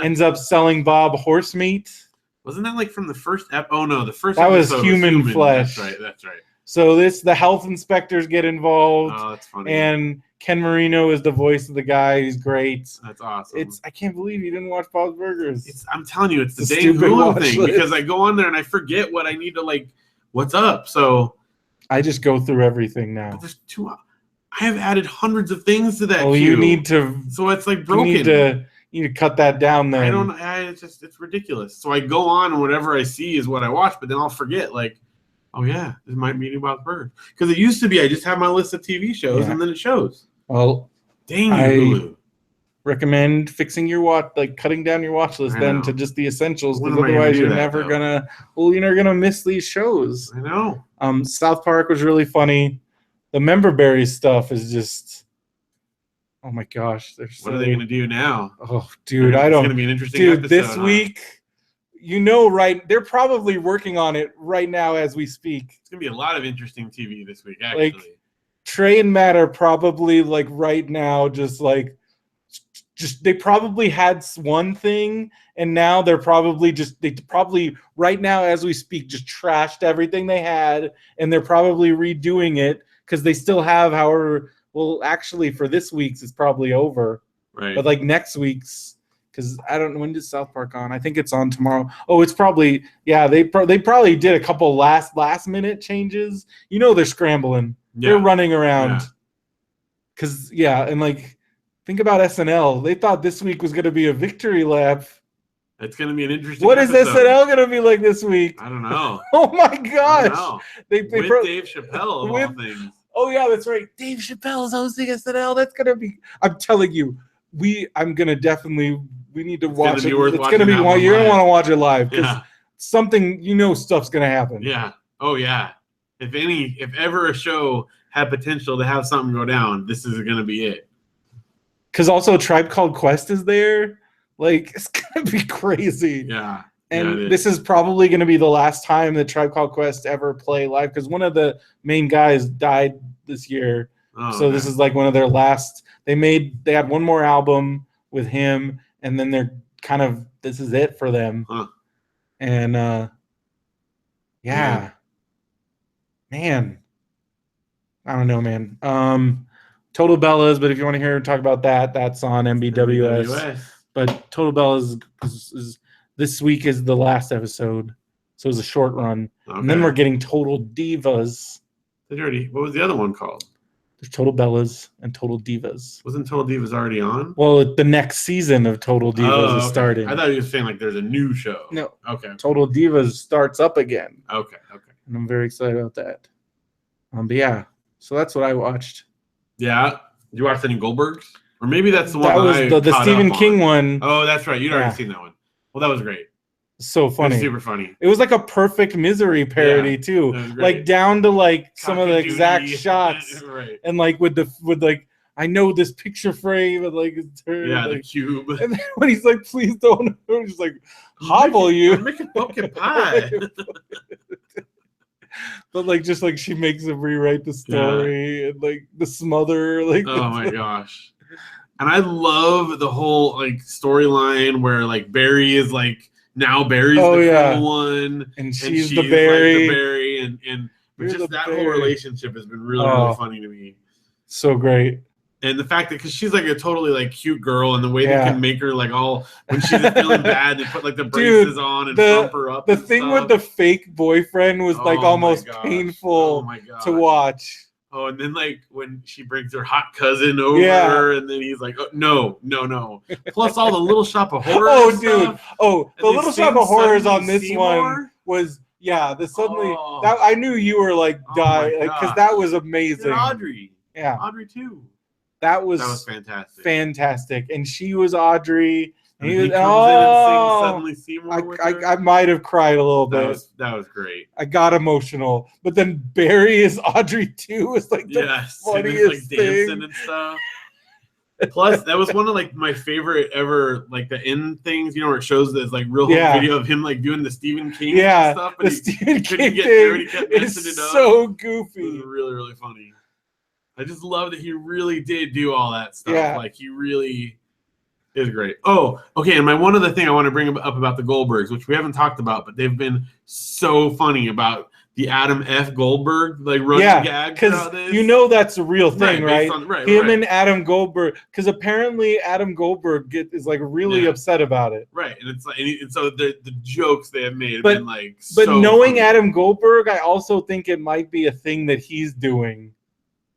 ends up selling Bob horse meat. Wasn't that like from the first Oh, no. The first that was episode human flesh. That's right. So the health inspectors get involved. Oh, that's funny. And Ken Marino is the voice of the guy. He's great. That's awesome. I can't believe you didn't watch Bob's Burgers. I'm telling you, it's the It's a dang stupid Hulu watch thing list. because I go on there and I forget what I need to like. What's up? So I just go through everything now. there's I have added hundreds of things to that. Oh, queue. you need to. So it's like broken. You need to cut that down. Then it's ridiculous. So I go on and whatever I see is what I watch, but then I'll forget like. Oh yeah, this might be about birds. Because it used to be I just have my list of TV shows and then it shows. Well, dang you, Hulu. Recommend fixing your cutting down your watch list then to just the essentials, because otherwise you're never gonna miss these shows. I know. South Park was really funny. The Member Berries stuff is just, oh my gosh, what are they gonna do now? Oh, dude, It's gonna be an interesting episode, this week. They're probably working on it right now as we speak. It's gonna be a lot of interesting TV this week, actually. Like Trey and Matt are probably like right now, just they probably had one thing, and now they probably right now as we speak just trashed everything they had, and they're probably redoing it because they still have actually for this week's it's probably over, right? But like next week's. Because I don't know, when does South Park on? I think it's on tomorrow. Oh, it's probably, they probably did a couple last minute changes. They're scrambling. Yeah. They're running around. Because, and like, think about SNL. They thought this week was going to be a victory lap. It's going to be an interesting What episode. is SNL going to be like this week? I don't know. Oh my gosh. With Dave Chappelle of all things. Oh yeah, that's right. Dave Chappelle is hosting SNL. That's going to be, I'm telling you, we need to watch it. It's going to be one. You're going to want to watch it live because something, stuff's going to happen. Yeah. Oh yeah. If ever a show had potential to have something go down, this is going to be it. Because also Tribe Called Quest is there. Like, it's going to be crazy. Yeah. And this is probably going to be the last time that Tribe Called Quest ever play live because one of the main guys died this year. So this is like one of their last. They had one more album with him, and then they're this is it for them. Huh. And man, I don't know, man. Total Bellas, but if you want to hear talk about that, that's on MBWS. But Total Bellas is this week is the last episode, so it was a short run, and then we're getting Total Divas. What was the other one called? There's Total Bellas and Total Divas. Wasn't Total Divas already on? Well, the next season of Total Divas is starting. I thought you were saying like there's a new show. No. Okay. Total Divas starts up again. Okay. And I'm very excited about that. But yeah, so that's what I watched. Yeah. Did you watch any Goldbergs? Or maybe that's the one that was the Stephen King one. Oh, that's right. You'd already seen that one. Well, that was great. So funny. It was super funny. It was like a perfect Misery parody too. Like down to like some of the exact shots. Right. And like with like I know this picture frame and like it's her, the like, cube. And then when he's like, please don't, just like hobble you. I'm making pumpkin pie. But like just like she makes him rewrite the story and like the smother, like oh my gosh. And I love the whole like storyline where like Barry is like now Barry's the cool one and she's the Barry. Like the Barry and just that whole relationship has been really funny to me. So great. And the fact that because she's like a totally like cute girl, and the way they can make her like all when she's feeling bad, they put like the braces on and pump her up. The thing with the fake boyfriend was like almost painful to watch. Oh, and then like when she brings her hot cousin over, and then he's like, oh, no. Plus all the Little Shop of Horrors. Oh, dude. Oh, the Little Shop of Horrors on this one was suddenly that I knew you were like die because that was amazing. And Audrey. Yeah. Audrey too. That was fantastic. Fantastic. And she was Audrey. And he comes in and sings Suddenly Seymour with her. I might have cried a little bit. That was great. I got emotional. But then Barry is Audrey too. It's like the funniest thing. Dancing and stuff. Plus, that was one of like my favorite ever, like the end things, where it shows this like real video of him like doing the Stephen King stuff. The Stephen King thing is so goofy. It was really, really funny. I just love that he really did do all that stuff. Yeah. Like he really is great. Oh, okay. And my one other thing I want to bring up about the Goldbergs, which we haven't talked about, but they've been so funny about the Adam F. Goldberg like running gag. Because that's a real thing, right? Him and Adam Goldberg. Because apparently Adam Goldberg is like really upset about it. Right, and it's like, and so the jokes they have made have been like. But so knowing funny. Adam Goldberg, I also think it might be a thing that he's doing.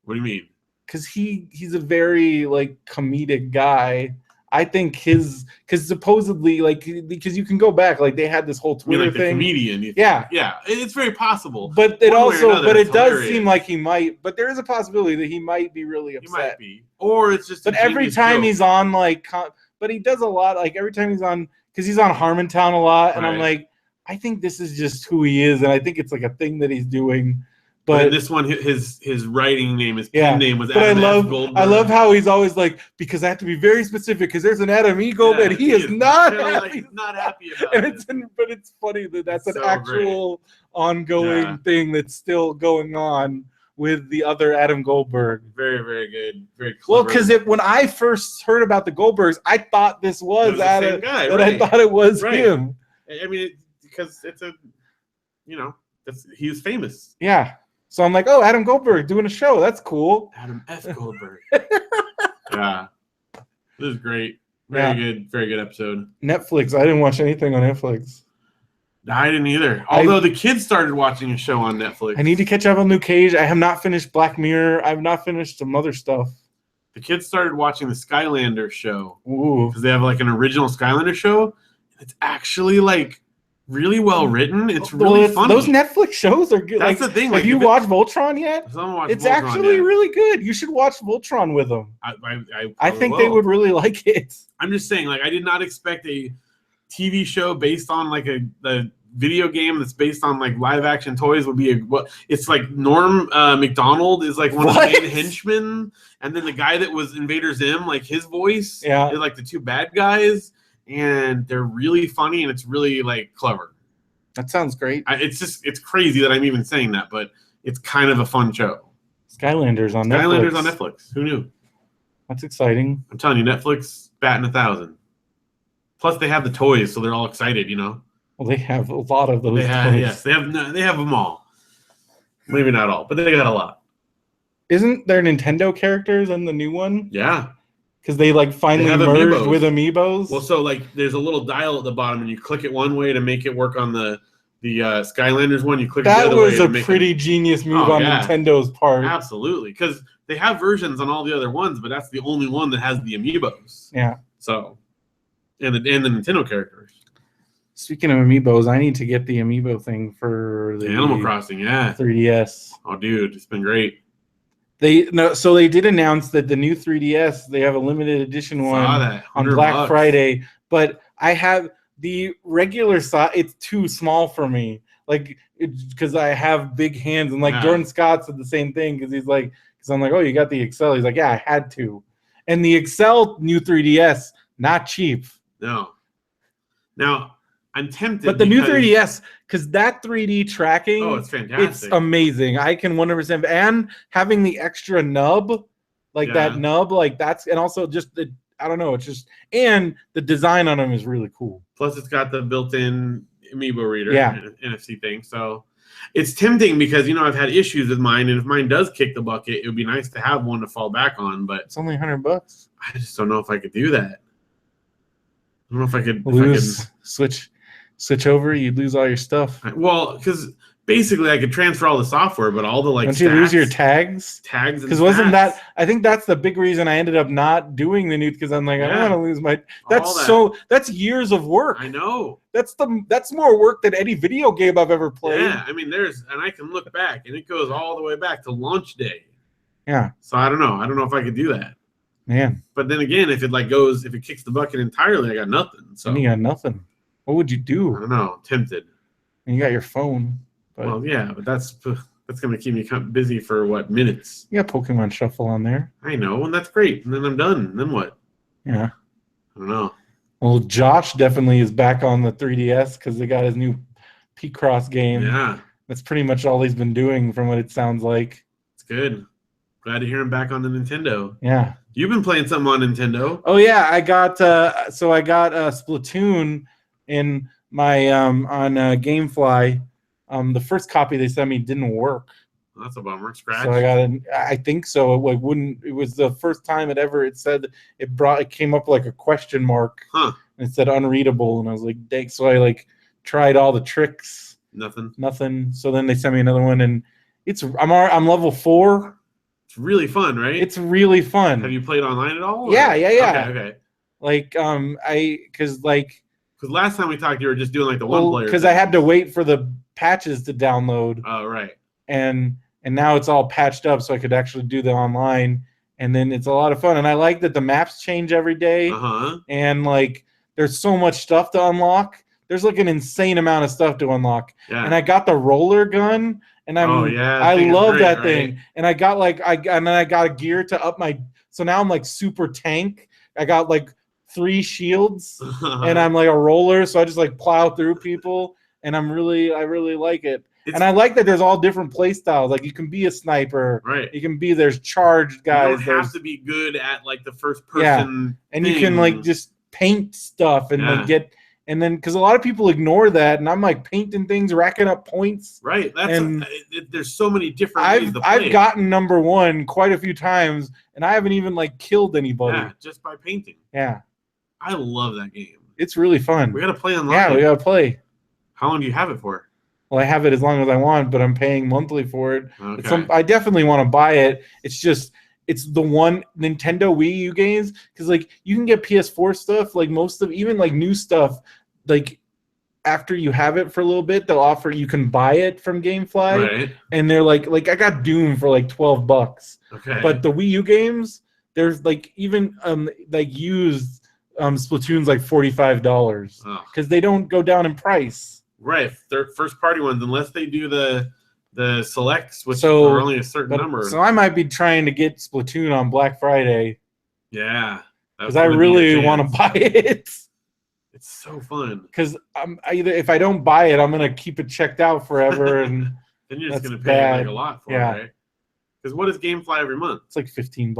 What do you mean? Because he's a very like comedic guy. I think because supposedly because you can go back, like they had this whole Twitter thing. The comedian, yeah, it's very possible. But it does seem like he might. But there is a possibility that he might be really upset. He might be, or it's just. But every time he's on but he does a lot. Like every time he's on, because he's on Harmontown a lot, and I'm like, I think this is just who he is, and I think it's like a thing that he's doing. But this one, his writing name, his pen name was Adam F. Goldberg. I love how he's always like, because I have to be very specific, because there's an Adam E. Goldberg, and he is not happy. He's not happy about it. But it's funny that's an actual ongoing thing that's still going on with the other Adam Goldberg. Very, very good. Very clever. Well, because when I first heard about the Goldbergs, I thought this was Adam. Guy, I thought it was him. I mean, because it's he was famous. Yeah. So I'm like, oh, Adam Goldberg doing a show. That's cool. Adam F. Goldberg. Yeah. This is great. Very good episode. Netflix. I didn't watch anything on Netflix. I didn't either. Although the kids started watching a show on Netflix. I need to catch up on Luke Cage. I have not finished Black Mirror. I have not finished some other stuff. The kids started watching the Skylander show. Ooh. Because they have like an original Skylander show. It's actually like really well written. It's really funny. Those Netflix shows are good. That's the thing. Have you watched Voltron yet? It's actually really good. You should watch Voltron with them. I think they would really like it. I'm just saying, like, I did not expect a TV show based on like a video game that's based on like live action toys would be it's like Norm Macdonald is like one of the main henchmen, and then the guy that was Invader Zim, like his voice, they're like the two bad guys. And they're really funny, and it's really like clever. That sounds great. It's crazy that I'm even saying that, but it's kind of a fun show. Skylanders on Netflix. Who knew? That's exciting. I'm telling you, Netflix batting 1,000. Plus, they have the toys, so they're all excited. Well, they have a lot of those. Yes, they have them all. Maybe not all, but they got a lot. Isn't there Nintendo characters in the new one? Yeah. Because they like finally have merged amiibos. with amiibos. Well, so like there's a little dial at the bottom, and you click it one way to make it work on the Skylanders one. You click it the that other way was to a make pretty it. genius move Oh, on yeah. Nintendo's part. Absolutely, because they have versions on all the other ones, but that's the only one that has the amiibos. Yeah. So, and the Nintendo characters. Speaking of amiibos, I need to get the amiibo thing for the Animal Crossing, yeah. 3DS. Oh, dude, it's been great. So they did announce that the new 3DS, they have a limited edition Saw one that. on Black $100. Friday, but I have the regular size. It's too small for me, like because I have big hands, and like Yeah. Jordan Scott said the same thing because I'm like, oh, you got the Excel? He's like, yeah, I had to, and the Excel new 3DS not cheap. No. Now, I'm tempted. But the new 3DS, because that 3D tracking, Oh, it's fantastic. it's amazing. I can 100%, and having the extra nub, like Yeah. that nub, like that's, and also just the, I don't know, it's just, and the design on them is really cool. Plus, it's got the built-in amiibo reader, Yeah. NFC thing. So it's tempting because, I've had issues with mine, and if mine does kick the bucket, it would be nice to have one to fall back on, but It's only $100. I just don't know if I could do that. I don't know if I could Switch over, you'd lose all your stuff. Well, because basically I could transfer all the software, but all the Don't you lose your tags? Because wasn't that? I think that's the big reason I ended up not doing the new, because I'm like, I don't Yeah. want to lose my. All That's years of work. I know. That's more work than any video game I've ever played. Yeah, I mean, and I can look back, and it goes all the way back to launch day. Yeah. So I don't know. I don't know if I could do that. Man. But then again, if it kicks the bucket entirely, I got nothing. So And you got nothing. What would you I do? don't know. Tempted. And you got your phone. But Well, yeah, but that's going to keep me busy for what, minutes? you got Pokemon Shuffle on there. I know, and that's great. And then I'm done. And then what? Yeah. I don't know. Well, Josh definitely is back on the 3DS because they got his new P-Cross game. Yeah, That's pretty much all he's been doing from what it sounds like. it's good. Glad to hear him back on the Nintendo. Yeah. You've been playing something on Nintendo. Oh yeah, I got Splatoon in my on GameFly. The first copy they sent me didn't work, That's a bummer. Scratch. so I think so. It was the first time it said it came up like a question mark. Huh. And it said unreadable, and I was like, dang. So I tried all the tricks, Nothing. So then they sent me another one, and I'm level 4. It's really fun, right? It's really fun. Have you played online at all? Yeah. Okay. Because last time we talked, you were just doing the one player. Because I had to wait for the patches to download, Oh, right. and now it's all patched up, so I could actually do the online, and then it's a lot of fun. And I like that the maps change every day, and there's so much stuff to unlock. There's an insane amount of stuff to unlock, Yeah. and I got the roller gun, and I love that thing, and I got and then I got a gear to up my. So now I'm super tank. I got 3 shields. And I'm a roller, so I just plow through people, and I really like it. And I like that there's all different play styles. You can be a sniper, right. You can be there's charged guys. You don't have to be good at the first person. And thing. you can just paint stuff and get. And then, because a lot of people ignore that, and I'm painting things, racking up points. Right. There's so many different ways to play. I've gotten number 1 quite a few times, and I haven't even killed anybody. Yeah, just by painting. Yeah. I love that game. It's really fun. We got to play online. Yeah, we got to play. How long do you have it for? Well, I have it as long as I want, but I'm paying monthly for it. Okay. I definitely want to buy it. It's just, it's the one Nintendo Wii U games, because you can get PS4 stuff, most of even new stuff, after you have it for a little bit, they'll offer you can buy it from GameFly, Right. and they're I got Doom for $12. Okay. But the Wii U games, there's even used Splatoon's $45 because they don't go down in price. Right, they're first party ones, unless they do the selects, which are only a certain number. So I might be trying to get Splatoon on Black Friday. Yeah, because I really want to buy it. It's so fun. Because if I don't buy it, I'm gonna keep it checked out forever, and then you're just gonna pay a lot for it, right? Because what is GameFly every month? It's $15.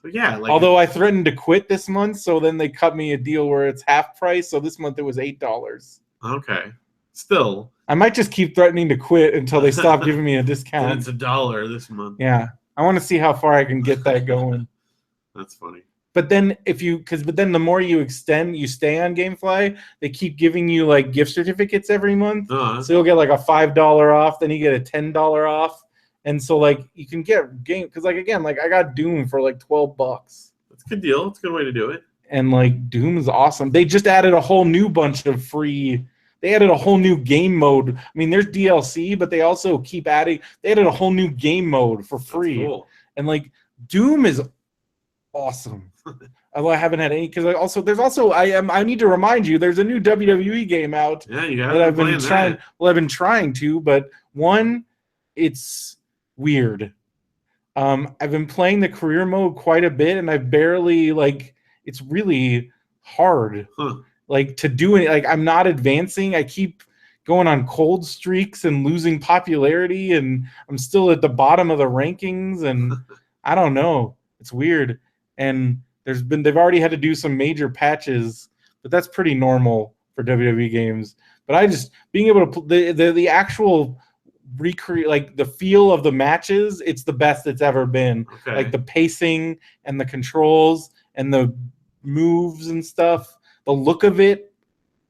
So yeah, although I threatened to quit this month, so then they cut me a deal where it's half price. So this month it was $8. Okay, still. I might just keep threatening to quit until they stop giving me a discount. And it's $1 this month. Yeah, I want to see how far I can get that going. That's funny. But then but then the more you stay on GameFly, they keep giving you like gift certificates every month. So you'll get like a $5 off, then you get a $10 off. And so like you can get game because like again, like I got Doom for like $12. That's a good deal. It's a good way to do it. And like Doom is awesome. They just added a whole new bunch of free. They added a whole new game mode. I mean, there's DLC, but they also keep adding. They added a whole new game mode for free. That's cool. And like Doom is awesome. I haven't had any because I need to remind you there's a new WWE game out. Yeah, you got that I've been trying. Well, I've been trying to, but one, it's weird. I've been playing the career mode quite a bit, and I've barely like. It's really hard, like to do it. Like I'm not advancing. I keep going on cold streaks and losing popularity, and I'm still at the bottom of the rankings. And I don't know. It's weird. And they've already had to do some major patches, but that's pretty normal for WWE games. But I just being able to the actual recreate like the feel of the matches, it's the best it's ever been. Okay. Like the pacing and the controls and the moves and stuff, the look of it,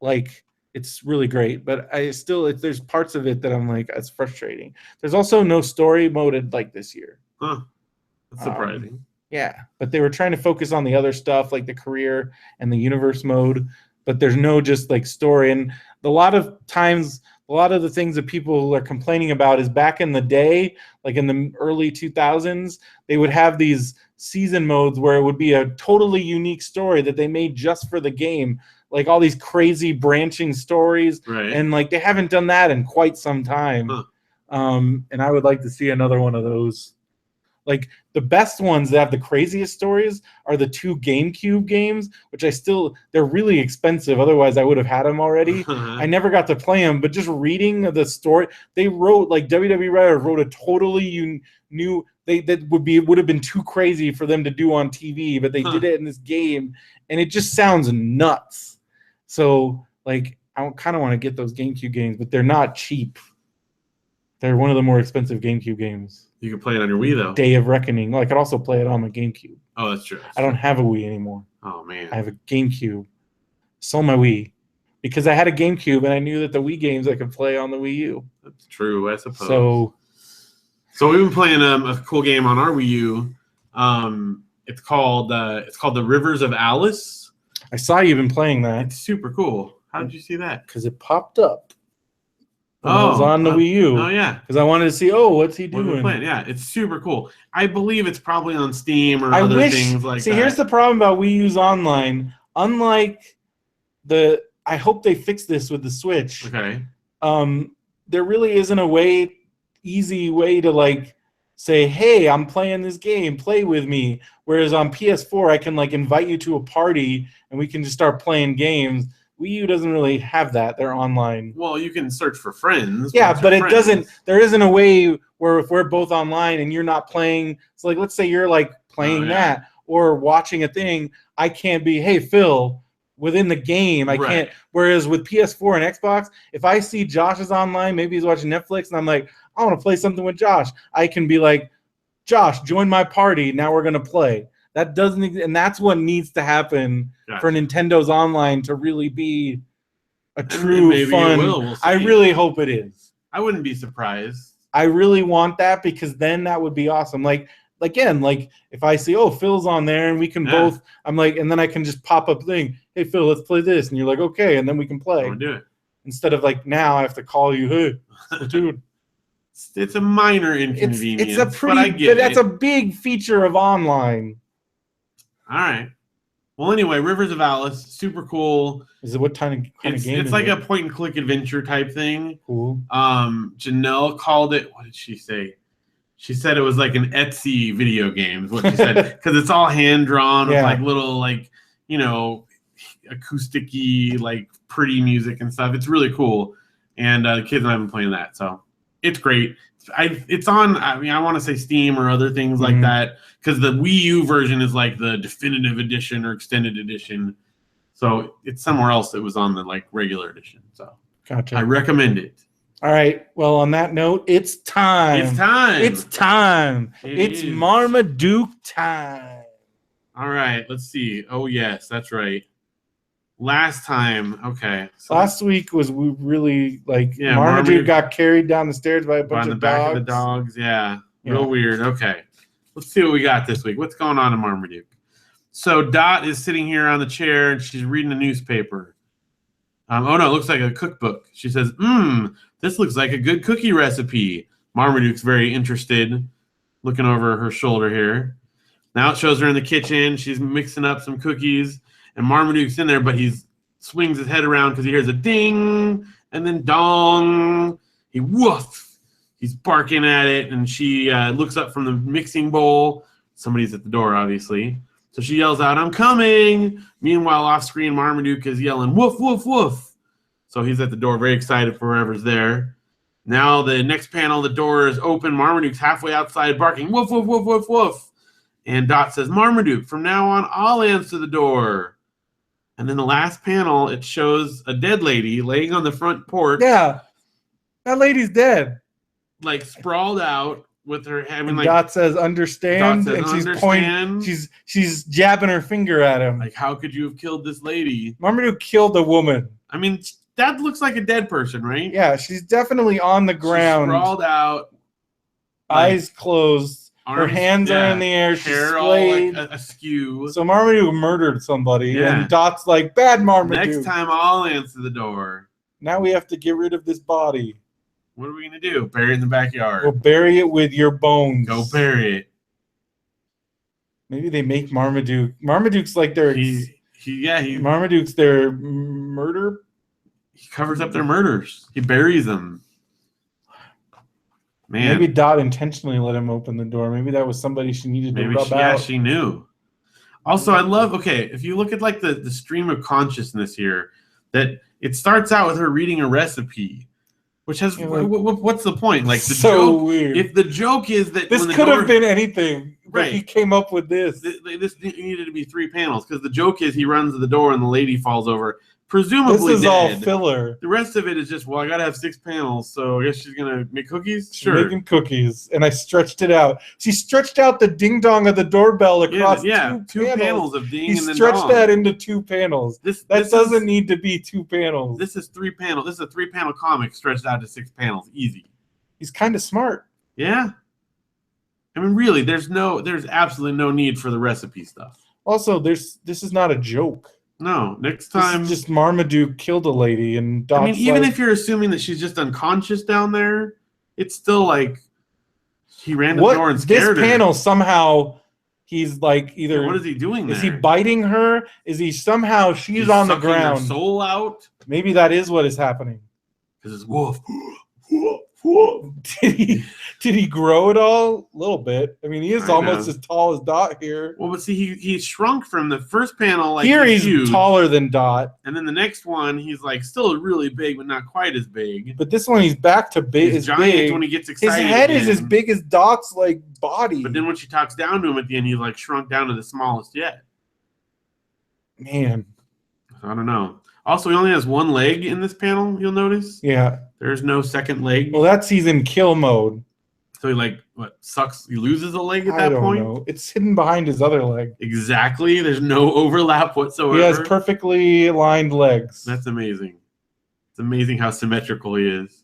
like it's really great. But there's parts of it that I'm like, it's frustrating. There's also no story mode like this year. That's surprising. Yeah, but they were trying to focus on the other stuff like the career and the universe mode, but there's no just like story. And a lot of times, a lot of the things that people are complaining about is back in the day, like in the early 2000s, they would have these season modes where it would be a totally unique story that they made just for the game, like all these crazy branching stories. Right. And like they haven't done that in quite some time. And I would like to see another one of those. Like the best ones that have the craziest stories are the 2 GameCube games, which they're really expensive. Otherwise, I would have had them already. I never got to play them, but just reading the story, they wrote like WWE writers wrote a totally new. That would have been too crazy for them to do on TV, but they did it in this game, and it just sounds nuts. So like I kind of want to get those GameCube games, but they're not cheap. They're one of the more expensive GameCube games. You can play it on your Wii, though. Day of Reckoning. Well, I could also play it on my GameCube. Oh, that's true. I don't have a Wii anymore. Oh, man. I have a GameCube. Sold my Wii. Because I had a GameCube, and I knew that the Wii games I could play on the Wii U. That's true, I suppose. So we've been playing a cool game on our Wii U. It's called The Rivers of Alice. I saw you've been playing that. It's super cool. How did you see that? Because it popped up. I was on the Wii U. Oh, yeah. Because I wanted to see, what's he doing? Yeah, it's super cool. I believe it's probably on Steam or other things like that. See, here's the problem about Wii U's online. Unlike I hope they fix this with the Switch. Okay. There really isn't a easy way to like say, hey, I'm playing this game, play with me. Whereas on PS4, I can like invite you to a party and we can just start playing games. Wii U doesn't really have that. They're online. Well, you can search for friends. Yeah, but it doesn't. There isn't a way where if we're both online and you're not playing. So, like, let's say you're like playing that or watching a thing. I can't be, hey, Phil, within the game. I can't. Whereas with PS4 and Xbox, if I see Josh is online, maybe he's watching Netflix, and I'm like, I want to play something with Josh. I can be like, Josh, join my party. Now we're gonna play. That doesn't, and that's what needs to happen for Nintendo's online to really be a true fun. We'll I really hope it is. I wouldn't be surprised. I really want that because then that would be awesome. Like again, like if I see, Phil's on there and we can both, I'm like, and then I can just pop up thing, hey Phil, let's play this, and you're like, okay, and then we can play. I'll do it. Instead of like now I have to call you, hey, dude. It's a minor inconvenience. It's a pretty, but that's a big feature of online. All right. Well, anyway, Rivers of Alice, super cool. Is it what kind of game? It's like a point and click adventure type thing. Cool. Janelle called it. What did she say? She said it was like an Etsy video game. Is what she said, because it's all hand drawn with like little like acousticy like pretty music and stuff. It's really cool, and the kids and I have been playing that, so it's great. It's on. I mean, I want to say Steam or other things like that, because the Wii U version is like the definitive edition or extended edition. So it's somewhere else that was on the like regular edition. So gotcha. I recommend it. All right. Well, on that note, it's time. It's time. It's time. It's is. Marmaduke time. All right. Let's see. Oh, yes. That's right. Last time. Okay. So Last week was we really like Yeah, Marmaduke Marmaduke got carried down the stairs by a bunch on the of back dogs. of the dogs. Yeah. Yeah. Real weird. Okay. Let's see what we got this week. What's going on in Marmaduke? So Dot is sitting here on the chair and she's reading a newspaper. Oh no, it looks like a cookbook. She says, this looks like a good cookie recipe. Marmaduke's very interested, looking over her shoulder here. Now it shows her in the kitchen. She's mixing up some cookies, and Marmaduke's in there, but he swings his head around because he hears a ding and then dong. He woof. He's barking at it, and she looks up from the mixing bowl. Somebody's at the door, obviously. So she yells out, "I'm coming!" Meanwhile, off screen, Marmaduke is yelling, "Woof, woof, woof." So he's at the door, very excited for whoever's there. Now the next panel, the door is open. Marmaduke's halfway outside barking, "Woof, woof, woof, woof, woof." And Dot says, "Marmaduke, from now on, I'll answer the door." And then the last panel, it shows a dead lady laying on the front porch. Yeah. That lady's dead. Like sprawled out with her head. I mean, And like, Dot says understand, Dot says, and she's "Understand." pointing. She's jabbing her finger at him. like, how could you have killed this lady? Marmaduke killed a woman. I mean, that looks like a dead person, right? Yeah, she's definitely on the She's ground, sprawled out, eyes closed. Her arms- hands are yeah, in the air. She's hair all splayed. like askew. So Marmaduke murdered somebody, Yeah. and Dot's like, "Bad Marmaduke." Next time, I'll answer the door. Now we have to get rid of this body. What are we gonna do? Bury it in the backyard? We'll bury it with your bones. Go bury it. Maybe they make Marmaduke. Marmaduke's like their. He Marmaduke's their murder. He covers up their murders. He buries them. Man, Maybe Dot intentionally let him open the door. Maybe that was somebody she needed to rub out. she knew. Also, I love. Okay, if you look at like the stream of consciousness here, that it starts out with her reading a recipe, which has what's the point? Like the so joke. weird. If the joke is that This when the could door- have been anything, but Right. he came up with this. This needed to be 3 panels because the joke is he runs to the door and the lady falls over, presumably This is dead. all filler. The rest of it is just, well, I gotta have 6 panels, so I guess she's gonna make cookies. She's Sure. making cookies, and I stretched it out. She stretched out the ding dong of the doorbell across two panels of ding He and then stretched dong. that into 2 panels. This Doesn't is, need to be 2 panels. This is 3 panels. This is a 3-panel comic stretched out to 6 panels, easy. He's kind of smart. Yeah. I mean, really, there's absolutely no need for the recipe stuff. Also, this is not a joke. No, next This time. is just Marmaduke killed a lady, and Dot's I mean, even like, if you're assuming that she's just unconscious down there, it's still like he ran to the door and scared this her. panel somehow he's like either What is he doing there? is he biting her? Is he somehow she's He's on the sucking her ground? soul out Maybe that is what is happening. because it's wolf. Did he grow at all? A little bit. I mean, he is I almost know. as tall as Dot here. Well, but see, he shrunk from the first panel. Like Here he's huge, taller than Dot, and then the next one he's like still really big, but not quite as big. but this one he's back to big. He's Is giant big. when he gets His excited. head is again. as big as Dot's like body. But then when she talks down to him at the end, he's like shrunk down to the smallest yet. Man, I don't know. Also, he only has 1 leg in this panel. You'll notice yeah. there's no second leg. Well, that's he's in kill mode. So he like sucks. He loses a leg at I that don't point. know. It's hidden behind his other leg. Exactly. There's no overlap whatsoever. He has perfectly aligned legs. That's amazing. It's amazing how symmetrical he is.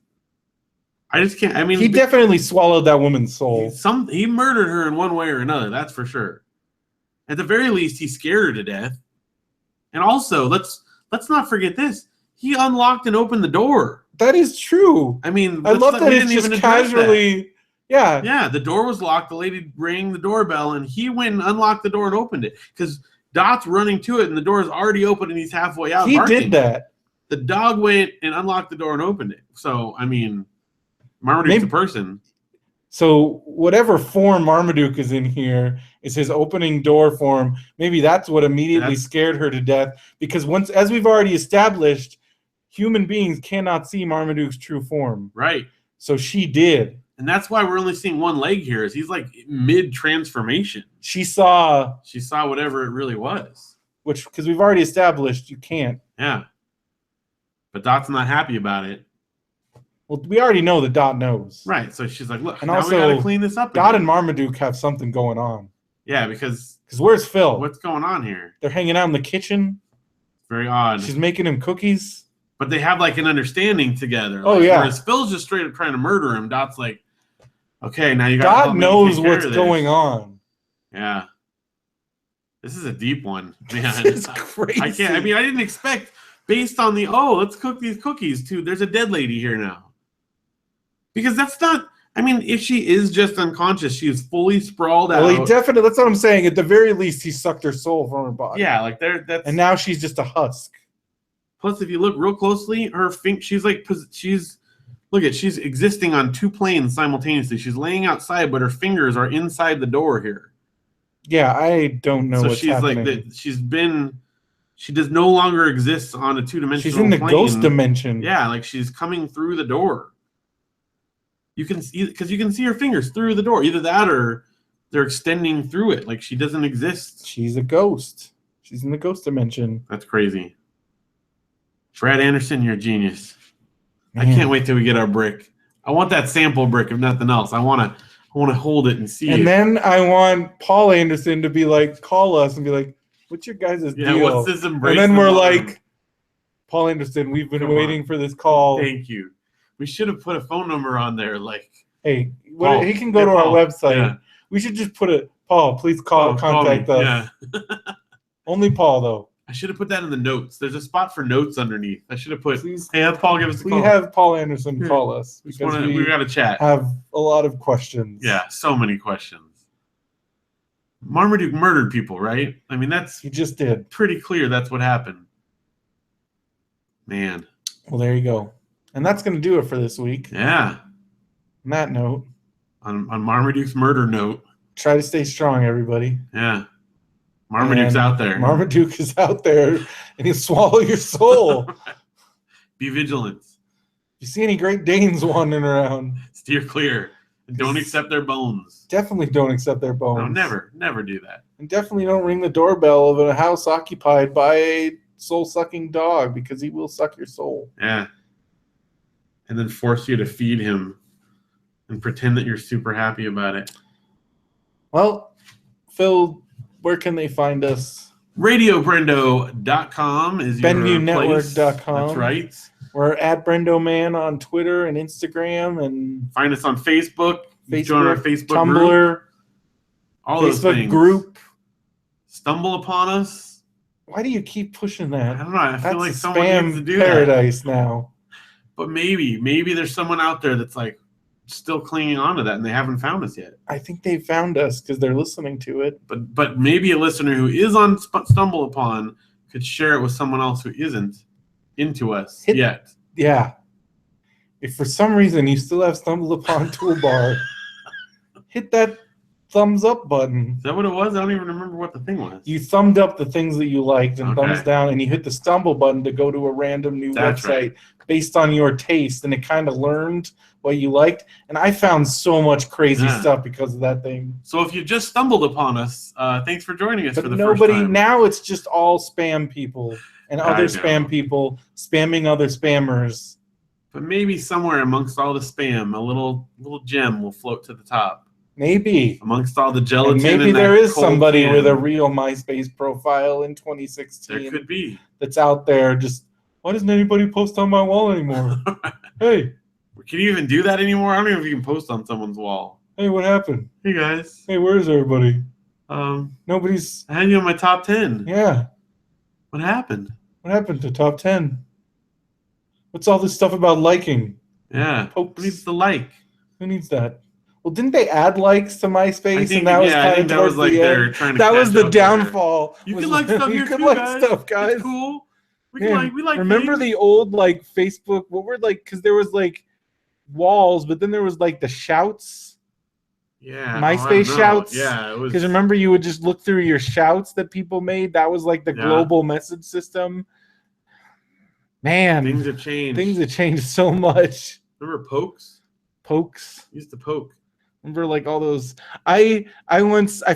I just can't. I mean, He definitely swallowed that woman's soul. he murdered her in one way or another. That's for sure. At the very least, he scared her to death. And also, let's not forget this. He unlocked and opened the door. That is true. I mean, I love that we it's didn't just even address casually. Yeah. that. Yeah, the door was locked. The lady rang the doorbell, and he went and unlocked the door and opened it because Dot's running to it, and the door is already open, and he's halfway out. He barking. did that. The dog went and unlocked the door and opened it. So, I mean, Marmaduke's a person. So whatever form Marmaduke is in here is his opening door form. Maybe that's what immediately scared her to death. Because once, as we've already established, human beings cannot see Marmaduke's true form. Right. So she did. And that's why we're only seeing 1 leg here. Is he's like mid-transformation. She saw, She saw whatever it really was. which, because we've already established, you can't. Yeah. But Dot's not happy about it. Well, we already know that Dot knows. Right. So she's like, look, And now also, we gotta clean this up. Dot again. and Marmaduke have something going on. Yeah, because where's Phil? what's going on here? They're hanging out in the kitchen. Very odd. She's making him cookies. But they have like an understanding together. Oh, like, yeah. Whereas Phil's just straight up trying to murder him. Dot's like, okay, now you got. Dot knows what's going on. Yeah. This is a deep one, man. This is crazy. I can't. I mean, I didn't expect based on the let's cook these cookies too. There's a dead lady here now. Because that's not. I mean, if she is just unconscious, she is fully sprawled out. Well, he definitely. That's what I'm saying. At the very least, he sucked her soul from her body. Yeah, like there. That's. And now she's just a husk. Plus, if you look real closely, she's existing on two planes simultaneously. She's laying outside, but her fingers are inside the door here. Yeah, I don't know what's happening. She does no longer exist on a two-dimensional She's in the plane. ghost dimension. Yeah, like she's coming through the door. You can see because you can see her fingers through the door. Either that or they're extending through it. Like she doesn't exist. She's a ghost. She's in the ghost dimension. That's crazy. Brad Anderson, you're a genius. Man. I can't wait till we get our brick. I want that sample brick, if nothing else. I want to hold it and see it. And then I want Paul Anderson to be like, call us and be like, what's your guys' deal? What's this embrace? And then we're like, Paul Anderson, we've been waiting for this call. Thank you. We should have put a phone number on there. Like, hey, Paul, he can go to our website. Yeah. We should just put it, Paul, please contact us. Yeah. Only Paul, though. I should have put that in the notes. There's a spot for notes underneath. I should have put, please, hey, have Paul give us a call. We have Paul Anderson call us. Because we got to chat. Have a lot of questions. Yeah, so many questions. Marmaduke murdered people, right? I mean, he just did. Pretty clear that's what happened. Man. Well, there you go. And that's going to do it for this week. Yeah. On that note. On Marmaduke's murder note. Try to stay strong, everybody. Yeah. Marmaduke's out there. Marmaduke is out there, and he'll swallow your soul. Be vigilant. If you see any Great Danes wandering around, steer clear. Don't accept their bones. Definitely don't accept their bones. No, never do that. And definitely don't ring the doorbell of a house occupied by a soul-sucking dog, because he will suck your soul. Yeah. And then force you to feed him and pretend that you're super happy about it. Well, Phil, where can they find us? RadioBrendo.com is your BenviewNetwork.com. That's right. We're at BrendoMan on Twitter and Instagram. And find us on Facebook. Join our Facebook Tumblr, group. All those Facebook things. group. Stumble upon us. Why do you keep pushing that? I don't know. I feel like someone needs to do paradise that. now. But maybe there's someone out there that's like still clinging on to that and they haven't found us yet. I think they found us because they're listening to it. But maybe a listener who is on Stumble Upon could share it with someone else who isn't into us yet. Yeah. If for some reason you still have Stumble Upon toolbar, hit that thumbs up button. Is that what it was? I don't even remember what the thing was. You thumbed up the things that you liked and thumbs down, and you hit the stumble button to go to a random new website based on your taste, and it kind of learned what you liked. And I found so much crazy stuff because of that thing. So if you just stumbled upon us, thanks for joining us for the first time. Now it's just all spam people and other spam people spamming other spammers. But maybe somewhere amongst all the spam, a little gem will float to the top. Maybe. Amongst all the gelatin. And maybe there is somebody with a real MySpace profile in 2016. There could be. That's out there just, why doesn't anybody post on my wall anymore? Hey. Can you even do that anymore? I don't know if you can post on someone's wall. Hey, what happened? Hey, guys. Hey, where's everybody? Nobody's... I had you on my top 10. Yeah. What happened? What happened to top 10? What's all this stuff about liking? Yeah. Who needs the like? Who needs that? Well, didn't they add likes to MySpace? I think, and that was I think that was like they're trying to. That was the downfall. You can like stuff here too, guys. Stuff, guys. It's cool. We like. Remember the old like Facebook? What were like? Because there was like walls, but then there was like the shouts. Yeah. MySpace shouts. Yeah, it was. Because remember, you would just look through your shouts that people made. That was like the global message system. Man, things have changed. Things have changed so much. Remember pokes? Pokes. Used to poke. Remember like all those. I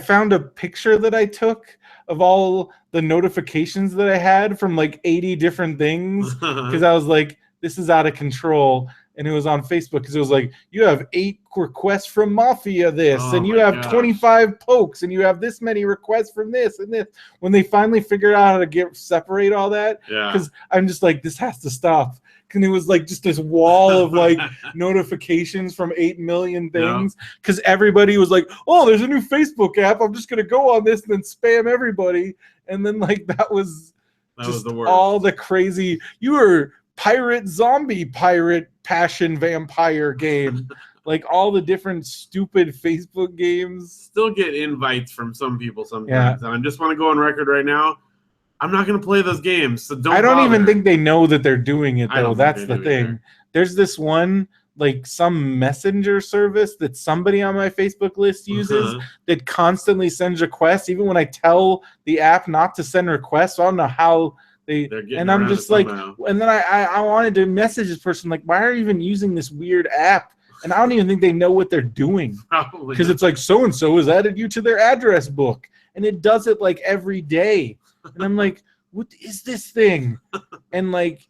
found a picture that I took of all the notifications that I had from like 80 different things because I was like, this is out of control. and it was on Facebook because it was like, you have 8 requests from Mafia this, Oh and you my have gosh. 25 pokes, and you have this many requests from this and this. When they finally figured out how to separate all that, Yeah. because I'm just like, this has to stop. And it was like just this wall of like notifications from 8 million things, because everybody was like, oh, there's a new Facebook app, I'm just gonna go on this and then spam everybody. And then like that was just the worst. all the crazy, you were pirate, zombie, pirate, passion, vampire game. Like all the different stupid Facebook games. Still get invites from some people sometimes. And I just want to go on record right now. I'm not going to play those games, so don't. I don't bother. even think they know that they're doing it, I though. don't think That's they the do thing. either. There's this one, like some messenger service that somebody on my Facebook list uses that constantly sends requests, even when I tell the app not to send requests. So I don't know how they're getting. And I'm just like, and then I wanted to message this person, like, why are you even using this weird app? And I don't even think they know what they're doing. Probably because it's like, so and so has added you to their address book, and it does it like every day. And I'm like, what is this thing? And like,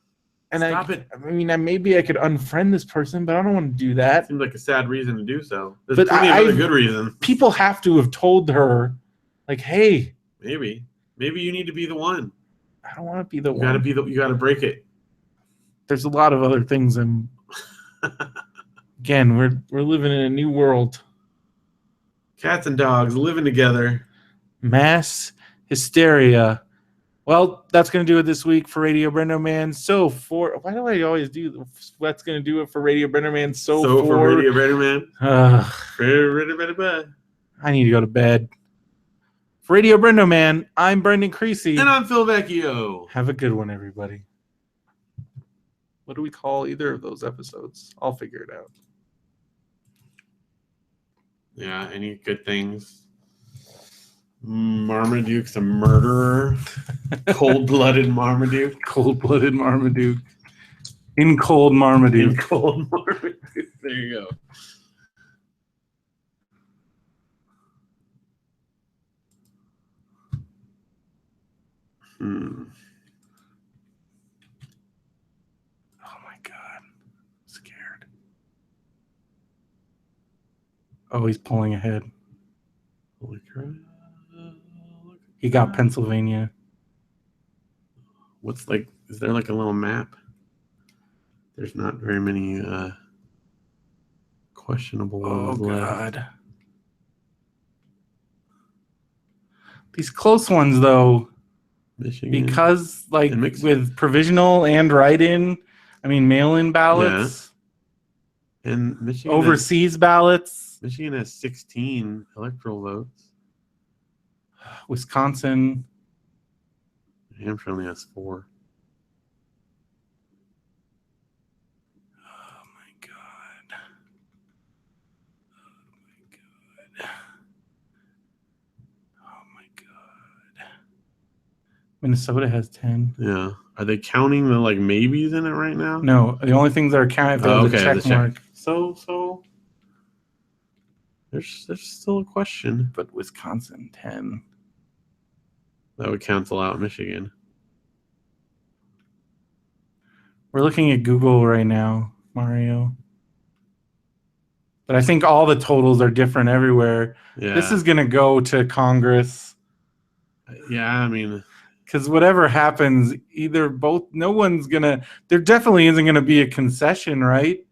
and Stop it. I mean, maybe I could unfriend this person, but I don't want to do that. Seems like a sad reason to do so. There's But plenty of other good reasons. People have to have told her, like, hey, maybe you need to be the one. I don't want to be the one. You gotta break it. There's a lot of other things. And again, we're living in a new world. Cats and dogs living together. Mass hysteria. Well, that's going to do it this week for Radio BrendoMan. So why do I always do what's going to do it for Radio BrendoMan? So for Radio BrendoMan. I need to go to bed. For Radio BrendoMan, I'm Brendan Creecy. And I'm Phil Vecchio. Have a good one, everybody. What do we call either of those episodes? I'll figure it out. Yeah, any good things? Marmaduke's a murderer. Cold-blooded Marmaduke. Cold-blooded Marmaduke. In cold Marmaduke. In cold Marmaduke. There you go. Oh my God. I'm scared. Oh, he's pulling ahead. Holy crap. He got Pennsylvania. Is there like a little map? There's not very many questionable ones left. God. These close ones, though, Michigan, because like with provisional and write-in, I mean mail-in ballots, and Michigan overseas ballots. Michigan has 16 electoral votes. Wisconsin. New Hampshire only has 4. Oh my God. Oh my God. Oh my God. Minnesota has 10. Yeah. Are they counting the like maybes in it right now? No, the only things that are counted are the check mark. So there's still a question. But Wisconsin 10. That would cancel out Michigan. We're looking at Google right now, Mario. But I think all the totals are different everywhere. Yeah. This is going to go to Congress. Yeah, I mean, because whatever happens, there definitely isn't going to be a concession, right?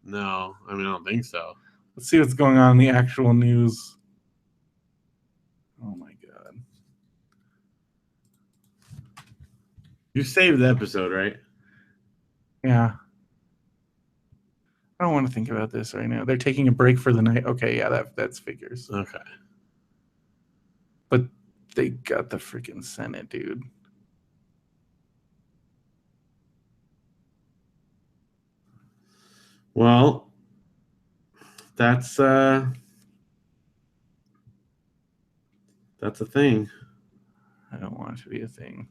No, I mean, I don't think so. Let's see what's going on in the actual news. Oh my God. You saved the episode, right? Yeah. I don't want to think about this right now. They're taking a break for the night. Okay, yeah, that's figures. Okay. But they got the freaking Senate, dude. Well, that's a thing. I don't want it to be a thing.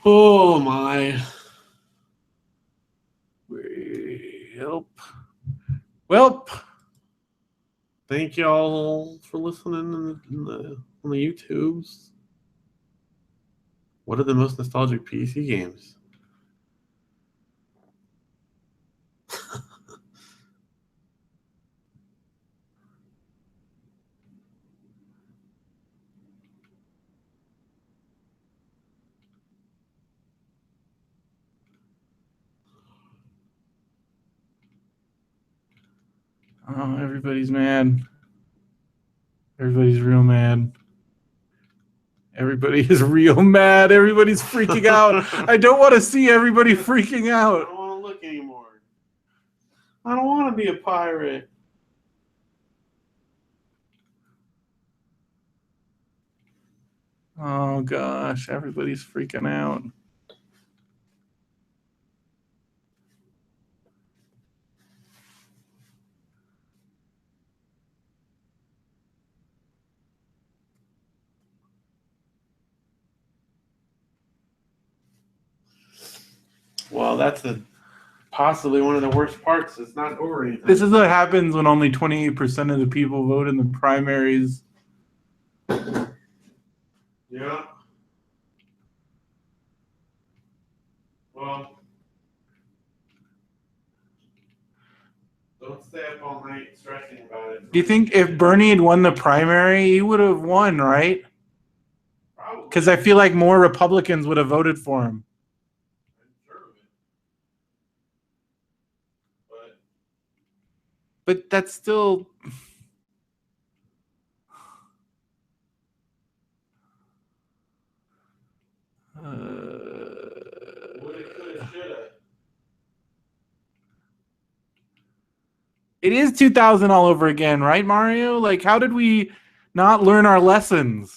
Oh my. Welp. Thank y'all for listening on the YouTubes. What are the most nostalgic PC games? Oh, everybody's mad. Everybody's real mad. Everybody is real mad. Everybody's freaking out. I don't want to see everybody freaking I out. don't want to look anymore. I don't want to be a pirate. Oh gosh, everybody's freaking out. Well, that's possibly one of the worst parts. It's not over anything. This is what happens when only 28% of the people vote in the primaries. Yeah. Well, don't stay up all night stressing about it. Do you think if Bernie had won the primary, he would have won, right? Probably. Because I feel like more Republicans would have voted for him. I'm sure of it. But But that's still. woulda, coulda, shoulda. It is 2000 all over again, right, Mario? Like, how did we not learn our lessons?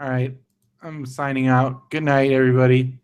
All right. I'm signing out. Good night, everybody.